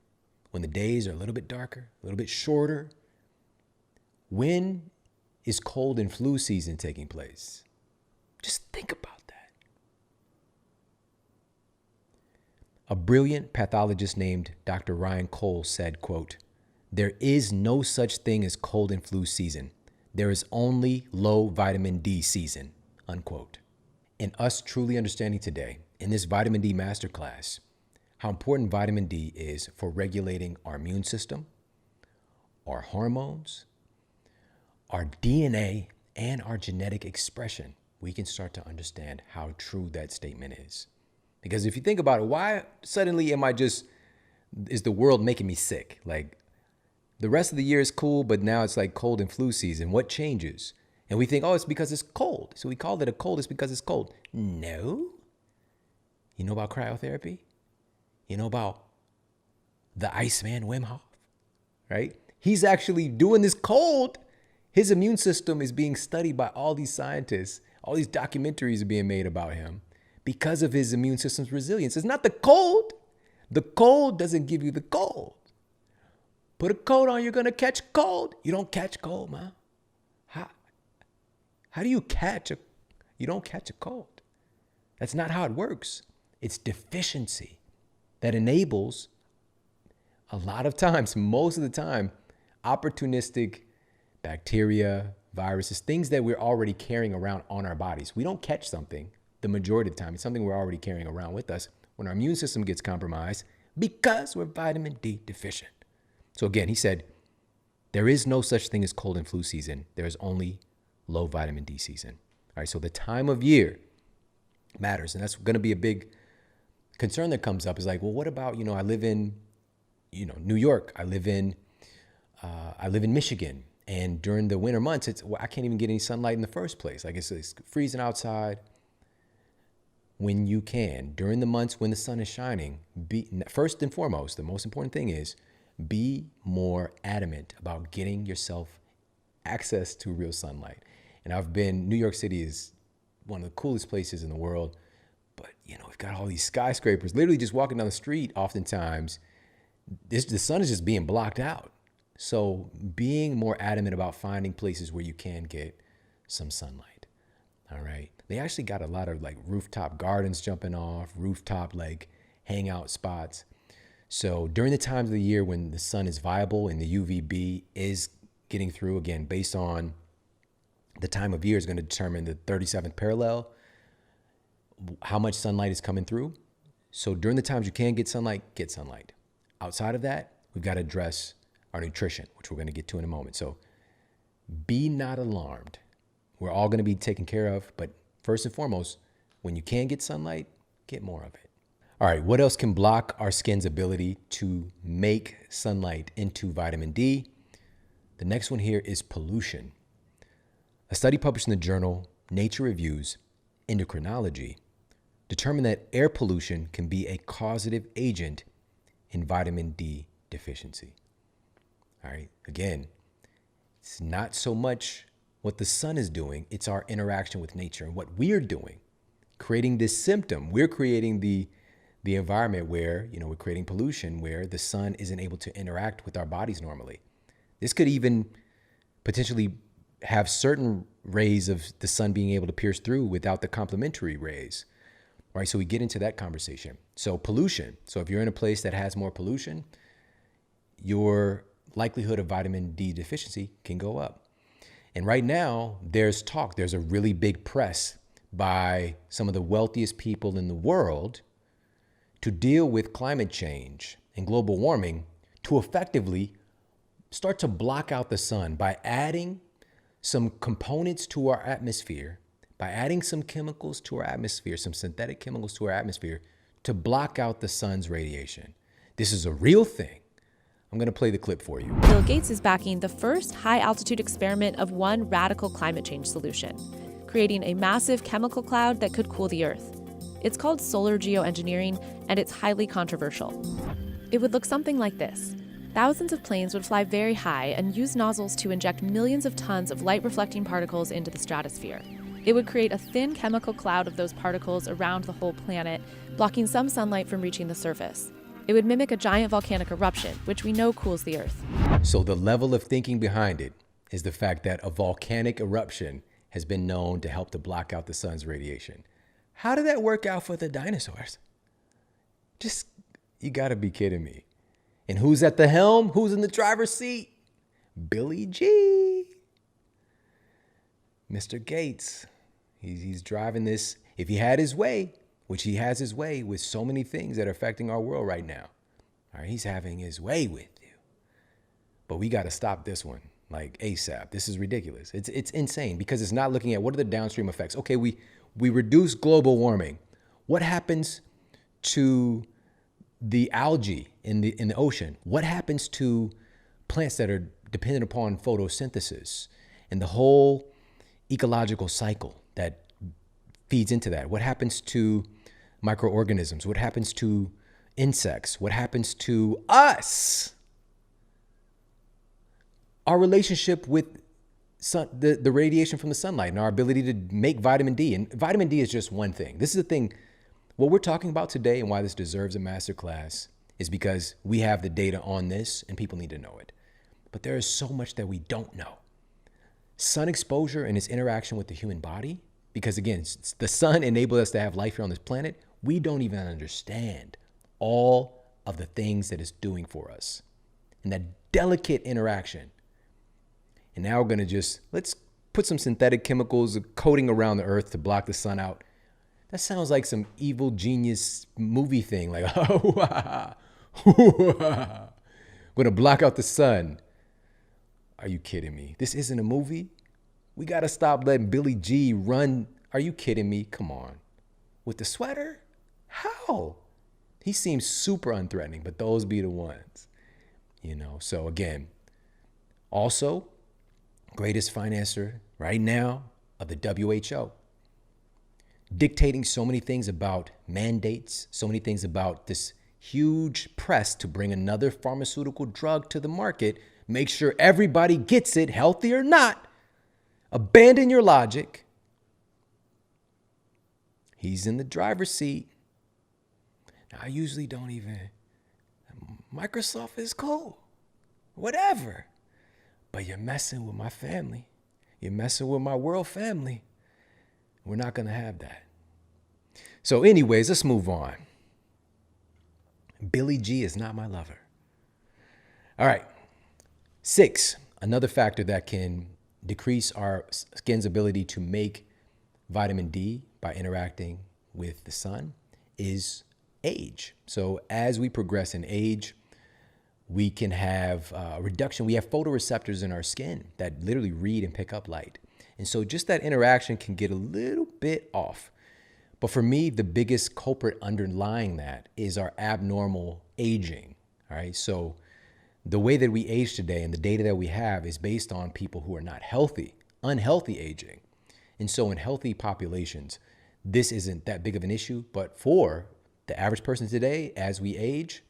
when the days are a little bit darker, a little bit shorter, when is cold and flu season taking place? Just think about that. A brilliant pathologist named Dr. Ryan Cole said, quote, "There is no such thing as cold and flu season. There is only low vitamin D season," unquote. And us truly understanding today in this vitamin D masterclass how important vitamin D is for regulating our immune system, our hormones, our DNA, and our genetic expression, we can start to understand how true that statement is. Because if you think about it, why suddenly is the world making me sick? Like the rest of the year is cool, but now it's like cold and flu season. What changes? And we think, oh, it's because it's cold. So we call it a cold, it's because it's cold. No. You know about cryotherapy? You know about the Iceman Wim Hof, right? He's actually doing this cold. His immune system is being studied by all these scientists. All these documentaries are being made about him because of his immune system's resilience. It's not the cold. The cold doesn't give you the cold. Put a coat on, you're going to catch cold. You don't catch cold, man. How do you you don't catch a cold. That's not how it works. It's deficiency that enables a lot of times, most of the time, opportunistic bacteria, viruses, things that we're already carrying around on our bodies. We don't catch something the majority of the time. It's something we're already carrying around with us when our immune system gets compromised because we're vitamin D deficient. So again, he said, there is no such thing as cold and flu season. There is only low vitamin D season. All right, so the time of year matters. And that's going to be a big concern that comes up is like, well, what about, I live in, New York. I live in Michigan. And during the winter months, I can't even get any sunlight in the first place. Like it's freezing outside. When you can, during the months when the sun is shining, first and foremost, the most important thing is be more adamant about getting yourself access to real sunlight. And New York City is one of the coolest places in the world. But, we've got all these skyscrapers, literally just walking down the street. Oftentimes, the sun is just being blocked out. So being more adamant about finding places where you can get some sunlight. All right. They actually got a lot of like rooftop gardens jumping off, rooftop like hangout spots. So during the times of the year when the sun is viable and the UVB is getting through, again, based on the time of year is going to determine the 37th parallel, how much sunlight is coming through. So during the times you can get sunlight, get sunlight. Outside of that, we've got to address our nutrition, which we're going to get to in a moment. So be not alarmed. We're all going to be taken care of. But first and foremost, when you can get sunlight, get more of it. All right, what else can block our skin's ability to make sunlight into vitamin D? The next one here is pollution. A study published in the journal Nature Reviews Endocrinology determined that air pollution can be a causative agent in vitamin D deficiency. All right, again, It's not so much what the sun is doing, it's our interaction with nature and what we're doing, creating this symptom. We're creating the environment where, we're creating pollution where the sun isn't able to interact with our bodies normally. This could even potentially have certain rays of the sun being able to pierce through without the complementary rays, right? So we get into that conversation. So pollution. So if you're in a place that has more pollution, your likelihood of vitamin D deficiency can go up. And right now, there's a really big press by some of the wealthiest people in the world to deal with climate change and global warming to effectively start to block out the sun by adding some components to our atmosphere, by adding some chemicals to our atmosphere, some synthetic chemicals to our atmosphere to block out the sun's radiation. This is a real thing. I'm going to play the clip for you. Bill Gates is backing the first high-altitude experiment of one radical climate change solution, creating a massive chemical cloud that could cool the Earth. It's called solar geoengineering, and it's highly controversial. It would look something like this. Thousands of planes would fly very high and use nozzles to inject millions of tons of light-reflecting particles into the stratosphere. It would create a thin chemical cloud of those particles around the whole planet, blocking some sunlight from reaching the surface. It would mimic a giant volcanic eruption, which we know cools the Earth. So the level of thinking behind it is the fact that a volcanic eruption has been known to help to block out the sun's radiation. How did that work out for the dinosaurs? You gotta be kidding me. And who's at the helm? Who's in the driver's seat? Billy G. Mr. Gates. He's driving this. If he had his way, which he has his way with so many things that are affecting our world right now. All right, he's having his way with you. But we got to stop this one, like ASAP. This is ridiculous. It's insane because it's not looking at what are the downstream effects. Okay, we reduce global warming. What happens to the algae in the ocean? What happens to plants that are dependent upon photosynthesis and the whole ecological cycle that feeds into that? What happens to microorganisms? What happens to insects? What happens to us? Our relationship with the radiation from the sunlight and our ability to make vitamin D. And vitamin D is just one thing. This is the thing. What we're talking about today and why this deserves a masterclass is because we have the data on this and people need to know it. But there is so much that we don't know. Sun exposure and its interaction with the human body, because again, the sun enabled us to have life here on this planet. We don't even understand all of the things that it's doing for us and that delicate interaction. And now we're going to let's put some synthetic chemicals coating around the earth to block the sun out. That sounds like some evil genius movie thing. Like, we're going to block out the sun. Are you kidding me? This isn't a movie. We got to stop letting Billy G run. Are you kidding me? Come on. With the sweater? How? He seems super unthreatening, but those be the ones. So again, also, greatest financier right now of the WHO. Dictating so many things about mandates, so many things about this huge press to bring another pharmaceutical drug to the market. Make sure everybody gets it, healthy or not. Abandon your logic. He's in the driver's seat. Now, I usually don't even. Microsoft is cool. Whatever. But you're messing with my family. You're messing with my world family. We're not going to have that. So anyways, let's move on. Billy G is not my lover. All right. 6, another factor that can decrease our skin's ability to make vitamin D by interacting with the sun is age. So as we progress in age, we can have a reduction. We have photoreceptors in our skin that literally read and pick up light. And so just that interaction can get a little bit off. But for me, the biggest culprit underlying that is our abnormal aging. All right. So the way that we age today and the data that we have is based on people who are not healthy, unhealthy aging. And so in healthy populations, this isn't that big of an issue. But for the average person today, as we age,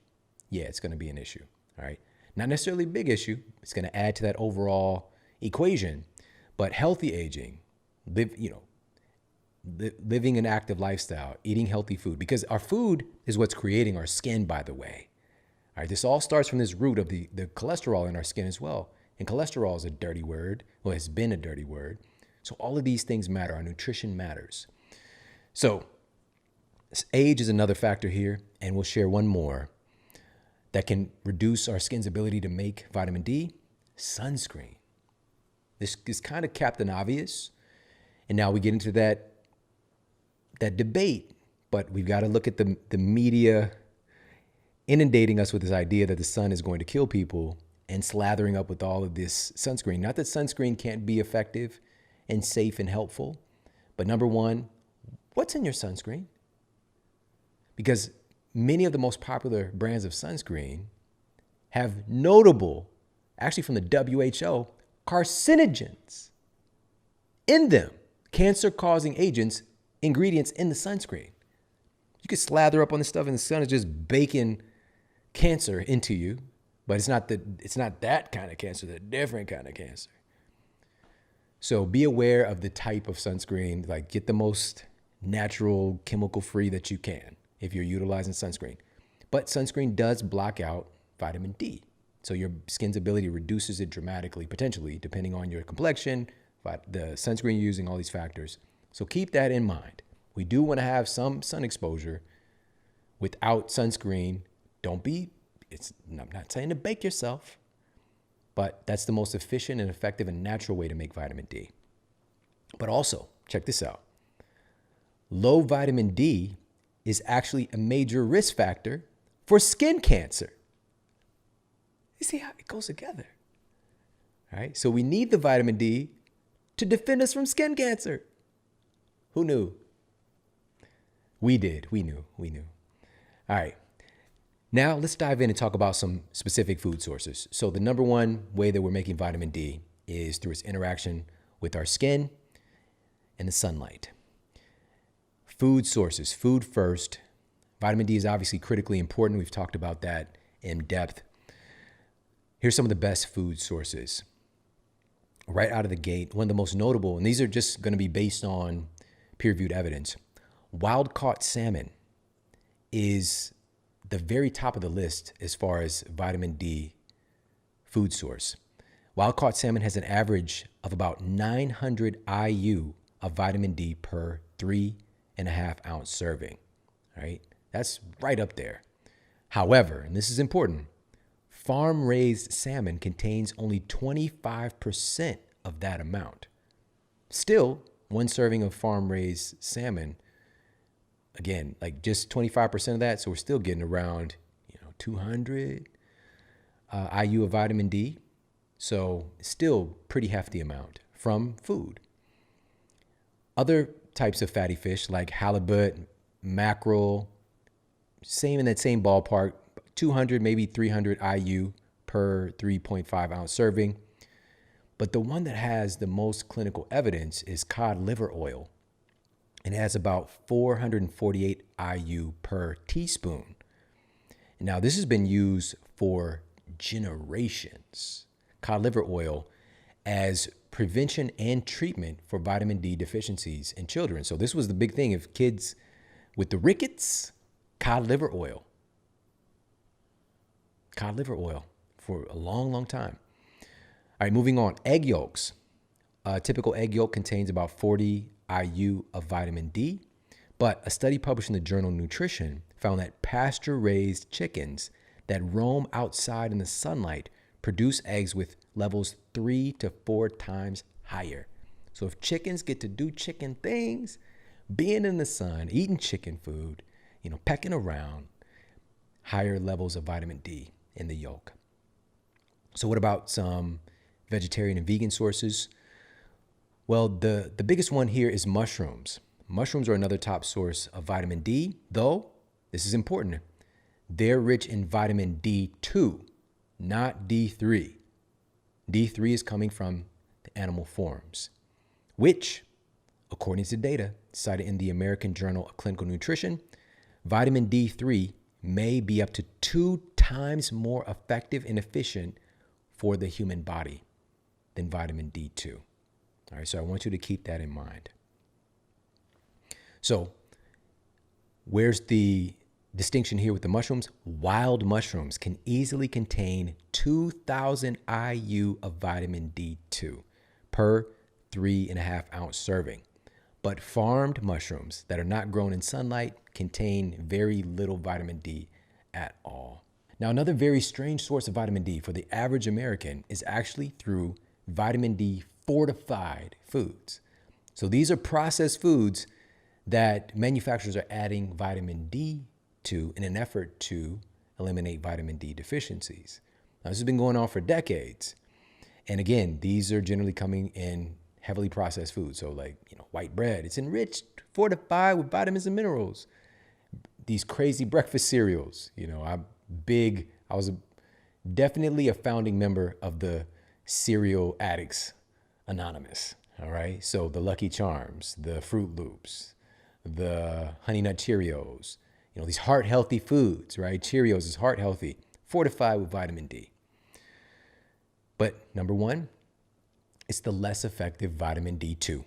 yeah, it's going to be an issue. All right. Not necessarily a big issue. It's going to add to that overall equation, but healthy aging, living an active lifestyle, eating healthy food, because our food is what's creating our skin, by the way. All right, this all starts from this root of the cholesterol in our skin as well. And cholesterol is a dirty word. Well, it's been a dirty word. So all of these things matter. Our nutrition matters. So age is another factor here, and we'll share one more that can reduce our skin's ability to make vitamin D: sunscreen. This is kind of Captain Obvious. And now we get into that debate, but we've got to look at the media inundating us with this idea that the sun is going to kill people and slathering up with all of this sunscreen. Not that sunscreen can't be effective and safe and helpful, but number one, what's in your sunscreen? Because many of the most popular brands of sunscreen have notable, actually from the WHO, carcinogens in them, cancer-causing agents, ingredients in the sunscreen. You could slather up on this stuff and the sun is just baking cancer into you, but it's not that kind of cancer, the different kind of cancer. So be aware of the type of sunscreen, like get the most natural, chemical-free that you can if you're utilizing sunscreen. But sunscreen does block out vitamin D. So your skin's ability reduces it dramatically, potentially, depending on your complexion, the sunscreen you're using, all these factors. So keep that in mind. We do want to have some sun exposure. Without sunscreen, I'm not saying to bake yourself, but that's the most efficient and effective and natural way to make vitamin D. But also, check this out. Low vitamin D is actually a major risk factor for skin cancer. You see how it goes together? All right, so we need the vitamin D to defend us from skin cancer. Who knew? We did. We knew. All right. Now let's dive in and talk about some specific food sources. So the number one way that we're making vitamin D is through its interaction with our skin and the sunlight. Food sources, food first. Vitamin D is obviously critically important. We've talked about that in depth. Here's some of the best food sources. Right out of the gate, one of the most notable, and these are just going to be based on peer-reviewed evidence. Wild-caught salmon is the very top of the list as far as vitamin D food source. Wild-caught salmon has an average of about 900 IU of vitamin D per 3.5 ounce serving. All right, that's right up there. However, and this is important, farm-raised salmon contains only 25% of that amount. Still, one serving of farm-raised salmon, again, like just 25% of that, so we're still getting around 200 IU of vitamin D. So still pretty hefty amount from food. Other types of fatty fish like halibut, mackerel, same in that same ballpark, 200, maybe 300 IU per 3.5 ounce serving. But the one that has the most clinical evidence is cod liver oil. And it has about 448 IU per teaspoon. Now, this has been used for generations, cod liver oil, as prevention and treatment for vitamin D deficiencies in children. So this was the big thing of kids with the rickets, cod liver oil. Cod liver oil for a long, long time. All right, moving on. Egg yolks. A typical egg yolk contains about 40 IU of vitamin D, but a study published in the journal Nutrition found that pasture-raised chickens that roam outside in the sunlight produce eggs with levels 3 to 4 times higher. So if chickens get to do chicken things, being in the sun, eating chicken food, pecking around, higher levels of vitamin D in the yolk. So what about some vegetarian and vegan sources? Well, the biggest one here is mushrooms. Mushrooms are another top source of vitamin D, though, this is important, they're rich in vitamin D2, not D3. D3 is coming from the animal forms, which, according to data cited in the American Journal of Clinical Nutrition, vitamin D3 may be up to 2 times more effective and efficient for the human body than vitamin D2. All right, so I want you to keep that in mind. So where's the distinction here with the mushrooms? Wild mushrooms can easily contain 2,000 IU of vitamin D2 per 3.5 ounce serving. But farmed mushrooms that are not grown in sunlight contain very little vitamin D at all. Now, another very strange source of vitamin D for the average American is actually through vitamin D fortified foods. So these are processed foods that manufacturers are adding vitamin D to in an effort to eliminate vitamin D deficiencies. Now, this has been going on for decades. And again, these are generally coming in heavily processed foods. So like, white bread, it's enriched, fortified with vitamins and minerals. These crazy breakfast cereals, I was definitely a founding member of the Cereal Addicts Anonymous. All right. So the Lucky Charms, the Fruit Loops, the Honey Nut Cheerios, these heart healthy foods, right? Cheerios is heart healthy, fortified with vitamin D. But number one, it's the less effective vitamin D2,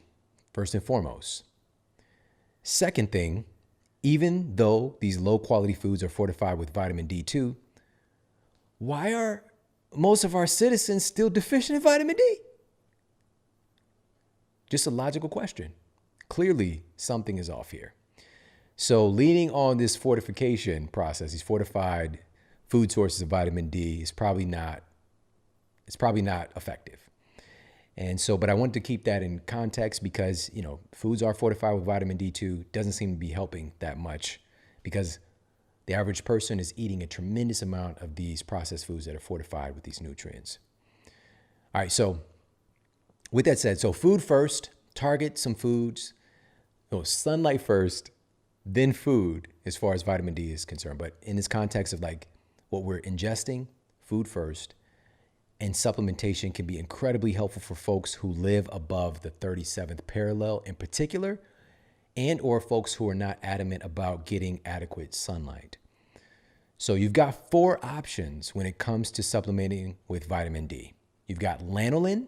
first and foremost. Second thing, even though these low quality foods are fortified with vitamin D2, why are most of our citizens still deficient in vitamin D? Just a logical question. Clearly, something is off here. So leaning on this fortification process, these fortified food sources of vitamin D is probably not effective. And so, but I wanted to keep that in context because, foods are fortified with vitamin D2, doesn't seem to be helping that much because the average person is eating a tremendous amount of these processed foods that are fortified with these nutrients. All right, so with that said, so food first, target some foods, sunlight first, then food as far as vitamin D is concerned. But in this context of like what we're ingesting, food first, and supplementation can be incredibly helpful for folks who live above the 37th parallel in particular, and or folks who are not adamant about getting adequate sunlight. So you've got 4 options when it comes to supplementing with vitamin D. You've got lanolin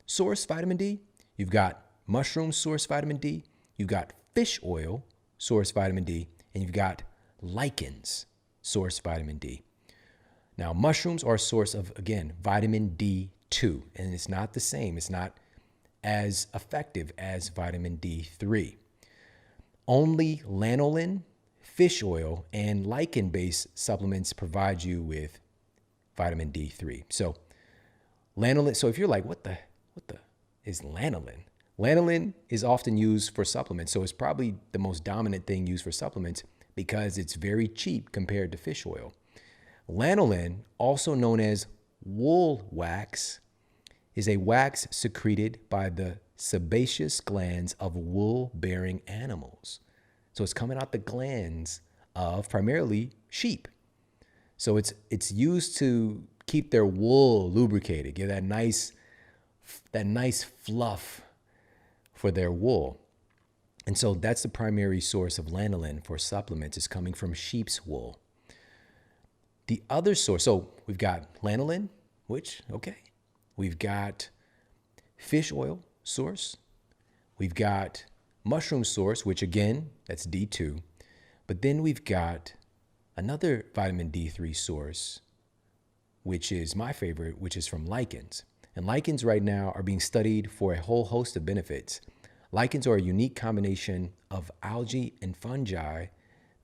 source vitamin D, you've got mushroom source vitamin D, you've got fish oil source vitamin D, and you've got lichens source vitamin D. Now, mushrooms are a source of, again, vitamin D2, and it's not the same. It's not as effective as vitamin D3. Only lanolin, fish oil, and lichen-based supplements provide you with vitamin D3. So lanolin, so if you're like, what the is lanolin? Lanolin is often used for supplements, so it's probably the most dominant thing used for supplements because it's very cheap compared to fish oil. Lanolin, also known as wool wax, is a wax secreted by the sebaceous glands of wool-bearing animals. So it's coming out the glands of primarily sheep. So it's used to keep their wool lubricated, give that nice fluff for their wool. And so that's the primary source of lanolin for supplements, is coming from sheep's wool. The other source, so we've got lanolin, we've got fish oil source, we've got mushroom source, which again, that's D2, but then we've got another vitamin D3 source, which is my favorite, which is from lichens. And lichens right now are being studied for a whole host of benefits. Lichens are a unique combination of algae and fungi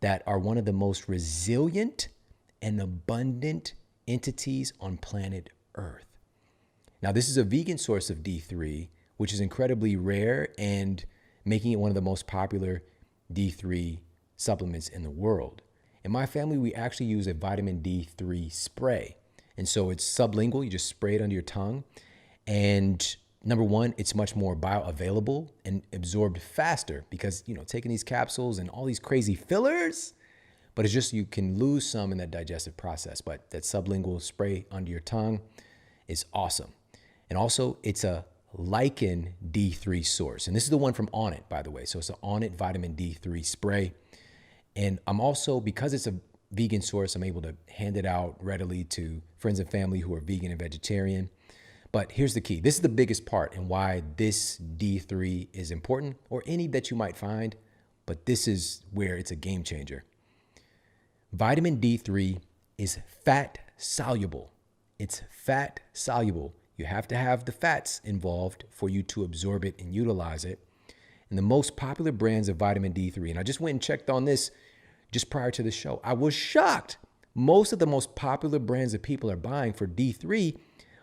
that are one of the most resilient and abundant entities on planet Earth. Now, this is a vegan source of D3, which is incredibly rare and making it one of the most popular D3 supplements in the world. In my family, we actually use a vitamin D3 spray. And so it's sublingual, you just spray it under your tongue. And number one, it's much more bioavailable and absorbed faster because, taking these capsules and all these crazy fillers, but it's just you can lose some in that digestive process. But that sublingual spray under your tongue is awesome. And also, it's a lichen D3 source. And this is the one from Onnit, by the way. So it's an Onnit vitamin D3 spray. And I'm also, because it's a vegan source, I'm able to hand it out readily to friends and family who are vegan and vegetarian. But here's the key. This is the biggest part and why this D3 is important, or any that you might find, but this is where it's a game changer. Vitamin D3 is fat soluble. It's fat soluble. You have to have the fats involved for you to absorb it and utilize it. And the most popular brands of vitamin D3, and I just went and checked on this just prior to the show. I was shocked. Most of the most popular brands that people are buying for D3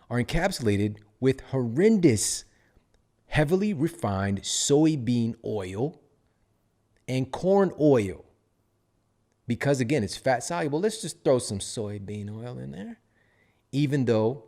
are encapsulated with horrendous, heavily refined soybean oil and corn oil. Because again, it's fat soluble. Let's just throw some soybean oil in there. Even though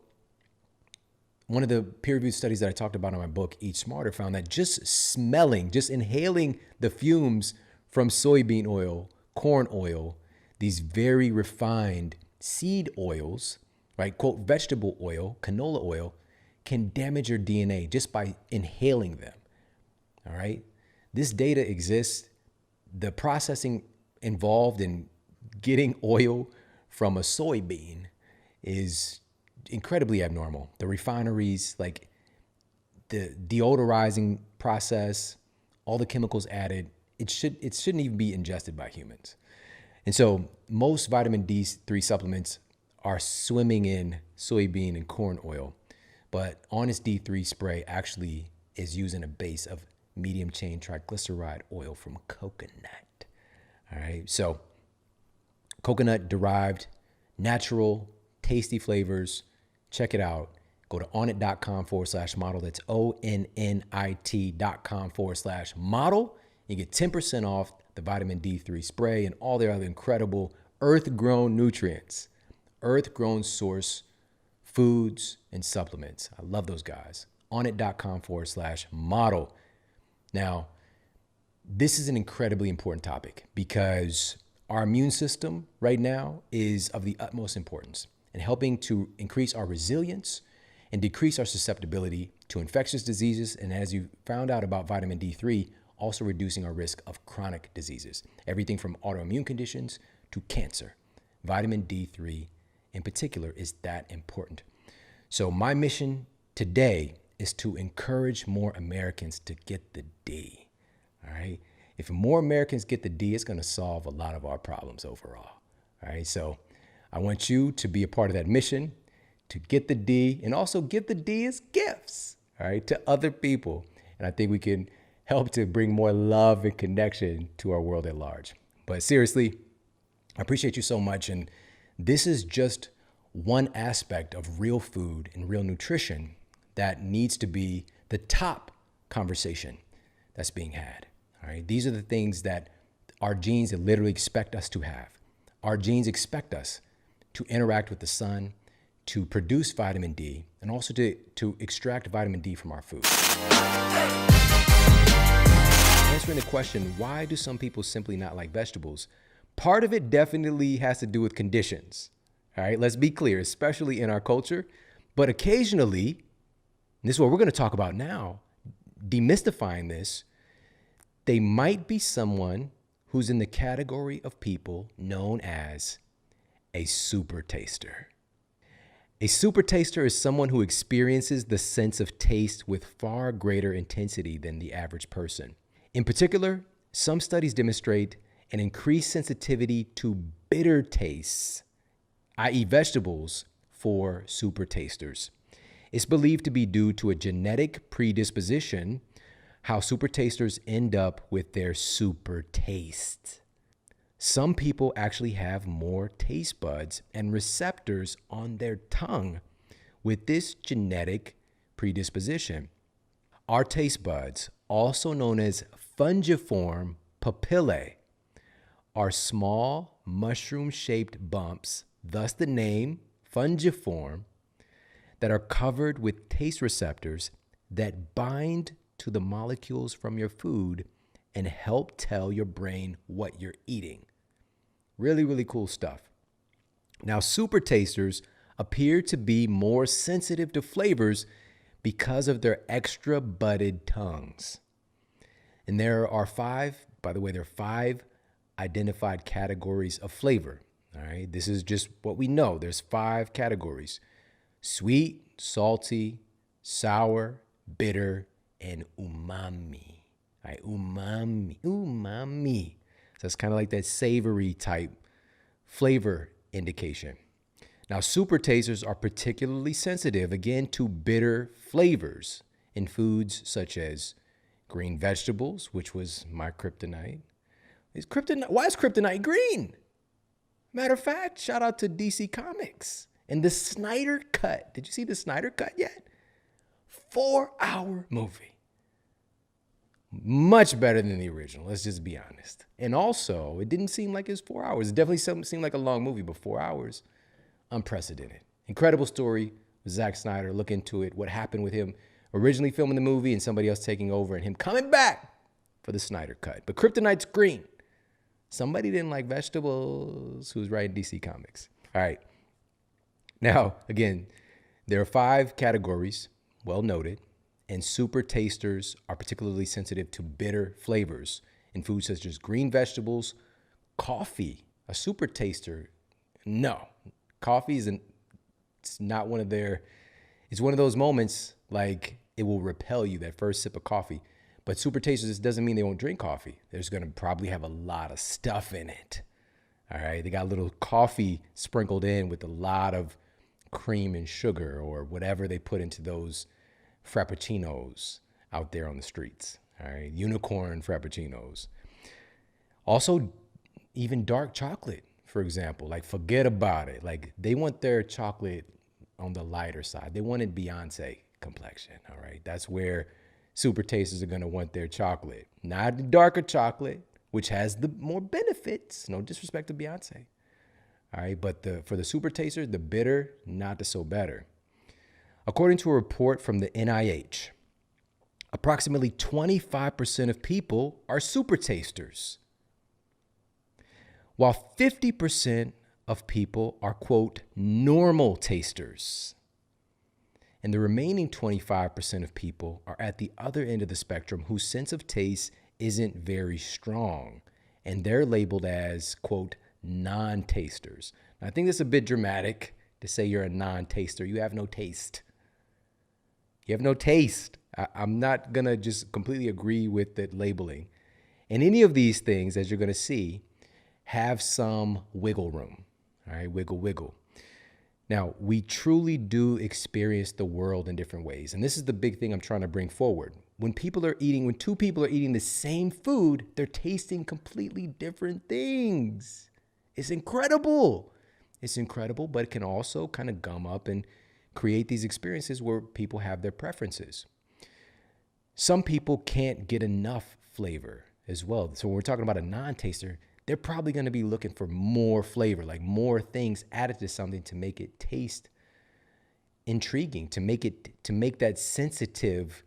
one of the peer-reviewed studies that I talked about in my book, Eat Smarter, found that just smelling, just inhaling the fumes from soybean oil, corn oil, these very refined seed oils, right, quote, vegetable oil, canola oil, can damage your DNA just by inhaling them, all right? This data exists. The processing involved in getting oil from a soybean is incredibly abnormal. The refineries, like the deodorizing process, all the chemicals added, it shouldn't even be ingested by humans. And so most vitamin D3 supplements are swimming in soybean and corn oil, but Honest D3 spray actually is using a base of medium chain triglyceride oil from coconut. All right, so coconut derived, natural, tasty flavors. Check it out. Go to onnit.com/model. That's ONNIT.com/model. You get 10% off the vitamin D3 spray and all their other incredible earth-grown nutrients, earth-grown source foods and supplements. I love those guys. onnit.com/model. Now, this is an incredibly important topic because our immune system right now is of the utmost importance in helping to increase our resilience and decrease our susceptibility to infectious diseases. And as you found out about vitamin D3, also reducing our risk of chronic diseases, everything from autoimmune conditions to cancer. Vitamin D3 in particular is that important. So my mission today is to encourage more Americans to get the D. All right. If more Americans get the D, it's going to solve a lot of our problems overall. All right. So I want you to be a part of that mission, to get the D and also give the D as gifts, all right, to other people. And I think we can help to bring more love and connection to our world at large. But seriously, I appreciate you so much. And this is just one aspect of real food and real nutrition that needs to be the top conversation that's being had. All right. These are the things that our genes literally expect us to have. Our genes expect us to interact with the sun, to produce vitamin D, and also to extract vitamin D from our food. Answering the question, why do some people simply not like vegetables? Part of it definitely has to do with conditions. All right. Let's be clear, especially in our culture. But occasionally, and this is what we're going to talk about now, demystifying this, they might be someone who's in the category of people known as a super taster. A super taster is someone who experiences the sense of taste with far greater intensity than the average person. In particular, some studies demonstrate an increased sensitivity to bitter tastes, i.e. vegetables, for super tasters. It's believed to be due to a genetic predisposition how super tasters end up with their super taste. Some people actually have more taste buds and receptors on their tongue with this genetic predisposition. Our taste buds, also known as fungiform papillae, are small mushroom-shaped bumps, thus the name fungiform, that are covered with taste receptors that bind to the molecules from your food and help tell your brain what you're eating. Really, really cool stuff. Now, super tasters appear to be more sensitive to flavors because of their extra budded tongues. And there are five identified categories of flavor. All right, this is just what we know. There's 5 categories: sweet, salty, sour, bitter, and umami. All right, umami. So it's kind of like that savory type flavor indication. Now, super tasters are particularly sensitive, again, to bitter flavors in foods such as green vegetables, which was my kryptonite. Why is kryptonite green? Matter of fact, shout out to DC Comics and the Snyder Cut. Did you see the Snyder Cut yet? 4-hour movie. Much better than the original, let's just be honest. And also, it didn't seem like it was 4 hours. It definitely seemed like a long movie, but 4 hours, unprecedented. Incredible story with Zack Snyder. Look into it, what happened with him originally filming the movie and somebody else taking over and him coming back for the Snyder Cut. But kryptonite's green. Somebody didn't like vegetables who's writing DC Comics. All right. Now, again, there are 5 categories, well noted, and super tasters are particularly sensitive to bitter flavors in foods such as green vegetables, coffee. A super taster, no. Coffee it's not one of their, it's one of those moments like it will repel you, that first sip of coffee. But super tasters, this doesn't mean they won't drink coffee. They're just going to probably have a lot of stuff in it. All right. They got a little coffee sprinkled in with a lot of cream and sugar or whatever they put into those frappuccinos out there on the streets. All right. Unicorn frappuccinos. Also, even dark chocolate, for example, like forget about it. Like they want their chocolate on the lighter side. They wanted Beyonce complexion. All right. That's where super tasters are going to want their chocolate, not the darker chocolate, which has the more benefits. No disrespect to Beyonce. All right. But for the super tasters, the bitter, not the so better. According to a report from the NIH, approximately 25% of people are super tasters, while 50% of people are, quote, normal tasters. And the remaining 25% of people are at the other end of the spectrum whose sense of taste isn't very strong. And they're labeled as, quote, non-tasters. Now, I think this is a bit dramatic to say you're a non-taster. You have no taste. You have no taste. I'm not going to just completely agree with that labeling. And any of these things, as you're going to see, have some wiggle room. All right, wiggle, wiggle. Now, we truly do experience the world in different ways. And this is the big thing I'm trying to bring forward. When two people are eating the same food, they're tasting completely different things. It's incredible. It's incredible, but it can also kind of gum up and create these experiences where people have their preferences. Some people can't get enough flavor as well. So when we're talking about a non-taster, they're probably going to be looking for more flavor, like more things added to something to make it taste intriguing, to make that sensitive,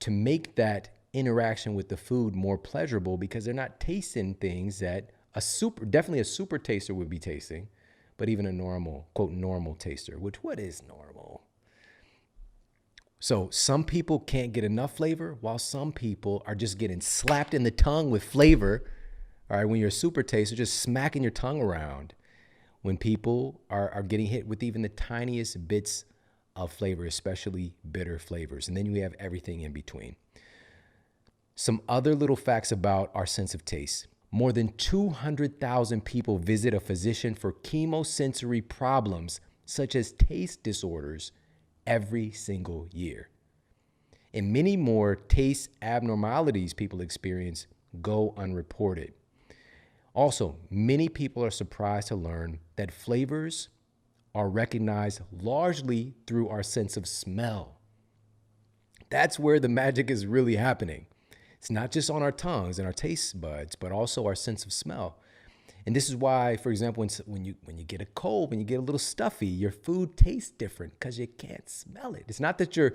to make that interaction with the food more pleasurable, because they're not tasting things that definitely a super taster would be tasting, but even a normal, quote, normal taster, which what is normal? So some people can't get enough flavor, while some people are just getting slapped in the tongue with flavor. All right, when you're a super taster, just smacking your tongue around. When people are getting hit with even the tiniest bits of flavor, especially bitter flavors. And then you have everything in between. Some other little facts about our sense of taste. More than 200,000 people visit a physician for chemosensory problems, such as taste disorders, every single year. And many more taste abnormalities people experience go unreported. Also, many people are surprised to learn that flavors are recognized largely through our sense of smell. That's where the magic is really happening. It's not just on our tongues and our taste buds, but also our sense of smell. And this is why, for example, when you get a cold, when you get a little stuffy, your food tastes different because you can't smell it. It's not that your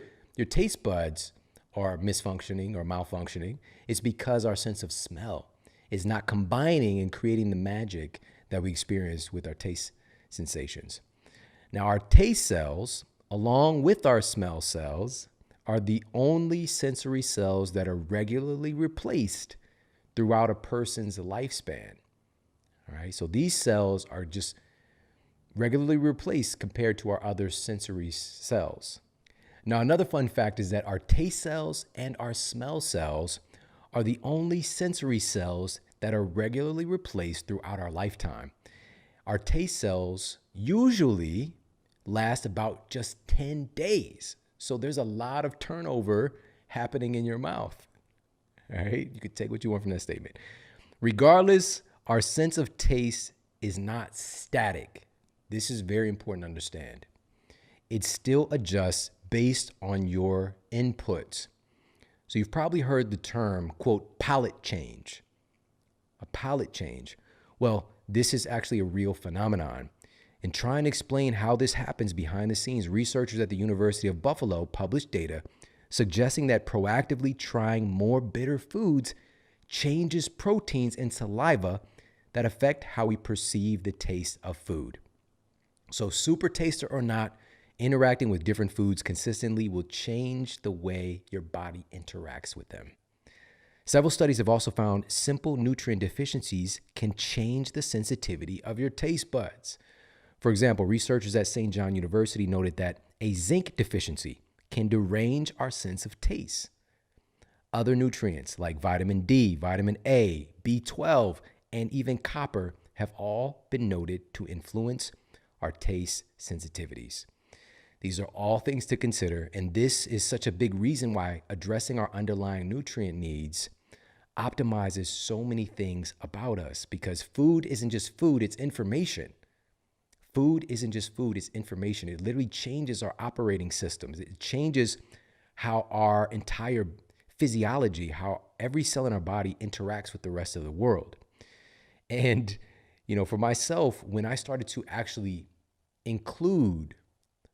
taste buds are misfunctioning or malfunctioning. It's because our sense of smell is not combining and creating the magic that we experience with our taste sensations. Now, our taste cells, along with our smell cells, are the only sensory cells that are regularly replaced throughout a person's lifespan. All right, so these cells are just regularly replaced compared to our other sensory cells. Now, another fun fact is that our taste cells and our smell cells are the only sensory cells that are regularly replaced throughout our lifetime. Our taste cells usually last about just 10 days. So there's a lot of turnover happening in your mouth. All right? You could take what you want from that statement. Regardless, our sense of taste is not static. This is very important to understand. It still adjusts based on your inputs. So you've probably heard the term, quote, palate change. A palate change. Well, this is actually a real phenomenon. In trying to explain how this happens behind the scenes, researchers at the University of Buffalo published data suggesting that proactively trying more bitter foods changes proteins in saliva that affect how we perceive the taste of food. So super taster or not, interacting with different foods consistently will change the way your body interacts with them. Several studies have also found simple nutrient deficiencies can change the sensitivity of your taste buds. For example, researchers at St. John University noted that a zinc deficiency can derange our sense of taste. Other nutrients like vitamin D, vitamin A, B12, and even copper have all been noted to influence our taste sensitivities. These are all things to consider, and this is such a big reason why addressing our underlying nutrient needs optimizes so many things about us, because food isn't just food, it's information. Food isn't just food, it's information. It literally changes our operating systems. It changes how our entire physiology, how every cell in our body interacts with the rest of the world. And, for myself, when I started to actually include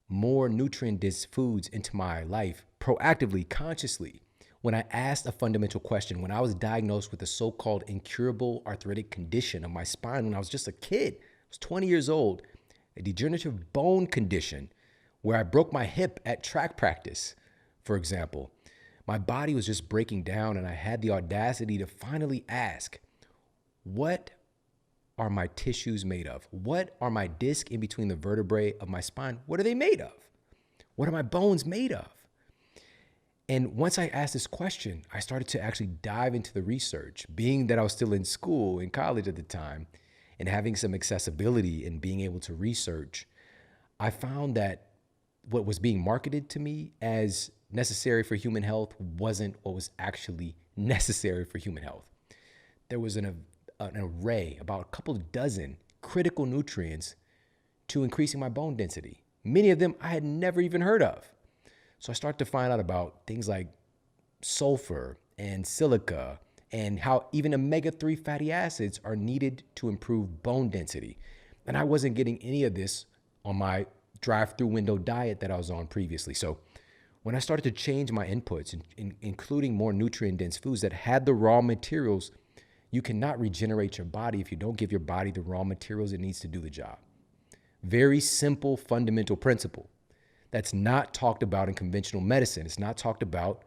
more nutrient-dense foods into my life proactively, consciously, when I asked a fundamental question, when I was diagnosed with a so-called incurable arthritic condition of my spine when I was just a kid, I was 20 years old, a degenerative bone condition where I broke my hip at track practice, for example. My body was just breaking down, and I had the audacity to finally ask, what are my tissues made of? What are my discs in between the vertebrae of my spine? What are they made of? What are my bones made of? And once I asked this question, I started to actually dive into the research. Being that I was still in school, in college at the time, and having some accessibility and being able to research, I found that what was being marketed to me as necessary for human health wasn't what was actually necessary for human health. There was an array, about a couple of dozen critical nutrients to increasing my bone density. Many of them I had never even heard of. So I started to find out about things like sulfur and silica and how even omega-3 fatty acids are needed to improve bone density. And I wasn't getting any of this on my drive-through window diet that I was on previously. So when I started to change my inputs, including more nutrient-dense foods that had the raw materials, you cannot regenerate your body if you don't give your body the raw materials it needs to do the job. Very simple, fundamental principle that's not talked about in conventional medicine. It's not talked about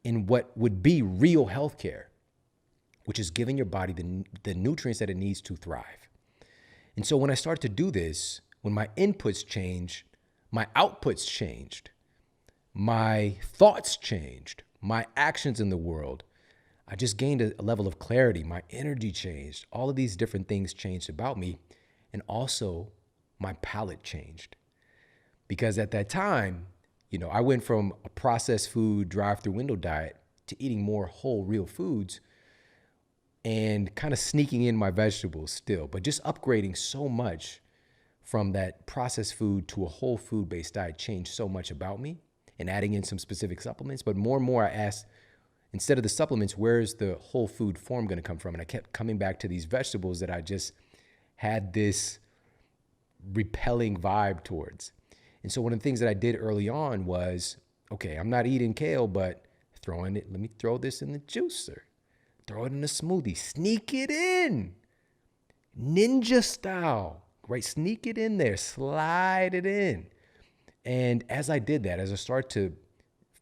in what would be real healthcare, which is giving your body the nutrients that it needs to thrive. And so when I started to do this, when my inputs changed, my outputs changed, my thoughts changed, my actions in the world, I just gained a level of clarity. My energy changed. All of these different things changed about me. And also my palate changed. Because at that time, I went from a processed food drive-through window diet to eating more whole, real foods and kind of sneaking in my vegetables still, but just upgrading so much from that processed food to a whole food-based diet changed so much about me, and adding in some specific supplements. But more and more I asked, instead of the supplements, where's the whole food form going to come from? And I kept coming back to these vegetables that I just had this repelling vibe towards. And so one of the things that I did early on was, okay, I'm not eating kale, but let me throw this in the juicer, throw it in a smoothie, sneak it in, ninja style, right? Sneak it in there, slide it in. And as I did that, as I started to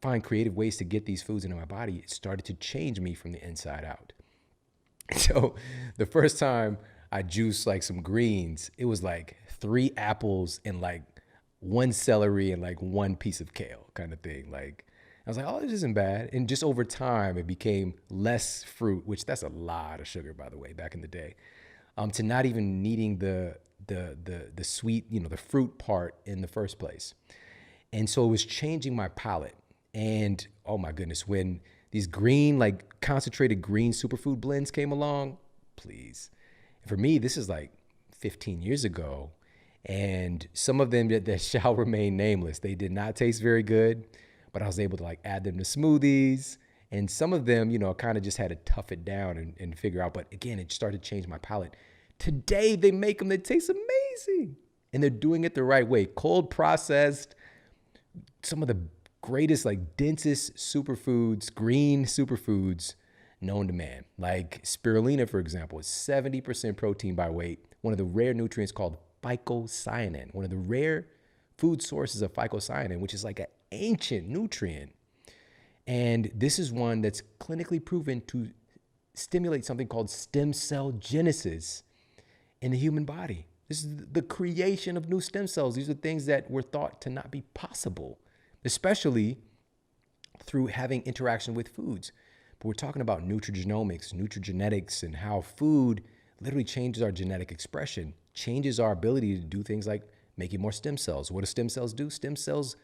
find creative ways to get these foods into my body, it started to change me from the inside out. So the first time I juiced like some greens, it was like 3 apples and like one celery and like one piece of kale kind of thing. Like, I was like, oh, this isn't bad. And just over time, it became less fruit, which that's a lot of sugar, by the way, back in the day, to not even needing the sweet, the fruit part in the first place. And so it was changing my palate. And oh my goodness, when these green, like concentrated green superfood blends came along, please. And for me, this is like 15 years ago. And some of them that shall remain nameless, they did not taste very good, but I was able to like add them to smoothies. And some of them, I kind of just had to tough it down and figure out. But again, it started to change my palate. Today, they make them that taste amazing. And they're doing it the right way. Cold processed, some of the greatest, like densest superfoods, green superfoods known to man. Like spirulina, for example, is 70% protein by weight. One of the rare nutrients called phycocyanin, one of the rare food sources of phycocyanin, which is like an ancient nutrient. And this is one that's clinically proven to stimulate something called stem cell genesis in the human body. This is the creation of new stem cells. These are things that were thought to not be possible, especially through having interaction with foods. But we're talking about nutrigenomics, nutrigenetics, and how food literally changes our genetic expression, changes our ability to do things like making more stem cells. What do stem cells do? Stem cells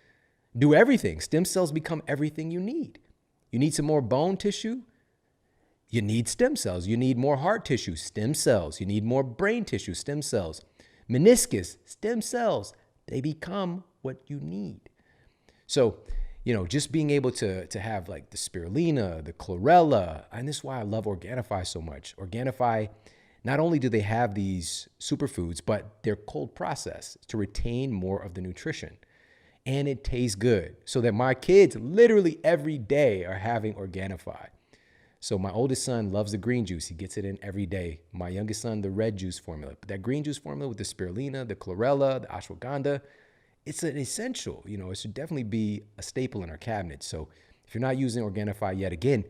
do everything. Stem cells become everything you need. You need some more bone tissue? You need stem cells. You need more heart tissue, stem cells. You need more brain tissue, stem cells. Meniscus, stem cells. They become what you need. So, just being able to have like the spirulina, the chlorella, and this is why I love Organifi so much. Organifi, not only do they have these superfoods, but they're cold processed to retain more of the nutrition. And it tastes good, so that my kids literally every day are having Organifi. So my oldest son loves the green juice. He gets it in every day. My youngest son, the red juice formula. But that green juice formula with the spirulina, the chlorella, the ashwagandha, it's an essential. It should definitely be a staple in our cabinet. So if you're not using Organifi yet, again,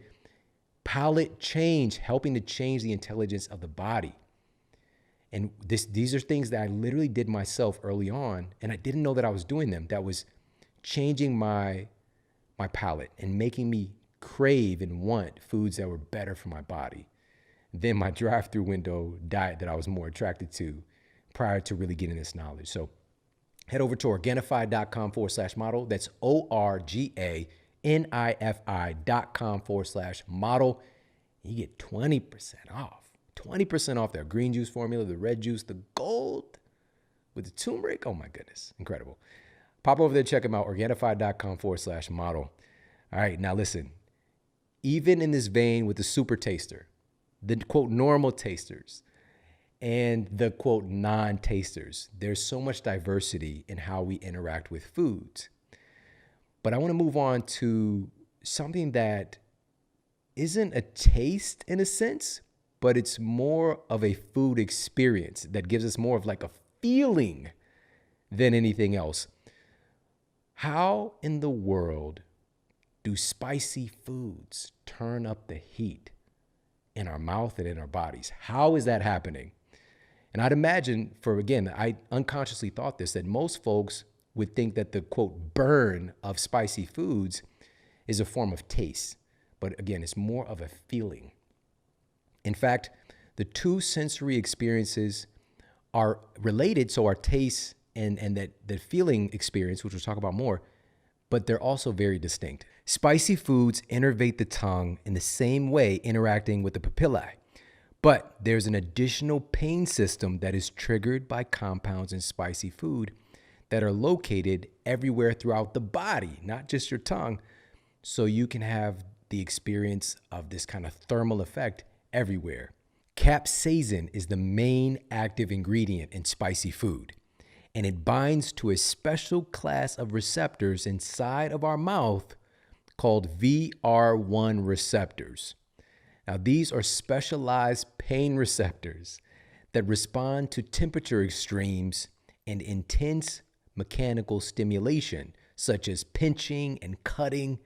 palate change, helping to change the intelligence of the body. And these are things that I literally did myself early on, and I didn't know that I was doing them. That was changing my palate and making me crave and want foods that were better for my body than my drive-through window diet that I was more attracted to prior to really getting this knowledge. So head over to Organifi.com/model. That's ORGANIFI.com/model. You get 20% off. 20% off their green juice formula, the red juice, the gold with the turmeric. Oh my goodness, incredible. Pop over there, check them out, Organifi.com/model. All right, now listen. Even in this vein with the super taster, the quote normal tasters, and the quote non-tasters, there's so much diversity in how we interact with foods. But I want to move on to something that isn't a taste in a sense, but it's more of a food experience that gives us more of like a feeling than anything else. How in the world do spicy foods turn up the heat in our mouth and in our bodies? How is that happening? And I'd imagine, I unconsciously thought this, that most folks would think that the quote burn of spicy foods is a form of taste. But again, it's more of a feeling. In fact, the two sensory experiences are related, so our taste and that the feeling experience, which we'll talk about more, but they're also very distinct. Spicy foods innervate the tongue in the same way, interacting with the papillae. But there's an additional pain system that is triggered by compounds in spicy food that are located everywhere throughout the body, not just your tongue. So you can have the experience of this kind of thermal effect everywhere. Capsaicin is the main active ingredient in spicy food, and it binds to a special class of receptors inside of our mouth called VR1 receptors. Now, these are specialized pain receptors that respond to temperature extremes and intense mechanical stimulation, such as pinching and cutting,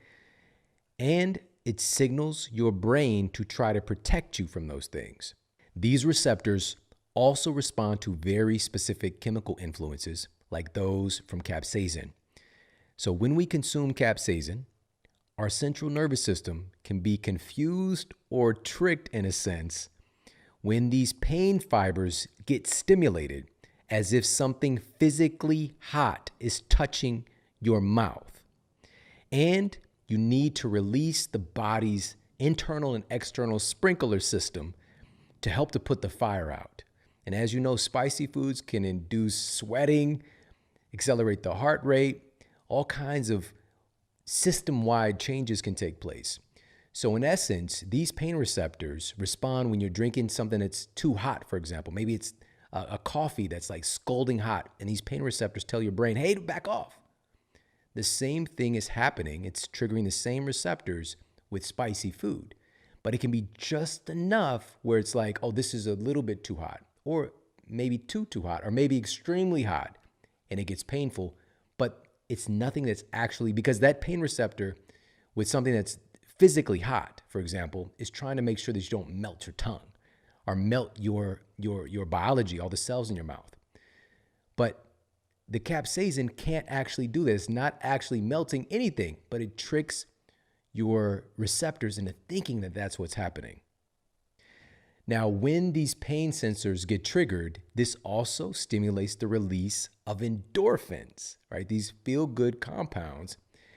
and it signals your brain to try to protect you from those things. These receptors also respond to very specific chemical influences like those from capsaicin. So when we consume capsaicin, our central nervous system can be confused or tricked in a sense when these pain fibers get stimulated as if something physically hot is touching your mouth. And you need to release the body's internal and external sprinkler system to help to put the fire out. And as you know, spicy foods can induce sweating, accelerate the heart rate, all kinds of system-wide changes can take place. So in essence, these pain receptors respond when you're drinking something that's too hot, for example. Maybe it's a coffee that's like scalding hot, and these pain receptors tell your brain, hey, back off. The same thing is happening. It's triggering the same receptors with spicy food. But it can be just enough where it's like, oh, this is a little bit too hot, or maybe too hot, or maybe extremely hot, and it gets painful. But it's nothing that's actually, because that pain receptor with something that's physically hot, for example, is trying to make sure that you don't melt your tongue or melt your biology, all the cells in your mouth. But the capsaicin can't actually do this, not actually melting anything, but it tricks your receptors into thinking that that's what's happening. Now, when these pain sensors get triggered, this also stimulates the release of endorphins, right? These feel-good compounds.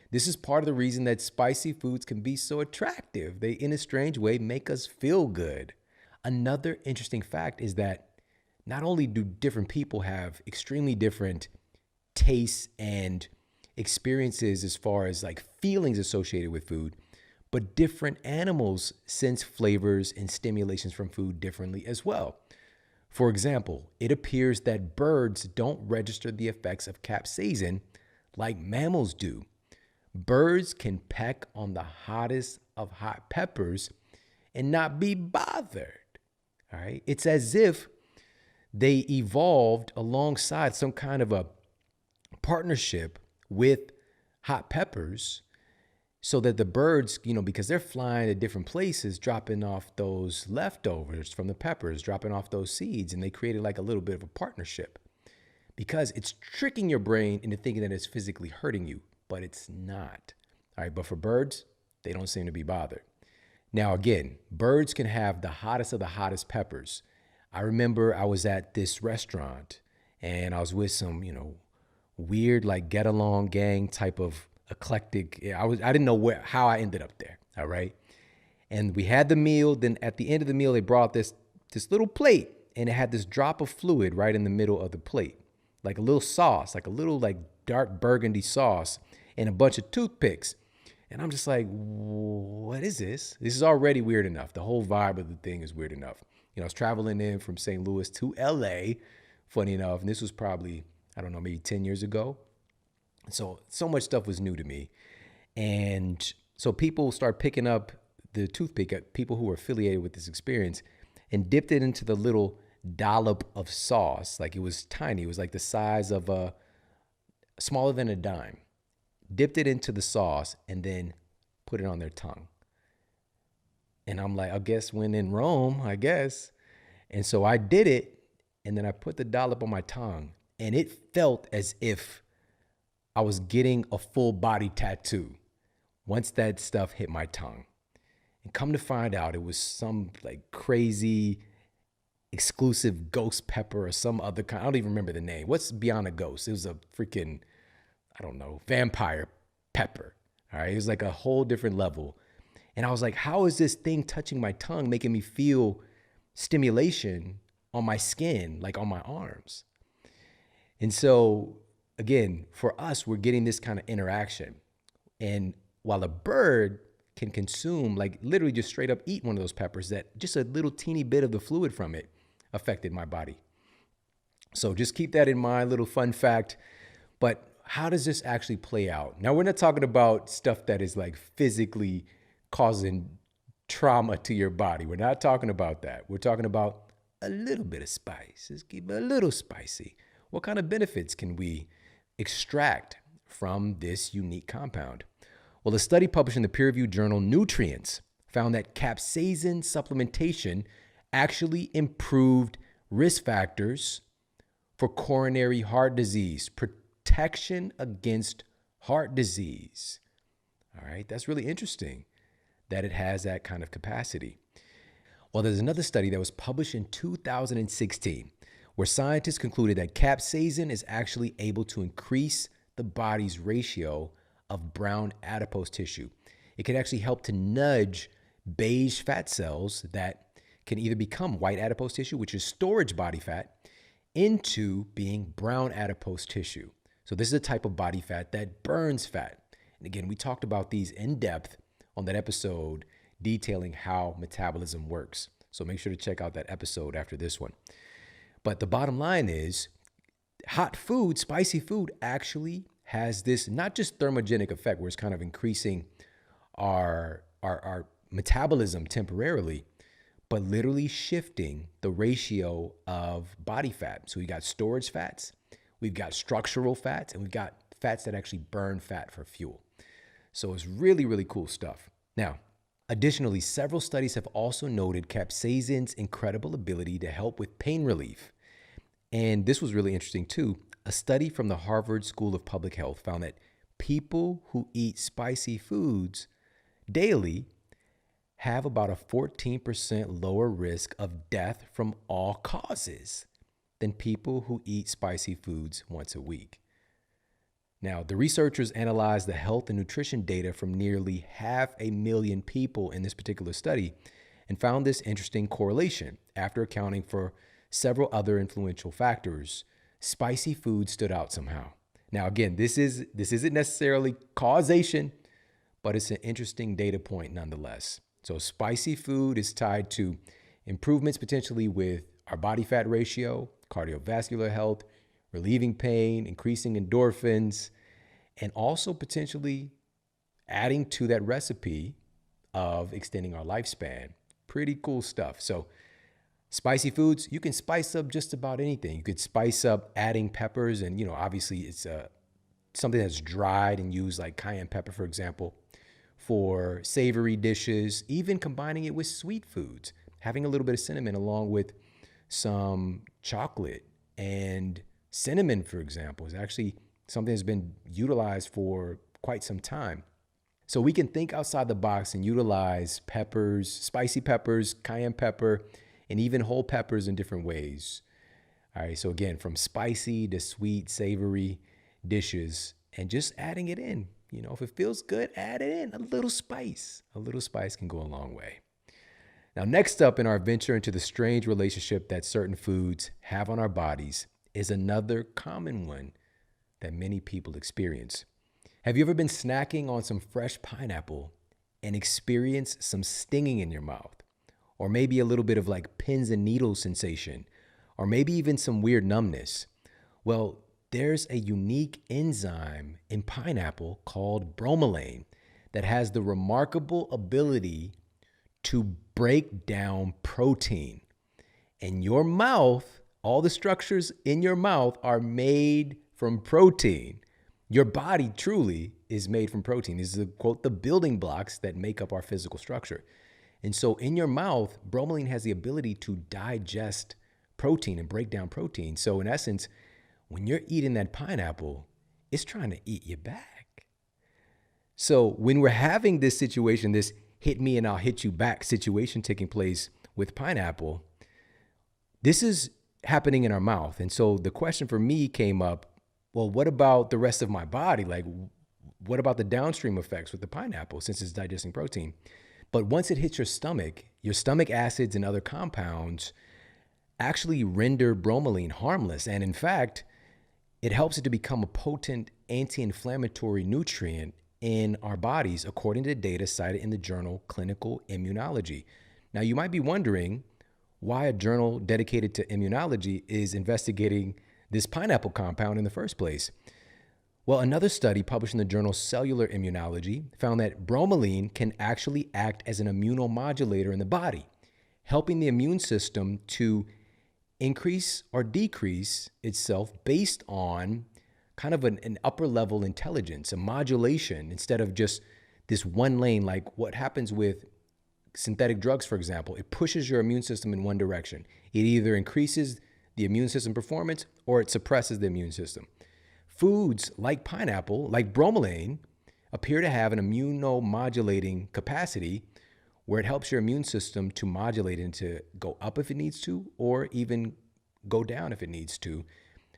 This is part of the reason that spicy foods can be so attractive. They, in a strange way, make us feel good. Another interesting fact is that not only do different people have extremely different tastes and experiences as far as like feelings associated with food, but different animals sense flavors and stimulations from food differently as well. For example, it appears that birds don't register the effects of capsaicin like mammals do. Birds can peck on the hottest of hot peppers and not be bothered. All right? It's as if they evolved alongside some kind of a partnership with hot peppers, so that the birds, because they're flying to different places, dropping off those leftovers from the peppers, dropping off those seeds, and they created like a little bit of a partnership because it's tricking your brain into thinking that it's physically hurting you, but it's not. All right, but for birds, they don't seem to be bothered. Now, again, birds can have the hottest of the hottest peppers. I remember I was at this restaurant and I was with some, weird like get along gang type of eclectic. I didn't know how I ended up there. All right. And we had the meal. Then at the end of the meal, they brought this little plate and it had this drop of fluid right in the middle of the plate, like a little sauce, like a little like dark burgundy sauce and a bunch of toothpicks. And I'm just like, what is this? This is already weird enough. The whole vibe of the thing is weird enough. I was traveling in from St. Louis to LA, funny enough. And this was probably, I don't know, maybe 10 years ago. So much stuff was new to me. And so people start picking up the toothpick, people who were affiliated with this experience, and dipped it into the little dollop of sauce. Like it was tiny. It was like the size of smaller than a dime. Dipped it into the sauce and then put it on their tongue. And I'm like, I guess when in Rome, I guess. And so I did it. And then I put the dollop on my tongue. And it felt as if I was getting a full body tattoo once that stuff hit my tongue. And come to find out, it was some like crazy exclusive ghost pepper or some other kind. I don't even remember the name. What's beyond a ghost? It was a freaking, I don't know, vampire pepper. All right. It was like a whole different level. And I was like, how is this thing touching my tongue, making me feel stimulation on my skin, like on my arms? And so again, for us, we're getting this kind of interaction. And while a bird can consume, like literally just straight up eat one of those peppers, that just a little teeny bit of the fluid from it affected my body. So just keep that in mind, little fun fact. But how does this actually play out? Now, we're not talking about stuff that is like physically causing trauma to your body. We're not talking about that. We're talking about a little bit of spice. Let's keep it a little spicy. What kind of benefits can we extract from this unique compound? Well, a study published in the peer-reviewed journal Nutrients found that capsaicin supplementation actually improved risk factors for coronary heart disease, protection against heart disease. All right, that's really interesting that it has that kind of capacity. Well, there's another study that was published in 2016 where scientists concluded that capsaicin is actually able to increase the body's ratio of brown adipose tissue. It can actually help to nudge beige fat cells that can either become white adipose tissue, which is storage body fat, into being brown adipose tissue. So this is a type of body fat that burns fat. And again, we talked about these in depth on that episode detailing how metabolism works. So make sure to check out that episode after this one. But the bottom line is hot food, spicy food actually has this not just thermogenic effect where it's kind of increasing our metabolism temporarily, but literally shifting the ratio of body fat. So we got storage fats, we've got structural fats, and we've got fats that actually burn fat for fuel. So it's really, really cool stuff. Now, additionally, several studies have also noted capsaicin's incredible ability to help with pain relief. And this was really interesting too. A study from the Harvard School of Public Health found that people who eat spicy foods daily have about a 14% lower risk of death from all causes than people who eat spicy foods once a week. Now, the researchers analyzed the health and nutrition data from nearly 500,000 people in this particular study and found this interesting correlation. After accounting for several other influential factors, spicy food stood out somehow. Now, again, this isn't necessarily causation, but it's an interesting data point nonetheless. So spicy food is tied to improvements potentially with our body fat ratio, cardiovascular health, relieving pain, increasing endorphins, and also potentially adding to that recipe of extending our lifespan. Pretty cool stuff. So spicy foods, you can spice up just about anything. You could spice up adding peppers, and obviously it's something that's dried and used, like cayenne pepper, for example, for savory dishes, even combining it with sweet foods, having a little bit of cinnamon along with some chocolate. And cinnamon, for example, is actually something that's been utilized for quite some time. So we can think outside the box and utilize peppers, spicy peppers, cayenne pepper, and even whole peppers in different ways. All right, so again, from spicy to sweet, savory dishes, and just adding it in. If it feels good, add it in. A little spice. A little spice can go a long way. Now, next up in our venture into the strange relationship that certain foods have on our bodies is another common one that many people experience. Have you ever been snacking on some fresh pineapple and experienced some stinging in your mouth? Or maybe a little bit of like pins and needles sensation, or maybe even some weird numbness? Well, there's a unique enzyme in pineapple called bromelain that has the remarkable ability to break down protein. In your mouth, all the structures in your mouth are made from protein. Your body truly is made from protein. These are, quote, the building blocks that make up our physical structure. And so in your mouth, bromelain has the ability to digest protein and break down protein. So in essence, when you're eating that pineapple, it's trying to eat you back. So when we're having this situation, this hit me and I'll hit you back situation taking place with pineapple, this is happening in our mouth. And so the question for me came up, well, what about the rest of my body? Like, what about the downstream effects with the pineapple since it's digesting protein? But once it hits your stomach acids and other compounds actually render bromelain harmless. And in fact, it helps it to become a potent anti-inflammatory nutrient in our bodies, according to data cited in the journal Clinical Immunology. Now, you might be wondering why a journal dedicated to immunology is investigating this pineapple compound in the first place. Well, another study published in the journal Cellular Immunology found that bromelain can actually act as an immunomodulator in the body, helping the immune system to increase or decrease itself based on kind of an upper level intelligence, a modulation, instead of just this one lane, like what happens with synthetic drugs, for example. It pushes your immune system in one direction. It either increases the immune system performance or it suppresses the immune system. Foods like pineapple, like bromelain, appear to have an immunomodulating capacity where it helps your immune system to modulate and to go up if it needs to, or even go down if it needs to.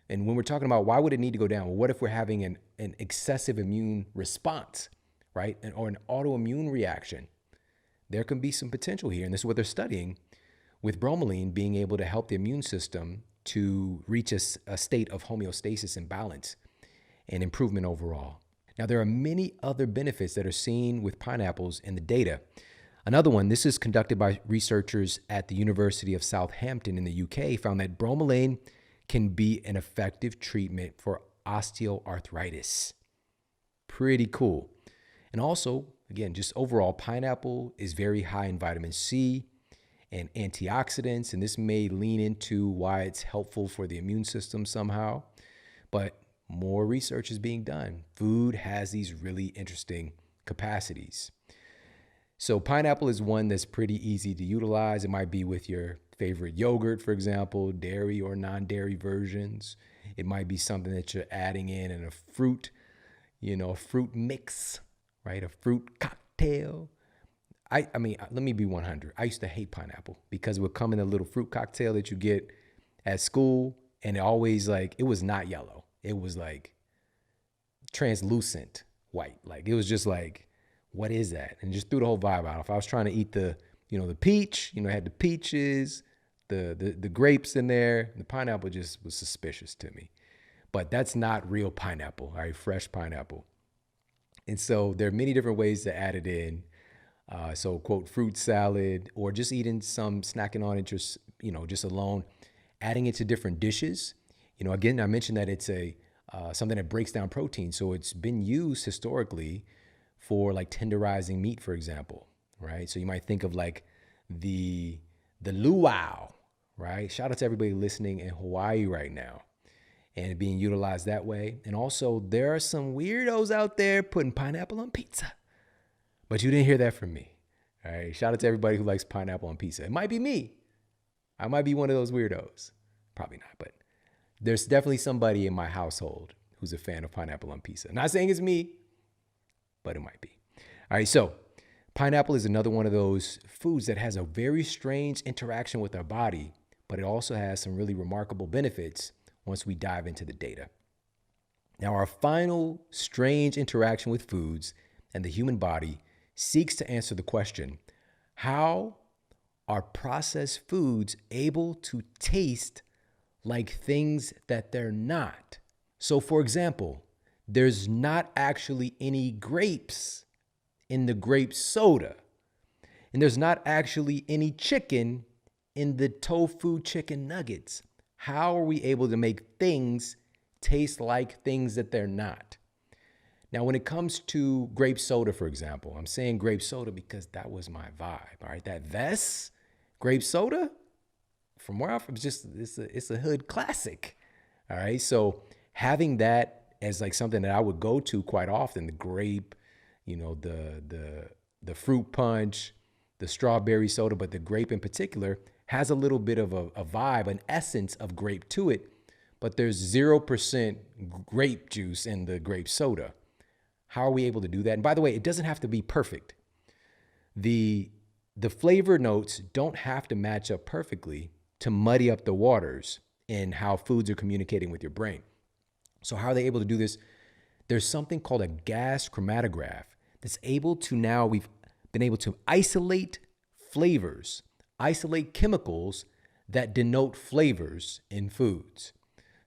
And when we're talking about why would it need to go down? Well, what if we're having an excessive immune response, right? Or an autoimmune reaction? There can be some potential here. And this is what they're studying with bromelain being able to help the immune system to reach a state of homeostasis and balance and improvement overall. Now, there are many other benefits that are seen with pineapples in the data. Another one, this is conducted by researchers at the University of Southampton in the UK, found that bromelain can be an effective treatment for osteoarthritis. Pretty cool. And also, again, just overall, pineapple is very high in vitamin C and antioxidants, and this may lean into why it's helpful for the immune system somehow. But more research is being done. Food has these really interesting capacities. So pineapple is one that's pretty easy to utilize. It might be with your favorite yogurt, for example, dairy or non-dairy versions. It might be something that you're adding in a fruit, a fruit mix, right? A fruit cocktail. I mean, let me be 100. I used to hate pineapple because it would come in a little fruit cocktail that you get at school, and it always it was not yellow. It was like translucent white. Like it was just like, what is that? And just threw the whole vibe out. If I was trying to eat the peach, it had the peaches, the grapes in there. The pineapple just was suspicious to me. But that's not real pineapple, all right? Fresh pineapple. And so there are many different ways to add it in. So quote, fruit salad, or just eating some, snacking on it just, just alone, adding it to different dishes. Again, I mentioned that it's something that breaks down protein. So it's been used historically for like tenderizing meat, for example, right? So you might think of like the luau, right? Shout out to everybody listening in Hawaii right now and being utilized that way. And also there are some weirdos out there putting pineapple on pizza, but you didn't hear that from me. All right. Shout out to everybody who likes pineapple on pizza. It might be me. I might be one of those weirdos. Probably not, but there's definitely somebody in my household who's a fan of pineapple on pizza. Not saying it's me, but it might be. All right, so pineapple is another one of those foods that has a very strange interaction with our body, but it also has some really remarkable benefits once we dive into the data. Now, our final strange interaction with foods and the human body seeks to answer the question, how are processed foods able to taste like things that they're not? So, for example, there's not actually any grapes in the grape soda. And there's not actually any chicken in the tofu chicken nuggets. How are we able to make things taste like things that they're not? Now, when it comes to grape soda, for example, I'm saying grape soda because that was my vibe. All right, that Vess grape soda, from where I'm from, it's a hood classic. All right, so having that as like something that I would go to quite often, the grape, the fruit punch, the strawberry soda, but the grape in particular has a little bit of a vibe, an essence of grape to it, but there's 0% grape juice in the grape soda. How are we able to do that? And by the way, it doesn't have to be perfect. The flavor notes don't have to match up perfectly to muddy up the waters in how foods are communicating with your brain. So how are they able to do this? There's something called a gas chromatograph that's able to now, we've been able to isolate flavors, isolate chemicals that denote flavors in foods.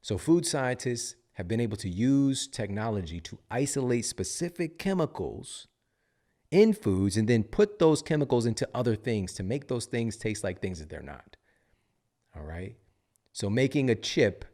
So food scientists have been able to use technology to isolate specific chemicals in foods and then put those chemicals into other things to make those things taste like things that they're not. All right. So making a chip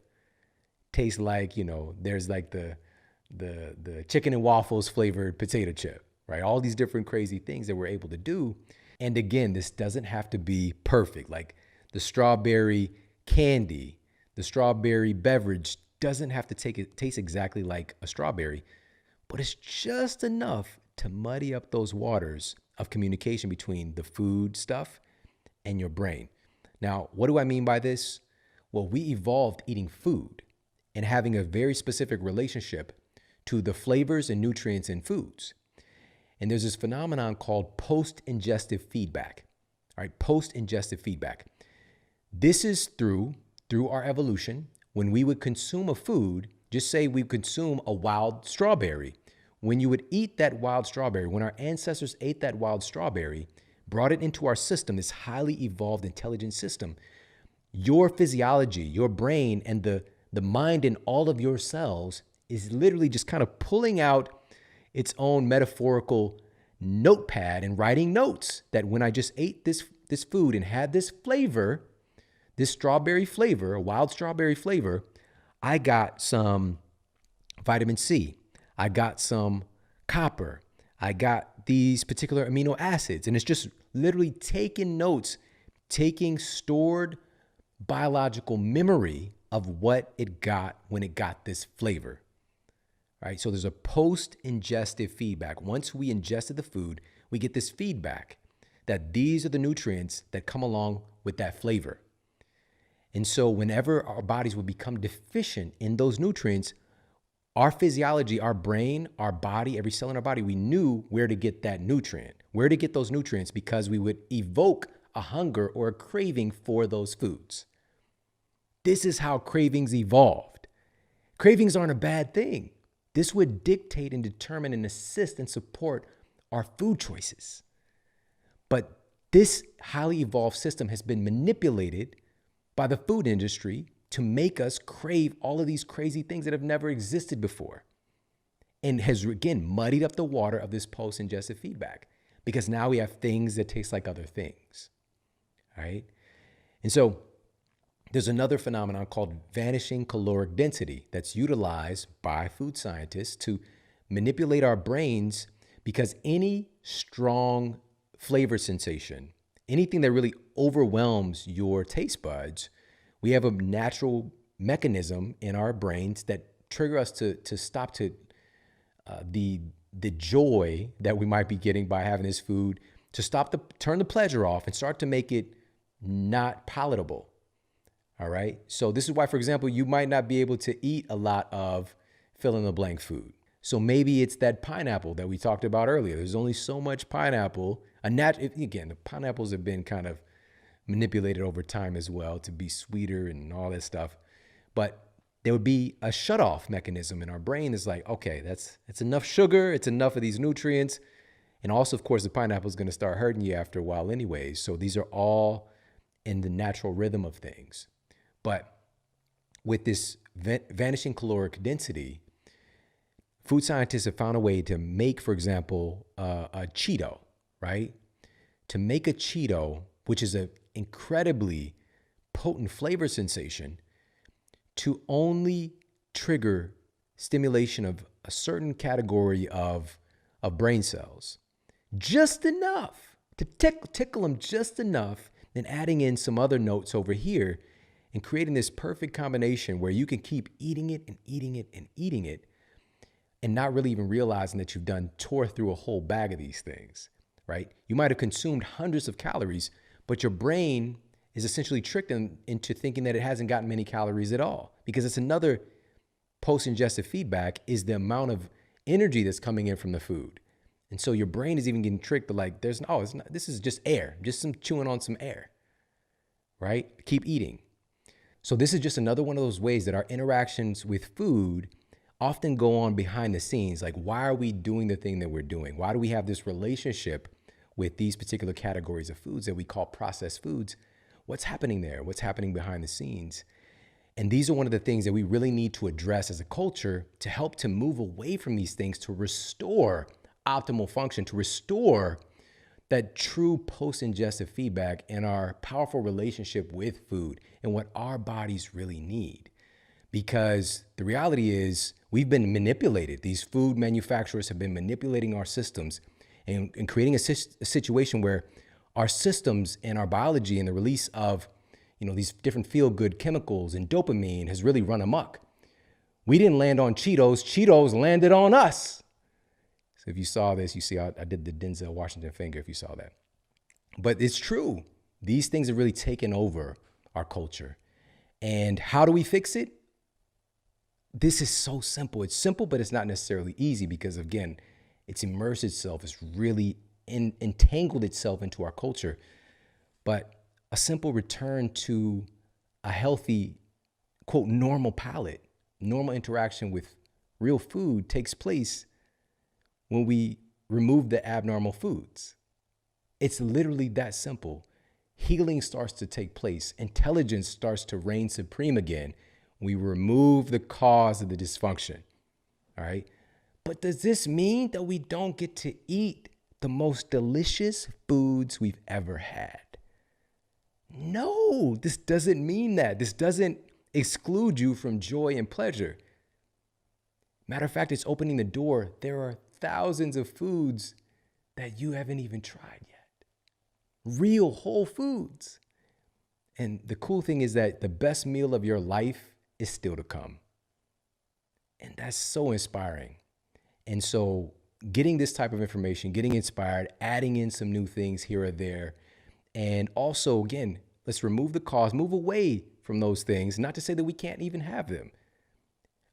taste like, there's like the chicken and waffles flavored potato chip, right? All these different crazy things that we're able to do. And again, this doesn't have to be perfect. Like the strawberry candy, the strawberry beverage doesn't have to taste exactly like a strawberry, but it's just enough to muddy up those waters of communication between the food stuff and your brain. Now, what do I mean by this? Well, we evolved eating food and having a very specific relationship to the flavors and nutrients in foods. And there's this phenomenon called post-ingestive feedback. All right, post-ingestive feedback. This is through our evolution. When we would consume a food, just say we consume a wild strawberry. When you would eat that wild strawberry, when our ancestors ate that wild strawberry, brought it into our system, this highly evolved, intelligent system, your physiology, your brain, and the mind in all of your cells is literally just kind of pulling out its own metaphorical notepad and writing notes that when I just ate this food and had this flavor, this strawberry flavor, a wild strawberry flavor, I got some vitamin C. I got some copper. I got these particular amino acids. And it's just literally taking notes, taking stored biological memory of what it got when it got this flavor. Right? So there's a post-ingestive feedback. Once we ingested the food, we get this feedback that these are the nutrients that come along with that flavor. And so whenever our bodies would become deficient in those nutrients, our physiology, our brain, our body, every cell in our body, we knew where to get that nutrient, where to get those nutrients, because we would evoke a hunger or a craving for those foods. This is how cravings evolved. Cravings aren't a bad thing. This would dictate and determine and assist and support our food choices. But this highly evolved system has been manipulated by the food industry to make us crave all of these crazy things that have never existed before, and has, again, muddied up the water of this post-ingestive feedback, because now we have things that taste like other things, right? And so there's another phenomenon called vanishing caloric density that's utilized by food scientists to manipulate our brains, because any strong flavor sensation, anything that really overwhelms your taste buds, we have a natural mechanism in our brains that trigger us to stop to the joy that we might be getting by having this food, to turn the pleasure off and start to make it not palatable. All right. So this is why, for example, you might not be able to eat a lot of fill in the blank food. So maybe it's that pineapple that we talked about earlier. There's only so much pineapple. Again, the pineapples have been kind of manipulated over time as well to be sweeter and all that stuff. But there would be a shutoff mechanism in our brain. It's like, okay, it's enough sugar. It's enough of these nutrients. And also, of course, the pineapple is going to start hurting you after a while anyways. So these are all in the natural rhythm of things. But with this vanishing caloric density, food scientists have found a way to make, for example, a Cheeto, right? To make a Cheeto, which is an incredibly potent flavor sensation, to only trigger stimulation of a certain category of brain cells, just enough to tickle them just enough, then adding in some other notes over here and creating this perfect combination where you can keep eating it and eating it and eating it and not really even realizing that you've tore through a whole bag of these things, right? You might have consumed hundreds of calories, but your brain is essentially tricked into thinking that it hasn't gotten many calories at all, because it's another post-ingestive feedback is the amount of energy that's coming in from the food. And so your brain is even getting tricked to like, this is just air, just some chewing on some air, right? Keep eating. So this is just another one of those ways that our interactions with food often go on behind the scenes. Like, why are we doing the thing that we're doing? Why do we have this relationship with these particular categories of foods that we call processed foods? What's happening there? What's happening behind the scenes? And these are one of the things that we really need to address as a culture to help to move away from these things, to restore optimal function, to restore that true post-ingestive feedback and our powerful relationship with food and what our bodies really need. Because the reality is we've been manipulated. These food manufacturers have been manipulating our systems and creating a situation where our systems and our biology and the release of these different feel-good chemicals and dopamine has really run amok. We didn't land on Cheetos. Cheetos landed on us. So if you saw this, you see I did the Denzel Washington finger if you saw that. But it's true. These things have really taken over our culture. And how do we fix it? This is so simple. It's simple, but it's not necessarily easy because, again, it's immersed itself. It's really entangled itself into our culture. But a simple return to a healthy, quote, normal palate, normal interaction with real food takes place when we remove the abnormal foods. It's literally that simple. Healing starts to take place. Intelligence starts to reign supreme again. We remove the cause of the dysfunction. All right. But does this mean that we don't get to eat the most delicious foods we've ever had? No, this doesn't mean that. This doesn't exclude you from joy and pleasure. Matter of fact, it's opening the door. There are thousands of foods that you haven't even tried yet. Real whole foods. And the cool thing is that the best meal of your life is still to come. And that's so inspiring. And so getting this type of information, getting inspired, adding in some new things here or there. And also, again, let's remove the cause, move away from those things. Not to say that we can't even have them.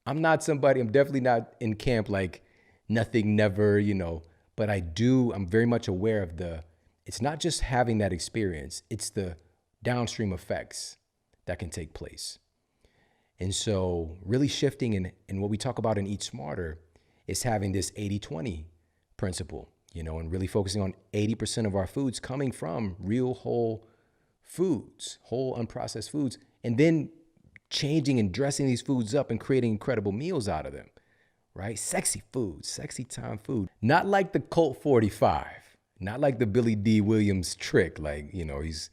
I'm definitely not in camp like nothing, never, but I'm very much aware of it's not just having that experience, it's the downstream effects that can take place. And so really shifting in what we talk about in Eat Smarter is having this 80-20 principle, and really focusing on 80% of our foods coming from real whole foods, whole unprocessed foods, and then changing and dressing these foods up and creating incredible meals out of them, right? Sexy food, sexy time food. Not like the Colt 45, not like the Billy D. Williams trick. Like, it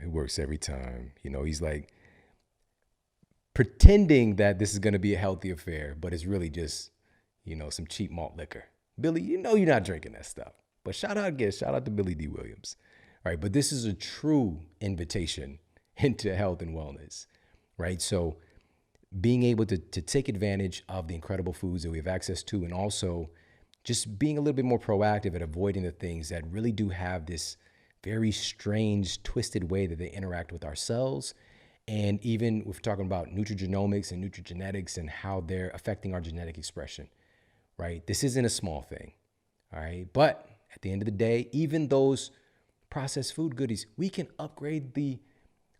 works every time. He's like pretending that this is going to be a healthy affair, but it's really just, some cheap malt liquor. Billy, you're not drinking that stuff. But shout out to Billy D. Williams. All right, but this is a true invitation into health and wellness, right? So being able to take advantage of the incredible foods that we have access to, and also just being a little bit more proactive at avoiding the things that really do have this very strange, twisted way that they interact with our cells. And even we're talking about nutrigenomics and nutrigenetics and how they're affecting our genetic expression, right? This isn't a small thing, all right? But at the end of the day, even those processed food goodies, we can upgrade the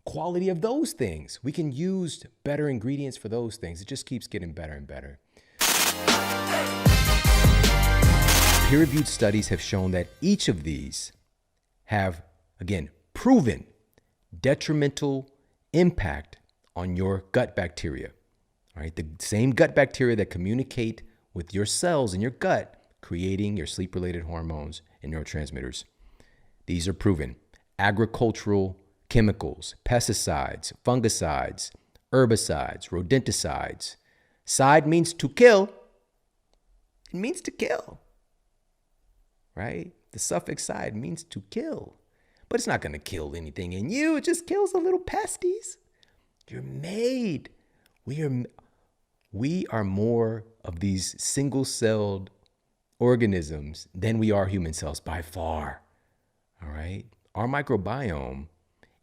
quality of those things. We can use better ingredients for those things. It just keeps getting better and better. Peer-reviewed studies have shown that each of these have, again, proven detrimental impact on your gut bacteria. All right, the same gut bacteria that communicate with your cells in your gut, creating your sleep-related hormones and neurotransmitters. These are proven. Agricultural chemicals, pesticides, fungicides, herbicides, rodenticides. Side means to kill. It means to kill, right? The suffix side means to kill, but it's not going to kill anything in you. It just kills the little pesties. You're made. We are more of these single-celled organisms than we are human cells by far. All right. Our microbiome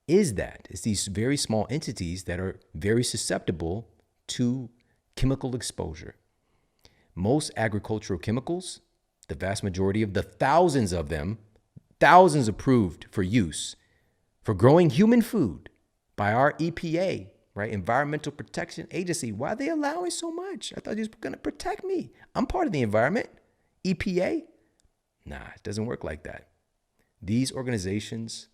it's these very small entities that are very susceptible to chemical exposure. Most agricultural chemicals, the vast majority of the thousands of them, thousands approved for use for growing human food by our EPA, right? Environmental Protection Agency. Why are they allowing so much? I thought you were going to protect me. I'm part of the environment. EPA? Nah, it doesn't work like that. These organizations,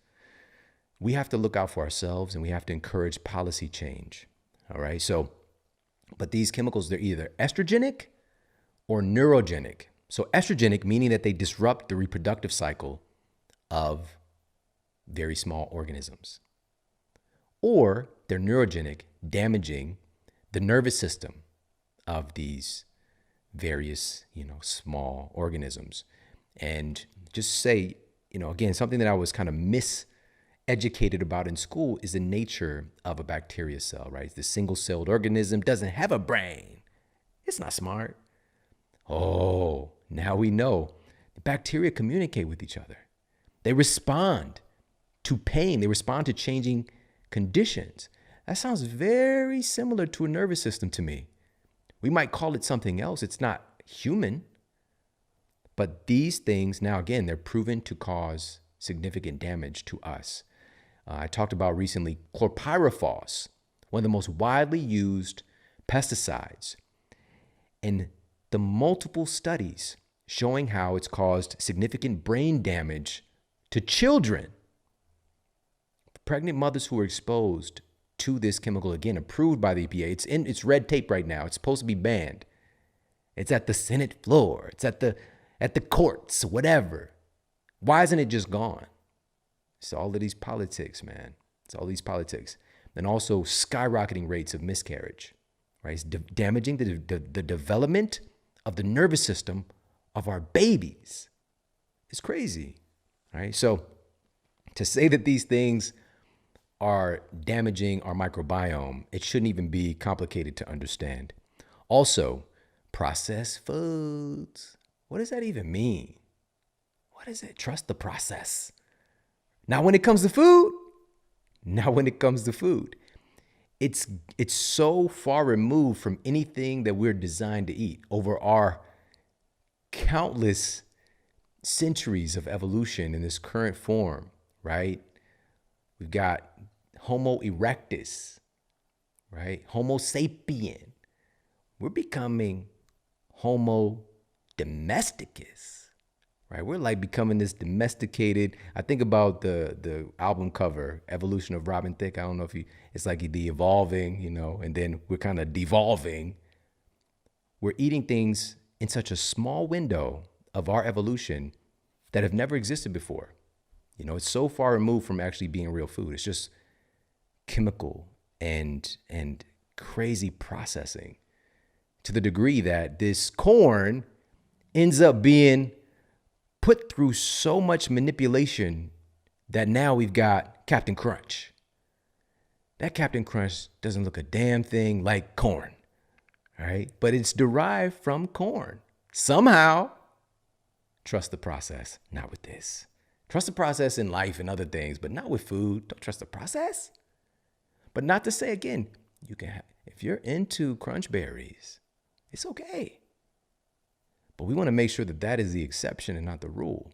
we have to look out for ourselves and we have to encourage policy change. All right. So, but these chemicals, they're either estrogenic or neurogenic. So estrogenic, meaning that they disrupt the reproductive cycle of very small organisms. Or they're neurogenic, damaging the nervous system of these various, small organisms. And just say, again, something that I was kind of miseducated about in school is the nature of a bacteria cell, right? It's the single-celled organism, doesn't have a brain. It's not smart. Oh, now we know. The bacteria communicate with each other. They respond to pain. They respond to changing conditions. That sounds very similar to a nervous system to me. We might call it something else. It's not human. But these things, now again, they're proven to cause significant damage to us. I talked about recently chlorpyrifos, one of the most widely used pesticides, and the multiple studies showing how it's caused significant brain damage to children. Pregnant mothers who are exposed to this chemical, again, approved by the EPA. It's red tape right now. It's supposed to be banned. It's at the Senate floor. It's at the courts, whatever. Why isn't it just gone? It's all of these politics, man. It's all these politics. And also skyrocketing rates of miscarriage, right? It's damaging the development of the nervous system of our babies. It's crazy, right? So to say that these things are damaging our microbiome, it shouldn't even be complicated to understand. Also, processed foods. What does that even mean? What is it? Trust the process. Not when it comes to food. Not when it comes to food. It's so far removed from anything that we're designed to eat over our countless centuries of evolution in this current form, right? We've got Homo erectus, right? Homo sapien. We're becoming Homo domesticus, right? We're like becoming this domesticated. I think about the album cover, Evolution of Robin Thicke. I don't know if it's like the evolving, and then we're kind of devolving. We're eating things in such a small window of our evolution that have never existed before. It's so far removed from actually being real food. It's just chemical and crazy processing to the degree that this corn ends up being put through so much manipulation that now we've got Captain Crunch. That Captain Crunch doesn't look a damn thing like corn, right? But it's derived from corn. Somehow, trust the process, not with this. Trust the process in life and other things, but not with food. Don't trust the process. But not to say, again, you can have, if you're into crunch berries, it's okay. But we want to make sure that that is the exception and not the rule.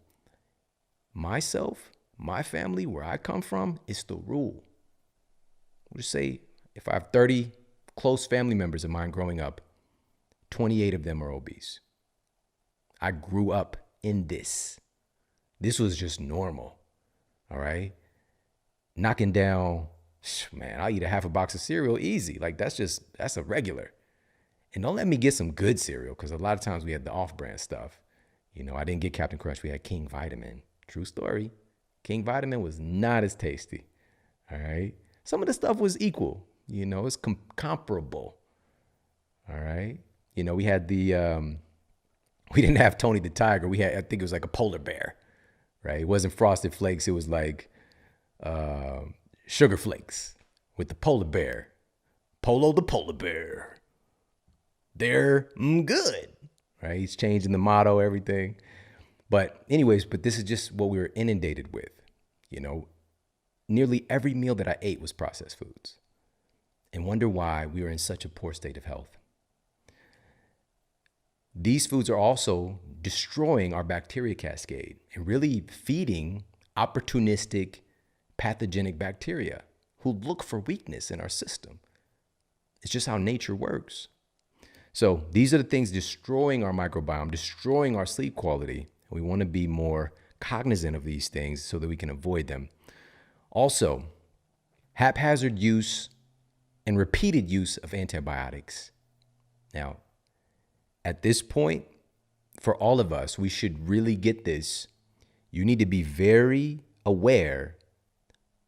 Myself, my family, where I come from, it's the rule. We'll just say if I have 30 close family members of mine growing up, 28 of them are obese. I grew up in this. This was just normal, all right? Knocking down, man, I'll eat a half a box of cereal easy. Like that's a regular. And don't let me get some good cereal, because a lot of times we had the off-brand stuff. I didn't get Captain Crunch. We had King Vitamin. True story. King Vitamin was not as tasty, all right? Some of the stuff was equal, it's comparable, all right? We had we didn't have Tony the Tiger. We had, I think it was like a polar bear, right? It wasn't Frosted Flakes. It was like Sugar Flakes with the polar bear. Polo the polar bear. They're good, right? He's changing the motto, everything. But anyways, this is just what we were inundated with. Nearly every meal that I ate was processed foods, and wonder why we were in such a poor state of health. These foods are also destroying our bacteria cascade and really feeding opportunistic pathogenic bacteria who look for weakness in our system. It's just how nature works. So these are the things destroying our microbiome, destroying our sleep quality. We want to be more cognizant of these things so that we can avoid them. Also, haphazard use and repeated use of antibiotics. Now, at this point, for all of us, we should really get this. You need to be very aware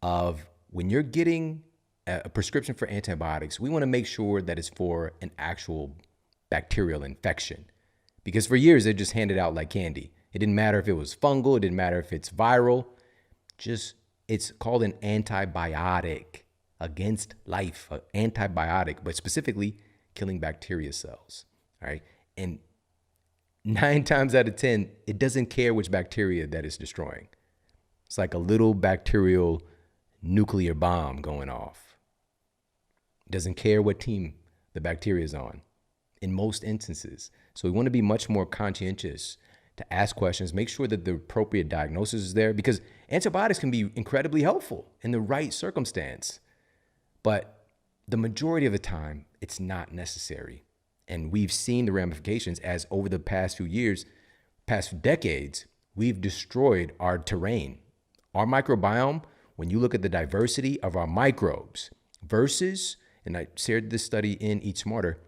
of when you're getting a prescription for antibiotics, we want to make sure that it's for an actual bacterial infection. Because for years, they just handed out like candy. It didn't matter if it was fungal. It didn't matter if it's viral. It's called an antibiotic against life, an antibiotic, but specifically killing bacteria cells, all right? And 9 times out of 10, it doesn't care which bacteria that it's destroying. It's like a little bacterial nuclear bomb going off. It doesn't care what team the bacteria is on in most instances. So we want to be much more conscientious to ask questions, make sure that the appropriate diagnosis is there, because antibiotics can be incredibly helpful in the right circumstance. But the majority of the time, it's not necessary. And we've seen the ramifications as over the past few years, past decades, we've destroyed our terrain. Our microbiome, when you look at the diversity of our microbes versus, and I shared this study in Eat Smarter,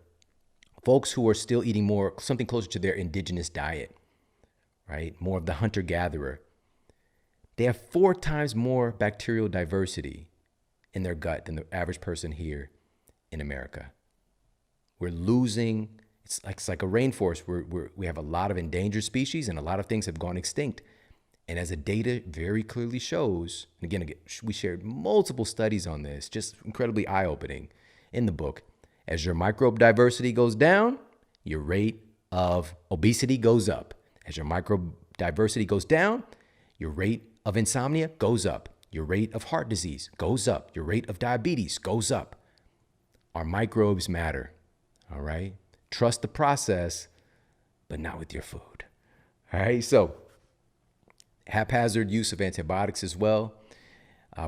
folks who are still eating more, something closer to their indigenous diet, right? More of the hunter-gatherer. They have 4 times more bacterial diversity in their gut than the average person here in America. We're losing, it's like a rainforest. We have a lot of endangered species and a lot of things have gone extinct. And as the data very clearly shows, and again, we shared multiple studies on this, just incredibly eye-opening in the book. As your microbe diversity goes down, your rate of obesity goes up. As your microbe diversity goes down, your rate of insomnia goes up. Your rate of heart disease goes up. Your rate of diabetes goes up. Our microbes matter, all right? Trust the process, but not with your food, all right? So haphazard use of antibiotics as well.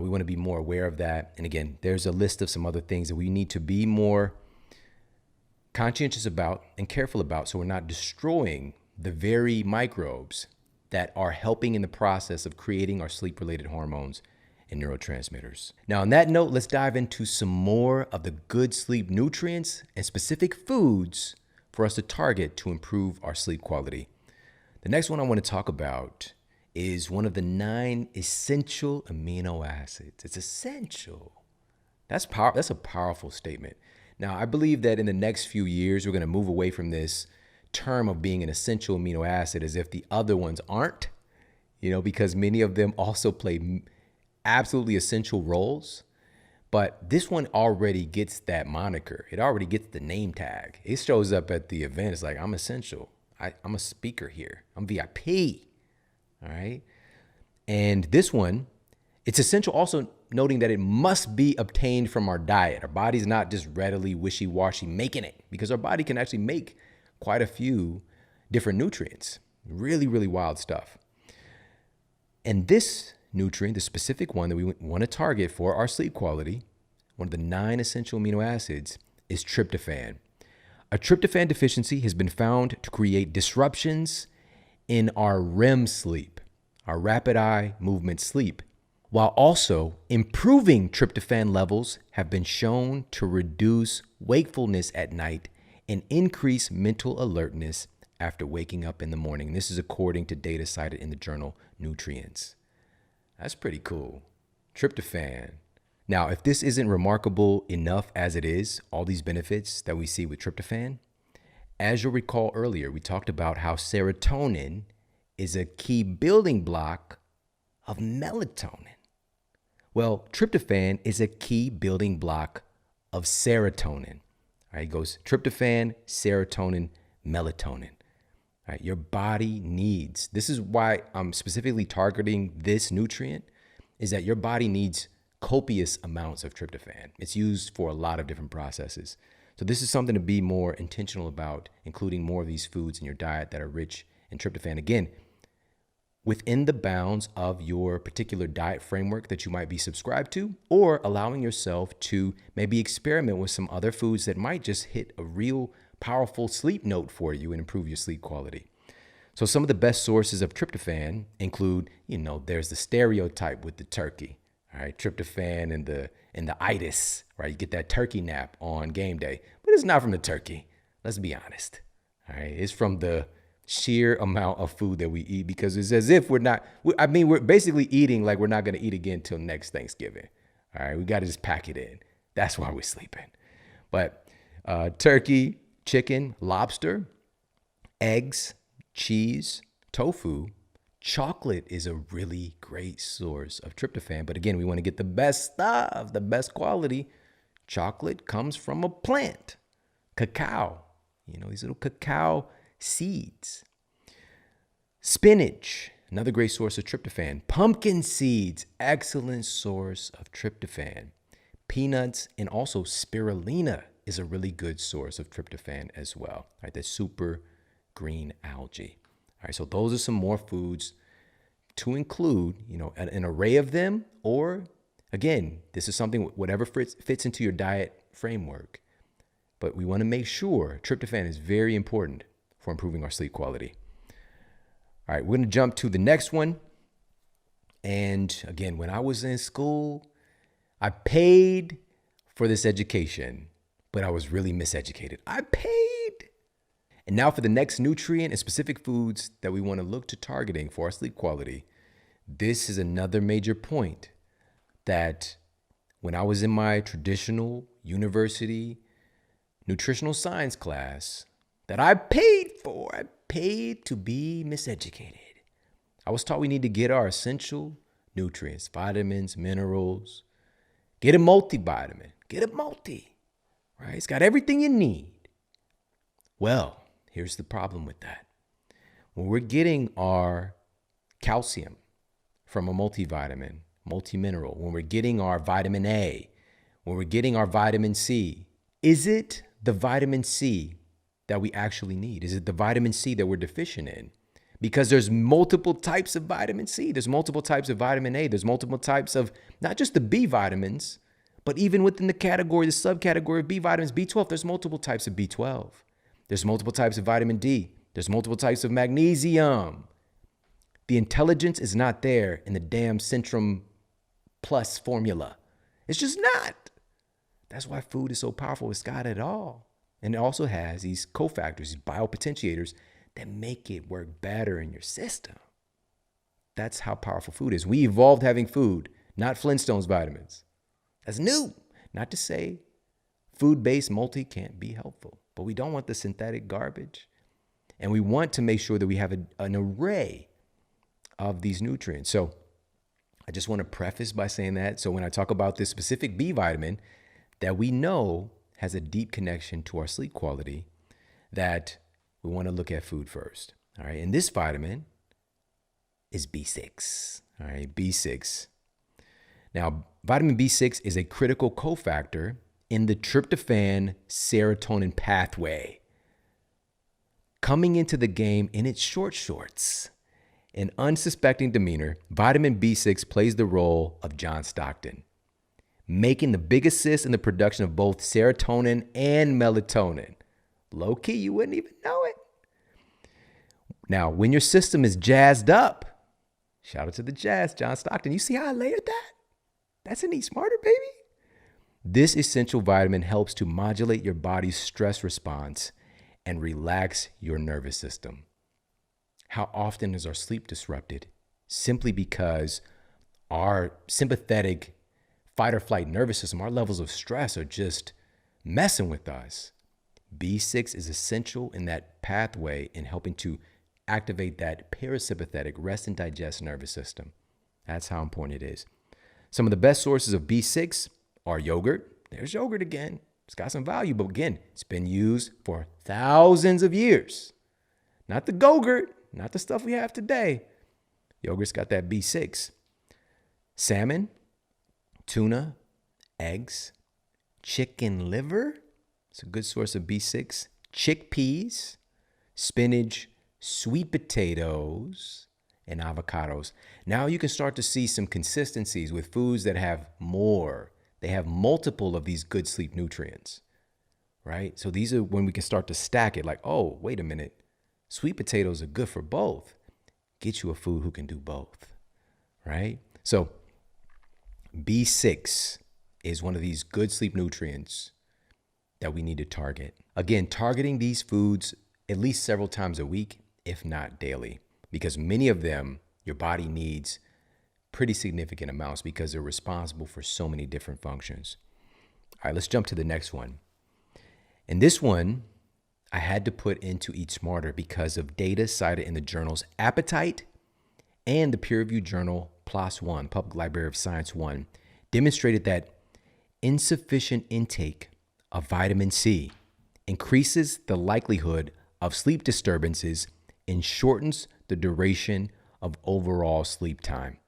We want to be more aware of that. And again, there's a list of some other things that we need to be more conscientious about and careful about so we're not destroying the very microbes that are helping in the process of creating our sleep-related hormones and neurotransmitters. Now, on that note, let's dive into some more of the good sleep nutrients and specific foods for us to target to improve our sleep quality. The next one I want to talk about is one of the 9 essential amino acids. It's essential. That's a powerful statement. Now, I believe that in the next few years, we're going to move away from this term of being an essential amino acid as if the other ones aren't, because many of them also play absolutely essential roles. But this one already gets that moniker. It already gets the name tag. It shows up at the event. It's like, I'm essential. I'm a speaker here. I'm VIP. All right. And this one, it's essential also noting that it must be obtained from our diet. Our body's not just readily wishy-washy making it, because our body can actually make quite a few different nutrients. Really, really wild stuff. And this nutrient, the specific one that we want to target for our sleep quality, one of the 9 essential amino acids, is tryptophan. A tryptophan deficiency has been found to create disruptions in our REM sleep, our rapid eye movement sleep, while also improving tryptophan levels have been shown to reduce wakefulness at night and increase mental alertness after waking up in the morning. This is according to data cited in the journal Nutrients. That's pretty cool. Tryptophan. Now, if this isn't remarkable enough as it is, all these benefits that we see with tryptophan, as you'll recall earlier, we talked about how serotonin is a key building block of melatonin. Well, tryptophan is a key building block of serotonin. All right, it goes tryptophan, serotonin, melatonin. All right, your body needs, this is why I'm specifically targeting this nutrient, is that your body needs copious amounts of tryptophan. It's used for a lot of different processes. So this is something to be more intentional about, including more of these foods in your diet that are rich in tryptophan. Again, within the bounds of your particular diet framework that you might be subscribed to, or allowing yourself to maybe experiment with some other foods that might just hit a real powerful sleep note for you and improve your sleep quality. So some of the best sources of tryptophan include, there's the stereotype with the turkey, all right, tryptophan and the itis, right? You get that turkey nap on game day, but it's not from the turkey. Let's be honest, all right? It's from the sheer amount of food that we eat, because it's as if we're basically eating like we're not going to eat again till next Thanksgiving. All right, we got to just pack it in. That's why we're sleeping. But turkey, chicken, lobster, eggs, cheese, tofu, chocolate is a really great source of tryptophan. But again, we want to get the best stuff, the best quality. Chocolate comes from a plant, cacao, these little cacao seeds. Spinach, another great source of tryptophan. Pumpkin seeds, excellent source of tryptophan. peanuts, and also spirulina is a really good source of tryptophan as well. All right, that super green algae. All right, so those are some more foods to include, an array of them, or again, this is something, whatever fits into your diet framework. But we want to make sure tryptophan is very important for improving our sleep quality. All right, we're going to jump to the next one. And again, when I was in school, I paid for this education, but I was really miseducated. I paid. And now for the next nutrient and specific foods that we want to look to targeting for our sleep quality. This is another major point that when I was in my traditional university nutritional science class that I paid for, I paid to be miseducated. I was taught we need to get our essential nutrients, vitamins, minerals, get a multivitamin, get a multi, right? It's got everything you need. Well, here's the problem with that. When we're getting our calcium from a multivitamin, multimineral, when we're getting our vitamin A, when we're getting our vitamin C, is it the vitamin C that we actually need? Is it the vitamin C that we're deficient in? Because there's multiple types of vitamin C. There's multiple types of vitamin A. There's multiple types of not just the B vitamins, but even within the subcategory of B vitamins, B12, there's multiple types of B12. There's multiple types of vitamin D. There's multiple types of magnesium. The intelligence is not there in the damn Centrum Plus formula. It's just not. That's why food is so powerful. It's got it all. And it also has these cofactors, these biopotentiators that make it work better in your system. That's how powerful food is. We evolved having food, not Flintstones vitamins. That's new. Not to say food-based multi can't be helpful, but we don't want the synthetic garbage. And we want to make sure that we have an array of these nutrients. So I just want to preface by saying that. So when I talk about this specific B vitamin that we know has a deep connection to our sleep quality, that we want to look at food first. All right. And this vitamin is B6. All right. B6. Now, vitamin B6 is a critical cofactor in the tryptophan serotonin pathway. Coming into the game in its shorts. In unsuspecting demeanor, vitamin B6 plays the role of John Stockton, making the big assist in the production of both serotonin and melatonin. Low key, you wouldn't even know it. Now, when your system is jazzed up, shout out to the jazz, John Stockton. You see how I layered that? That's an Eat Smarter, baby. This essential vitamin helps to modulate your body's stress response and relax your nervous system. How often is our sleep disrupted simply because our sympathetic fight or flight nervous system, our levels of stress are just messing with us? B6 is essential in that pathway in helping to activate that parasympathetic rest and digest nervous system. That's how important it is. Some of the best sources of B6 are yogurt. There's yogurt again. It's got some value, but again, it's been used for thousands of years. Not the Go-Gurt, not the stuff we have today. Yogurt's got that B6. Salmon, tuna, eggs, chicken liver. It's a good source of B6. Chickpeas, spinach, sweet potatoes, and avocados. Now you can start to see some consistencies with foods that have more. They have multiple of these good sleep nutrients, right? So these are when we can start to stack it like, oh, wait a minute. Sweet potatoes are good for both. Get you a food who can do both, right? So B6 is one of these good sleep nutrients that we need to target. Again, targeting these foods at least several times a week, if not daily, because many of them your body needs pretty significant amounts because they're responsible for so many different functions. All right, let's jump to the next one. And this one I had to put into Eat Smarter because of data cited in the journals Appetite and the peer-reviewed journal PLOS One, Public Library of Science 1, demonstrated that insufficient intake of vitamin C increases the likelihood of sleep disturbances and shortens the duration of overall sleep time.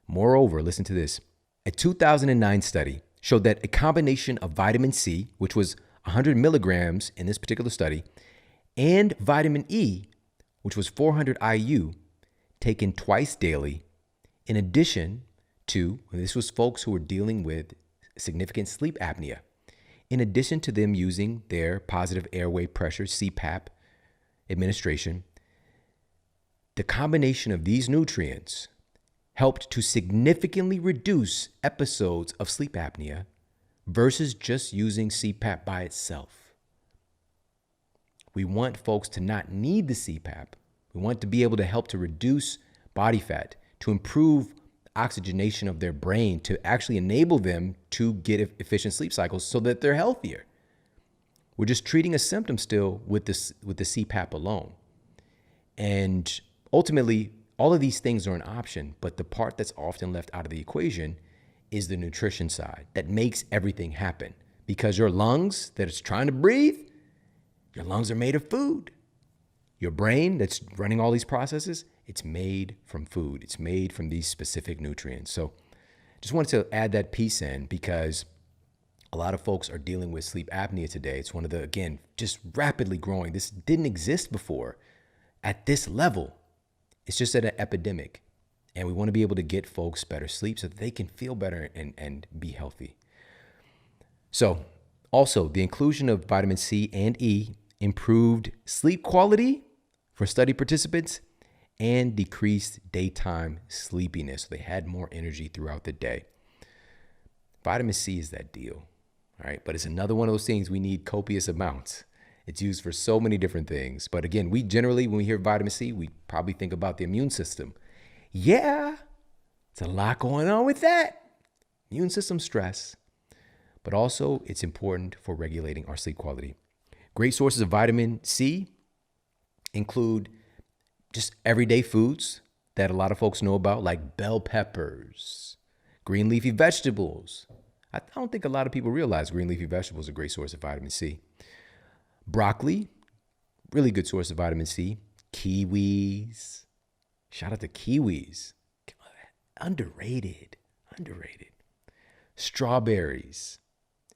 Moreover, listen to this. A 2009 study showed that a combination of vitamin C, which was 100 milligrams in this particular study, and vitamin E, which was 400 IU, taken twice daily, in addition to, this was folks who were dealing with significant sleep apnea, in addition to them using their positive airway pressure, CPAP administration. The combination of these nutrients helped to significantly reduce episodes of sleep apnea versus just using CPAP by itself. We want folks to not need the CPAP. We want to be able to help to reduce body fat, to improve oxygenation of their brain, to actually enable them to get efficient sleep cycles so that they're healthier. We're just treating a symptom still with the CPAP alone. And ultimately, all of these things are an option, but the part that's often left out of the equation is the nutrition side that makes everything happen. Because your lungs that is trying to breathe, your lungs are made of food. Your brain that's running all these processes, it's made from food. It's made from these specific nutrients. So just wanted to add that piece in because a lot of folks are dealing with sleep apnea today. It's one of the, again, just rapidly growing. This didn't exist before at this level. It's just at an epidemic. And we want to be able to get folks better sleep so that they can feel better and be healthy. So also the inclusion of vitamin C and E improved sleep quality for study participants and decreased daytime sleepiness. So they had more energy throughout the day. Vitamin C is that deal, all right? But it's another one of those things we need copious amounts. It's used for so many different things. But again, we generally, when we hear vitamin C, we probably think about the immune system. Yeah, it's a lot going on with that. Immune system stress. But also, it's important for regulating our sleep quality. Great sources of vitamin C include just everyday foods that a lot of folks know about, like bell peppers, green leafy vegetables. I don't think a lot of people realize green leafy vegetables are a great source of vitamin C. Broccoli, really good source of vitamin C. Kiwis. Shout out to kiwis. Underrated. Strawberries.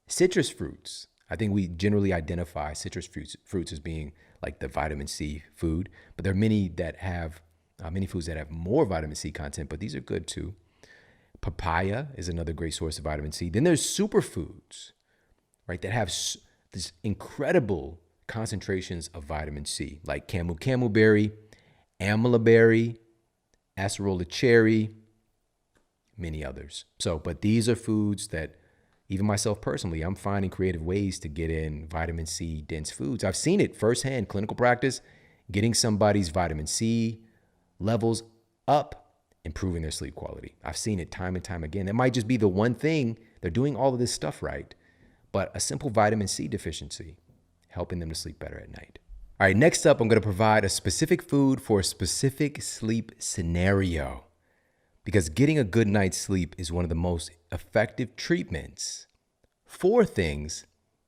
Citrus fruits. I think we generally identify citrus fruits as being like the vitamin C food, but there are many that have many foods that have more vitamin C content, but these are good too. Papaya is another great source of vitamin C. Then there's superfoods, right, that have this incredible concentrations of vitamin C, like camelberry, amla berry, acerola cherry, many others. So, but these are foods that even myself personally, I'm finding creative ways to get in vitamin C dense foods. I've seen it firsthand, clinical practice, getting somebody's vitamin C levels up, improving their sleep quality. I've seen it time and time again. It might just be the one thing, they're doing all of this stuff right, but a simple vitamin C deficiency, helping them to sleep better at night. All right, next up, I'm going to provide a specific food for a specific sleep scenario, because getting a good night's sleep is one of the most effective treatments for things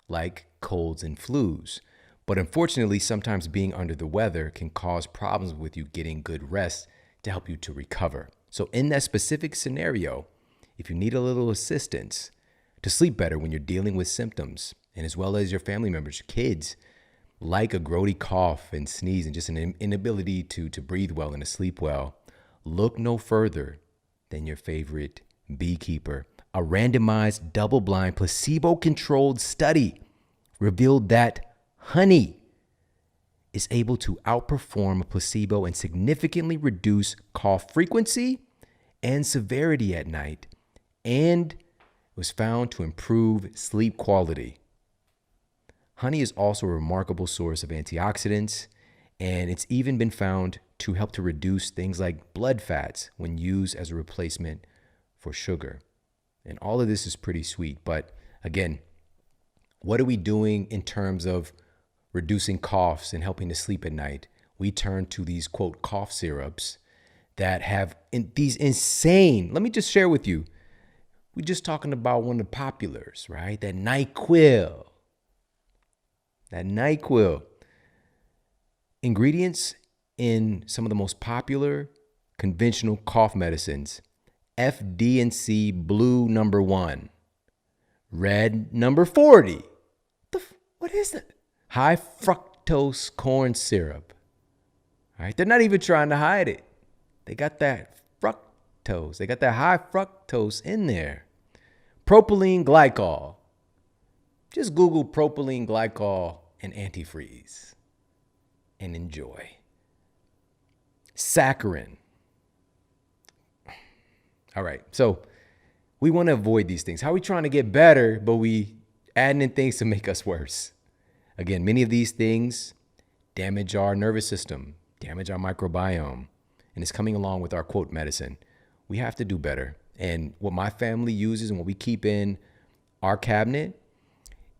like colds and flus. But unfortunately, sometimes being under the weather can cause problems with you getting good rest to help you to recover. So in that specific scenario, if you need a little assistance to sleep better when you're dealing with symptoms, and as well as your family members, kids, like a grody cough and sneeze and just an inability to breathe well and to sleep well, look no further than your favorite beekeeper. A randomized, double-blind, placebo-controlled study revealed that honey is able to outperform a placebo and significantly reduce cough frequency and severity at night, and was found to improve sleep quality. Honey is also a remarkable source of antioxidants, and it's even been found to help to reduce things like blood fats when used as a replacement for sugar. And all of this is pretty sweet. But again, what are we doing in terms of reducing coughs and helping to sleep at night? We turn to these, quote, cough syrups that have these insane, let me just share with you. We're just talking about one of the populars, right? That NyQuil. Ingredients in some of the most popular conventional cough medicines, FD&C Blue #1, Red number 40. What is that? High fructose corn syrup. All right, they're not even trying to hide it. They got that fructose. They got that high fructose in there. Propylene glycol. Just Google propylene glycol and antifreeze and enjoy. Saccharin. All right, so we want to avoid these things. How are we trying to get better, but we adding in things to make us worse? Again, many of these things damage our nervous system, damage our microbiome, and it's coming along with our quote medicine. We have to do better. And what my family uses and what we keep in our cabinet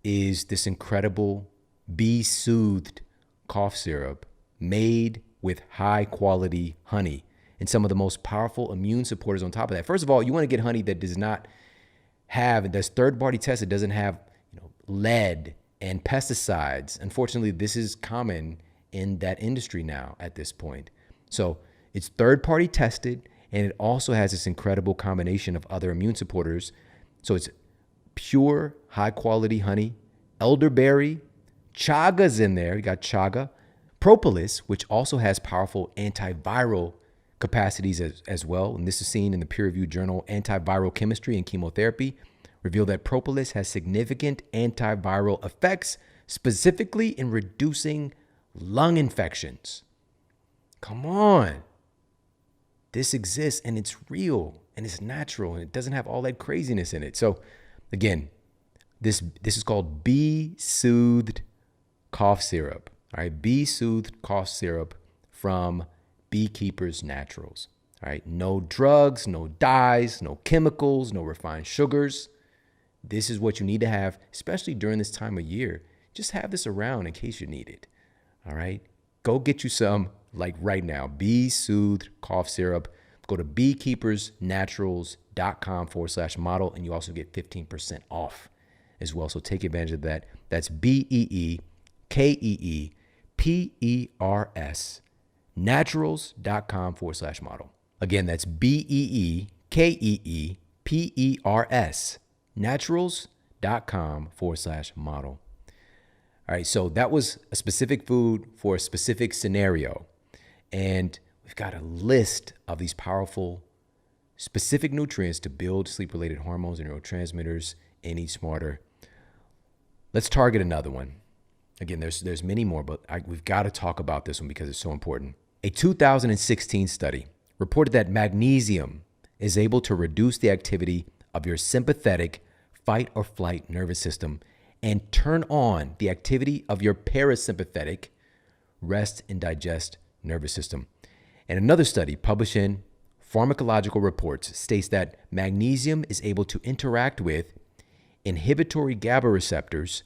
is this incredible bee soothed cough syrup made with high quality honey and some of the most powerful immune supporters on top of that. First of all, you want to get honey that does not have, that's third party tested, doesn't have lead and pesticides. Unfortunately, this is common in that industry now at this point. So it's third party tested, and it also has this incredible combination of other immune supporters. So it's pure high quality honey, elderberry, chaga's in there. You got chaga, propolis, which also has powerful antiviral capacities as well. And this is seen in the peer-reviewed journal Antiviral Chemistry and Chemotherapy, revealed that propolis has significant antiviral effects, specifically in reducing lung infections. Come on. This exists and it's real and it's natural and it doesn't have all that craziness in it. So again, this is called bee-soothed cough syrup. All right, bee-soothed cough syrup from Beekeepers Naturals. All right, no drugs, no dyes, no chemicals, no refined sugars. This is what you need to have, especially during this time of year. Just have this around in case you need it. All right, go get you some like right now. Bee-soothed cough syrup. Go to beekeepersnaturals.com/model, and you also get 15% off as well. So take advantage of that. That's BEEKEEPERS naturals.com/model. Again, that's BEEKEEPERS naturals.com/model. All right, so that was a specific food for a specific scenario. And we've got a list of these powerful, specific nutrients to build sleep-related hormones and neurotransmitters and eat smarter. Let's target another one. Again, there's many more, but we've got to talk about this one because it's so important. A 2016 study reported that magnesium is able to reduce the activity of your sympathetic fight or flight nervous system and turn on the activity of your parasympathetic rest and digest nervous system. And another study published in Pharmacological Reports states that magnesium is able to interact with inhibitory GABA receptors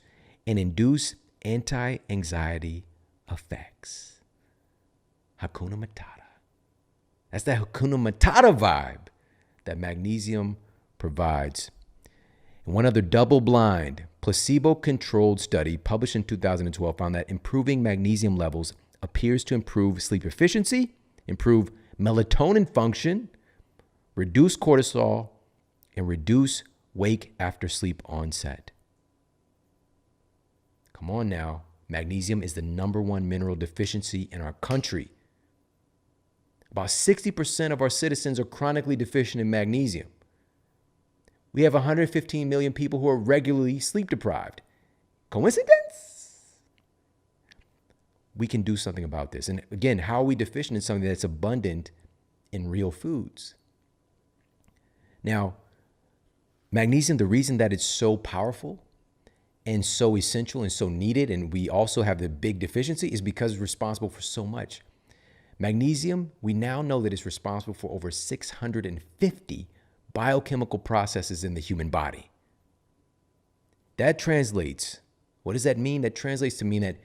and induce anti-anxiety effects. Hakuna Matata. That's that Hakuna Matata vibe that magnesium provides. And one other double-blind, placebo-controlled study published in 2012 found that improving magnesium levels appears to improve sleep efficiency, improve melatonin function, reduce cortisol, and reduce wake after sleep onset. Come on now. Magnesium is the #1 mineral deficiency in our country. About 60% of our citizens are chronically deficient in magnesium. We have 115 million people who are regularly sleep deprived. Coincidence? We can do something about this. And again, how are we deficient in something that's abundant in real foods? Now, magnesium, the reason that it's so powerful and so essential and so needed, and we also have the big deficiency, is because it's responsible for so much. Magnesium, we now know that it's responsible for over 650 biochemical processes in the human body. That translates, what does that mean? That translates to mean that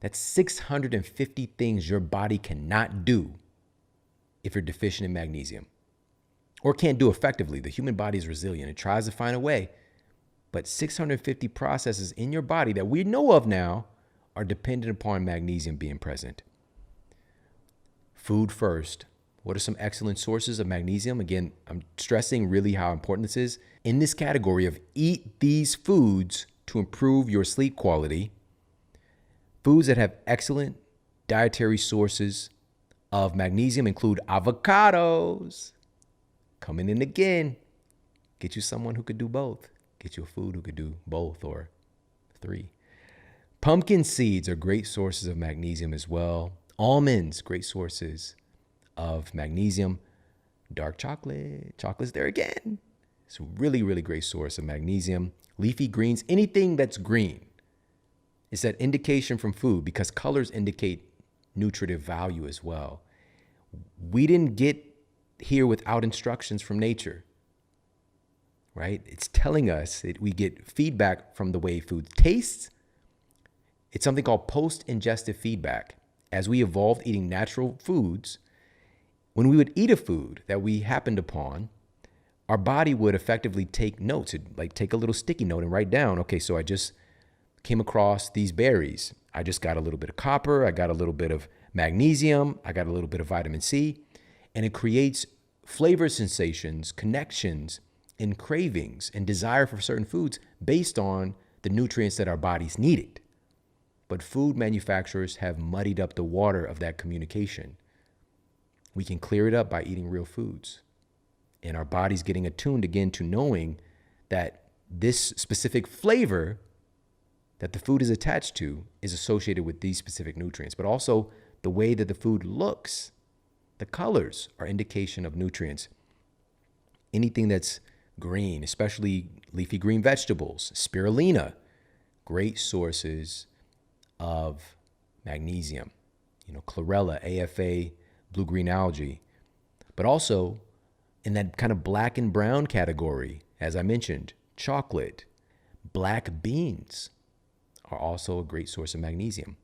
that's 650 things your body cannot do if you're deficient in magnesium, or can't do effectively. The human body is resilient. It tries to find a way, but 650 processes in your body that we know of now are dependent upon magnesium being present. Food first, What are some excellent sources of magnesium? Again, I'm stressing really how important this is. In this category of eat these foods to improve your sleep quality, foods that have excellent dietary sources of magnesium include avocados. Coming in again. Get you someone who could do both. Get you a food who could do both or three. Pumpkin seeds are great sources of magnesium as well. Almonds, great sources of magnesium. Dark chocolate, chocolate's there again. It's a really, really great source of magnesium. Leafy greens, anything that's green. It's that indication from food because colors indicate nutritive value as well. We didn't get here without instructions from nature, right? It's telling us that we get feedback from the way food tastes. It's something called post-ingestive feedback. As we evolved eating natural foods, when we would eat a food that we happened upon, our body would effectively take notes. It'd like take a little sticky note and write down, okay, so I just came across these berries. I just got a little bit of copper. I got a little bit of magnesium. I got a little bit of vitamin C. And it creates flavor sensations, connections, and cravings and desire for certain foods based on the nutrients that our bodies needed. But food manufacturers have muddied up the water of that communication. We can clear it up by eating real foods. And our body's getting attuned again to knowing that this specific flavor that the food is attached to is associated with these specific nutrients, but also the way that the food looks. The colors are indication of nutrients. Anything that's green, especially leafy green vegetables, spirulina, great sources of magnesium. Chlorella, AFA, blue-green algae. But also in that kind of black and brown category, as I mentioned, chocolate, black beans are also a great source of magnesium.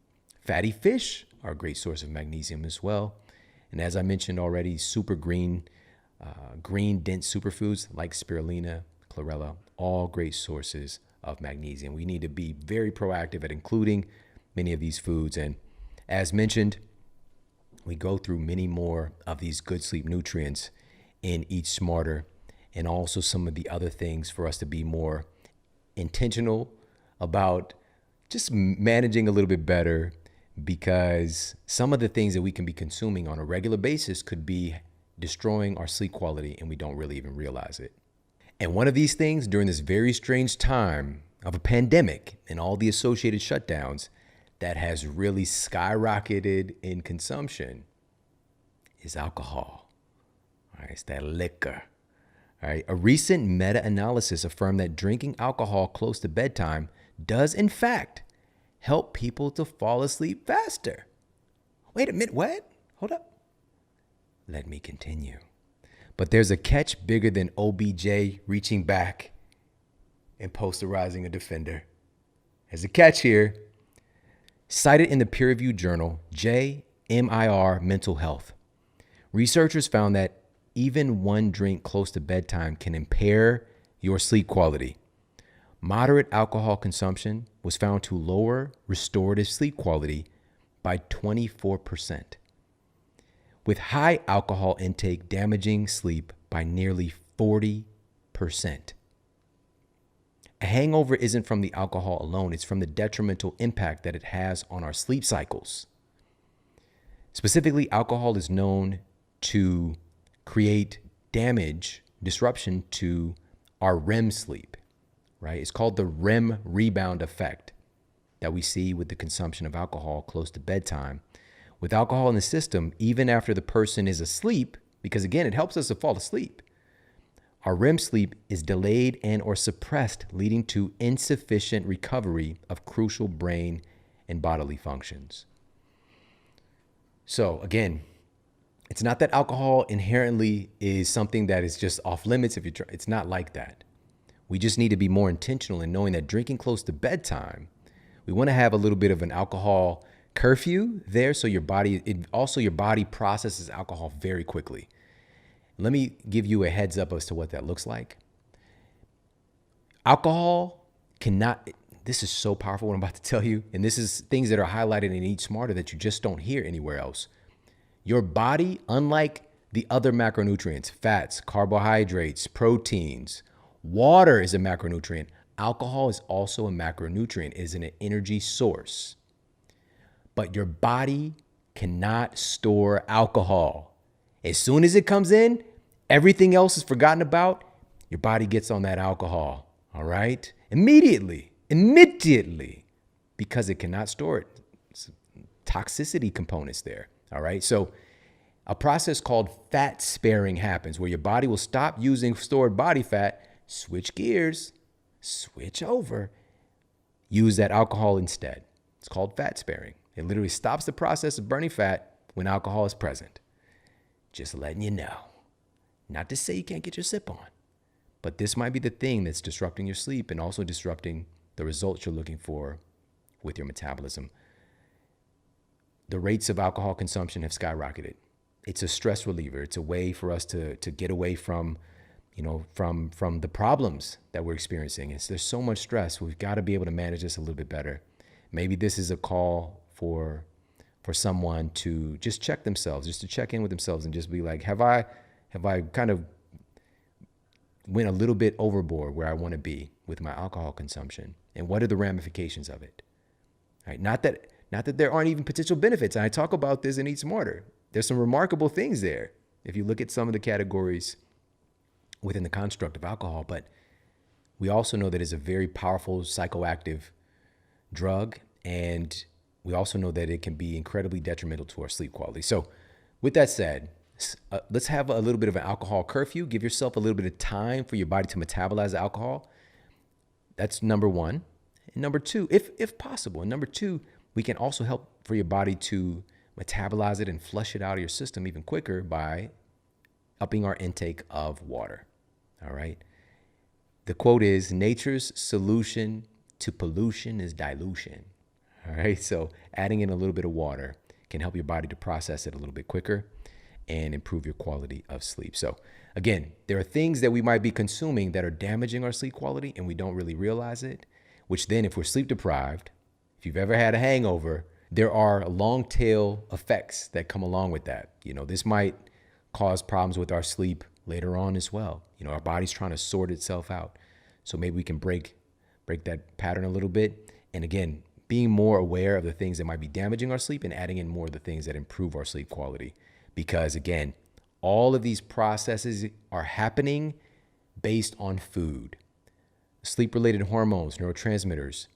Fatty fish are a great source of magnesium as well. And as I mentioned already, super green, green dense superfoods like spirulina, chlorella, all great sources of magnesium. We need to be very proactive at including many of these foods. And as mentioned, we go through many more of these good sleep nutrients in Eat Smarter, and also some of the other things for us to be more intentional about just managing a little bit better, because some of the things that we can be consuming on a regular basis could be destroying our sleep quality and we don't really even realize it. And one of these things during this very strange time of a pandemic and all the associated shutdowns that has really skyrocketed in consumption is alcohol. All right, it's that liquor. All right, a recent meta-analysis affirmed that drinking alcohol close to bedtime does in fact help people to fall asleep faster. Wait a minute, what? Hold up. Let me continue. But there's a catch bigger than OBJ reaching back and posterizing a defender. There's a catch here. Cited in the peer-reviewed journal JMIR Mental Health, researchers found that even one drink close to bedtime can impair your sleep quality. Moderate alcohol consumption was found to lower restorative sleep quality by 24%, with high alcohol intake damaging sleep by nearly 40%. A hangover isn't from the alcohol alone, it's from the detrimental impact that it has on our sleep cycles. Specifically, alcohol is known to create disruption to our REM sleep, right? It's called the REM rebound effect that we see with the consumption of alcohol close to bedtime. With alcohol in the system, even after the person is asleep, because again, it helps us to fall asleep, our REM sleep is delayed and or suppressed, leading to insufficient recovery of crucial brain and bodily functions. So again, it's not that alcohol inherently is something that is just off limits. It's not like that. We just need to be more intentional in knowing that drinking close to bedtime, we want to have a little bit of an alcohol curfew there. So your body processes alcohol very quickly. Let me give you a heads up as to what that looks like. Alcohol cannot, this is so powerful what I'm about to tell you, and this is things that are highlighted in Eat Smarter that you just don't hear anywhere else. Your body, unlike the other macronutrients, fats, carbohydrates, proteins. Water is a macronutrient. Alcohol is also a macronutrient, is an energy source. But your body cannot store alcohol. As soon as it comes in, everything else is forgotten about. Your body gets on that alcohol, all right? Immediately, because it cannot store it. It's toxicity components there, all right? So a process called fat sparing happens where your body will stop using stored body fat, switch gears, switch over, use that alcohol instead. It's called fat sparing. It literally stops the process of burning fat when alcohol is present. Just letting you know. Not to say you can't get your sip on, but this might be the thing that's disrupting your sleep and also disrupting the results you're looking for with your metabolism. The rates of alcohol consumption have skyrocketed. It's a stress reliever. It's a way for us to get away from the problems that we're experiencing. There's so much stress. We've got to be able to manage this a little bit better. Maybe this is a call for someone to just check themselves, just to check in with themselves and just be like, have I kind of went a little bit overboard where I want to be with my alcohol consumption? And what are the ramifications of it? Right? Not that there aren't even potential benefits. And I talk about this in Eat Smarter. There's some remarkable things there if you look at some of the categories within the construct of alcohol. But we also know that it's a very powerful psychoactive drug. And we also know that it can be incredibly detrimental to our sleep quality. So with that said, let's have a little bit of an alcohol curfew. Give yourself a little bit of time for your body to metabolize alcohol. That's number one. And number two, if possible. And number two, we can also help for your body to metabolize it and flush it out of your system even quicker by upping our intake of water. All right. The quote is, nature's solution to pollution is dilution. All right. So adding in a little bit of water can help your body to process it a little bit quicker and improve your quality of sleep. So again, there are things that we might be consuming that are damaging our sleep quality and we don't really realize it, which then if we're sleep deprived, if you've ever had a hangover, there are long tail effects that come along with that. This might cause problems with our sleep later on as well. Our body's trying to sort itself out. So maybe we can break that pattern a little bit. And again, being more aware of the things that might be damaging our sleep and adding in more of the things that improve our sleep quality. Because again, all of these processes are happening based on food. Sleep-related hormones, neurotransmitters,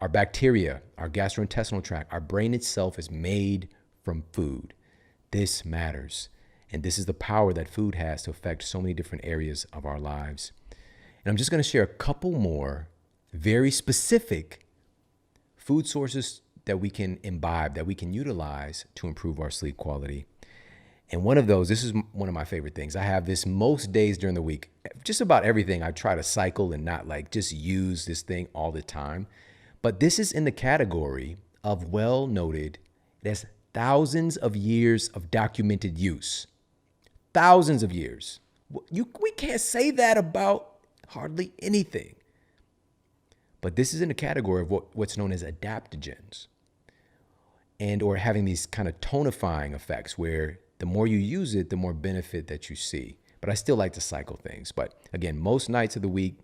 our bacteria, our gastrointestinal tract, our brain itself is made from food. This matters. And this is the power that food has to affect so many different areas of our lives. And I'm just going to share a couple more very specific food sources that we can imbibe, that we can utilize to improve our sleep quality. And one of those, this is one of my favorite things. I have this most days during the week. Just about everything I try to cycle and not just use this thing all the time. But this is in the category of well noted. It has thousands of years of documented use. Thousands of years. We can't say that about hardly anything. But this is in the category of what's known as adaptogens, and or having these kind of tonifying effects where the more you use it, the more benefit that you see. But I still like to cycle things. But again, most nights of the week,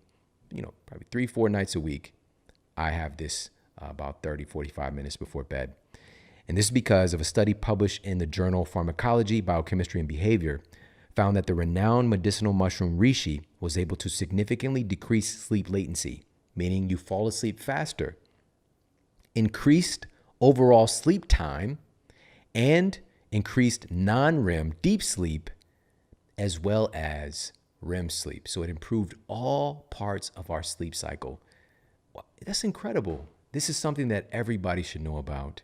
probably 3-4 nights a week, I have this about 30-45 minutes before bed. And this is because of a study published in the journal Pharmacology, Biochemistry, and Behavior found that the renowned medicinal mushroom reishi was able to significantly decrease sleep latency, meaning you fall asleep faster, increased overall sleep time, and increased non-REM deep sleep, as well as REM sleep. So it improved all parts of our sleep cycle. That's incredible. This is something that everybody should know about.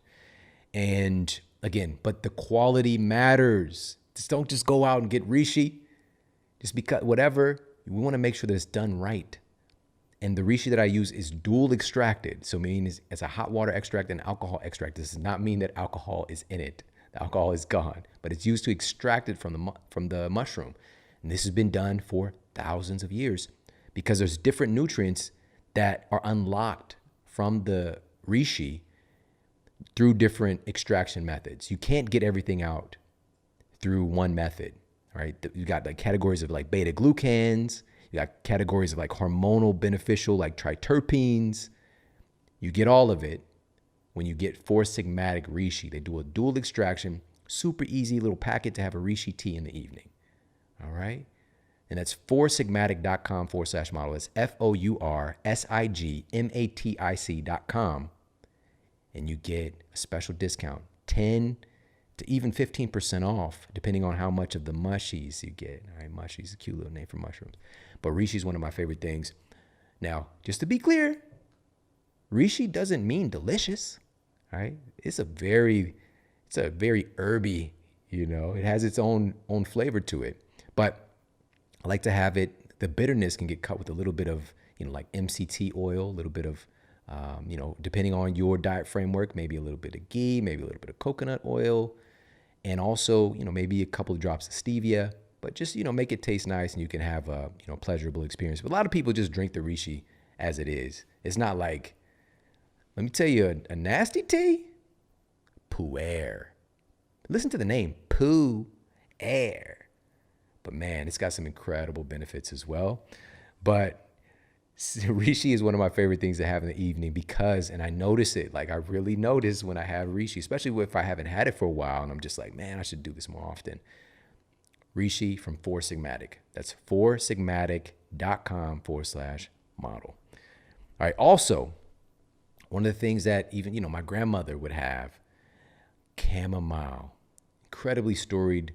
And again, but the quality matters. Don't just go out and get reishi. Just because whatever, we want to make sure that it's done right. And the reishi that I use is dual extracted. So meaning it's a hot water extract and alcohol extract. This does not mean that alcohol is in it. The alcohol is gone, but it's used to extract it from the mushroom. And this has been done for thousands of years because there's different nutrients that are unlocked from the reishi through different extraction methods. You can't get everything out through one method. right? You got like categories of like beta glucans. You got categories of like hormonal beneficial, like triterpenes. You get all of it when you get 4-Sigmatic reishi. They do a dual extraction, super easy little packet to have a reishi tea in the evening. All right. And that's 4sigmatic.com/model. That's FOURSIGMATIC.com. And you get a special discount, 10 to even 15% off, depending on how much of the mushies you get. All right, mushies, a cute little name for mushrooms. But reishi is one of my favorite things. Now, just to be clear, reishi doesn't mean delicious. All right, it's a very herby, it has its own flavor to it. But I like to have it, the bitterness can get cut with a little bit of, like MCT oil, a little bit of, depending on your diet framework, maybe a little bit of ghee, maybe a little bit of coconut oil, and also, maybe a couple of drops of stevia, but just, make it taste nice and you can have a, pleasurable experience. But a lot of people just drink the reishi as it is. It's not like, let me tell you, a nasty tea, pu'er. Listen to the name, pu'er. But man, it's got some incredible benefits as well. But reishi is one of my favorite things to have in the evening because, and I notice it, like I really notice when I have reishi, especially if I haven't had it for a while and I'm just like, man, I should do this more often. Reishi from 4-Sigmatic. That's 4sigmatic.com/model. All right. Also, one of the things that even, my grandmother would have, chamomile, incredibly storied,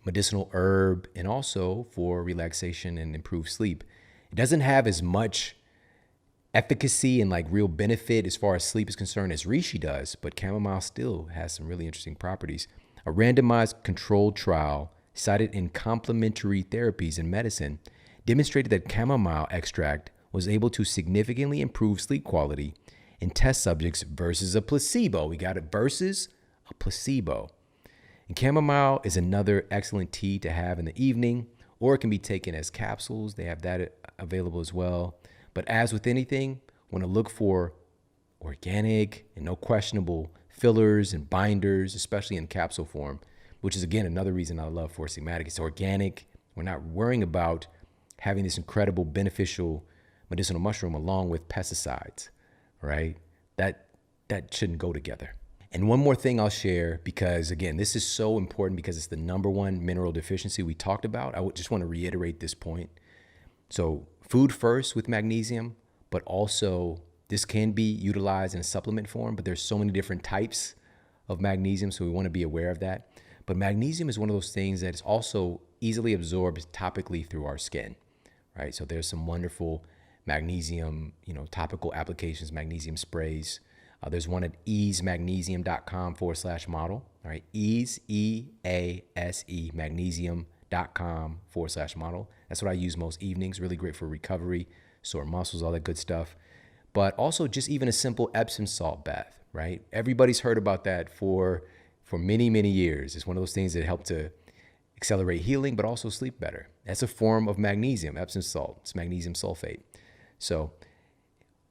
medicinal herb, and also for relaxation and improved sleep. It doesn't have as much efficacy and like real benefit as far as sleep is concerned as reishi does, but chamomile still has some really interesting properties. A randomized controlled trial cited in complementary therapies in medicine demonstrated that chamomile extract was able to significantly improve sleep quality in test subjects versus a placebo. We got it, versus a placebo. And chamomile is another excellent tea to have in the evening, or it can be taken as capsules. They have that available as well. But as with anything, want to look for organic and no questionable fillers and binders, especially in capsule form, which is, again, another reason I love 4-Sigmatic. It's organic. We're not worrying about having this incredible beneficial medicinal mushroom along with pesticides, right? That shouldn't go together. And one more thing I'll share, because again, this is so important because it's the #1 mineral deficiency we talked about. I just want to reiterate this point. So food first with magnesium, but also this can be utilized in a supplement form, but there's so many different types of magnesium. So we want to be aware of that. But magnesium is one of those things that is also easily absorbed topically through our skin, right? So there's some wonderful magnesium, topical applications, magnesium sprays. There's one at easemagnesium.com/model. All right, EASE magnesium.com/model. That's what I use most evenings. Really great for recovery, sore muscles, all that good stuff. But also just even a simple Epsom salt bath, right? Everybody's heard about that for many, many years. It's one of those things that help to accelerate healing, but also sleep better. That's a form of magnesium, Epsom salt. It's magnesium sulfate. So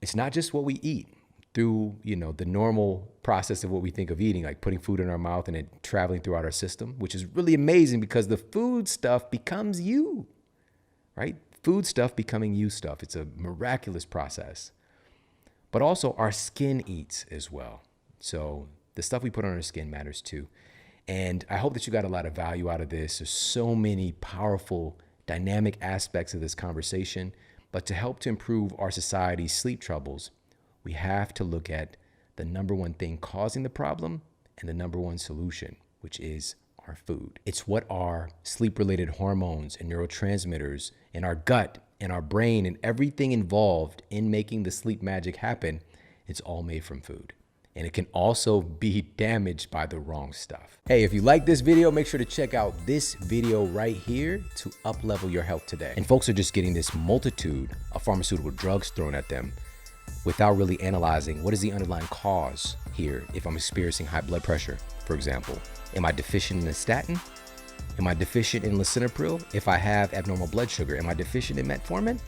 it's not just what we eat through, the normal process of what we think of eating, like putting food in our mouth and it traveling throughout our system, which is really amazing because the food stuff becomes you, right? Food stuff becoming you stuff. It's a miraculous process. But also our skin eats as well. So the stuff we put on our skin matters too. And I hope that you got a lot of value out of this. There's so many powerful, dynamic aspects of this conversation. But to help to improve our society's sleep troubles, we have to look at the #1 thing causing the problem and the #1 solution, which is our food. It's what our sleep-related hormones and neurotransmitters in our gut and our brain and everything involved in making the sleep magic happen. It's all made from food. And it can also be damaged by the wrong stuff. Hey, if you like this video, make sure to check out this video right here to up-level your health today. And folks are just getting this multitude of pharmaceutical drugs thrown at them without really analyzing what is the underlying cause here. If I'm experiencing high blood pressure, for example, am I deficient in a statin? Am I deficient in lisinopril? If I have abnormal blood sugar, am I deficient in metformin?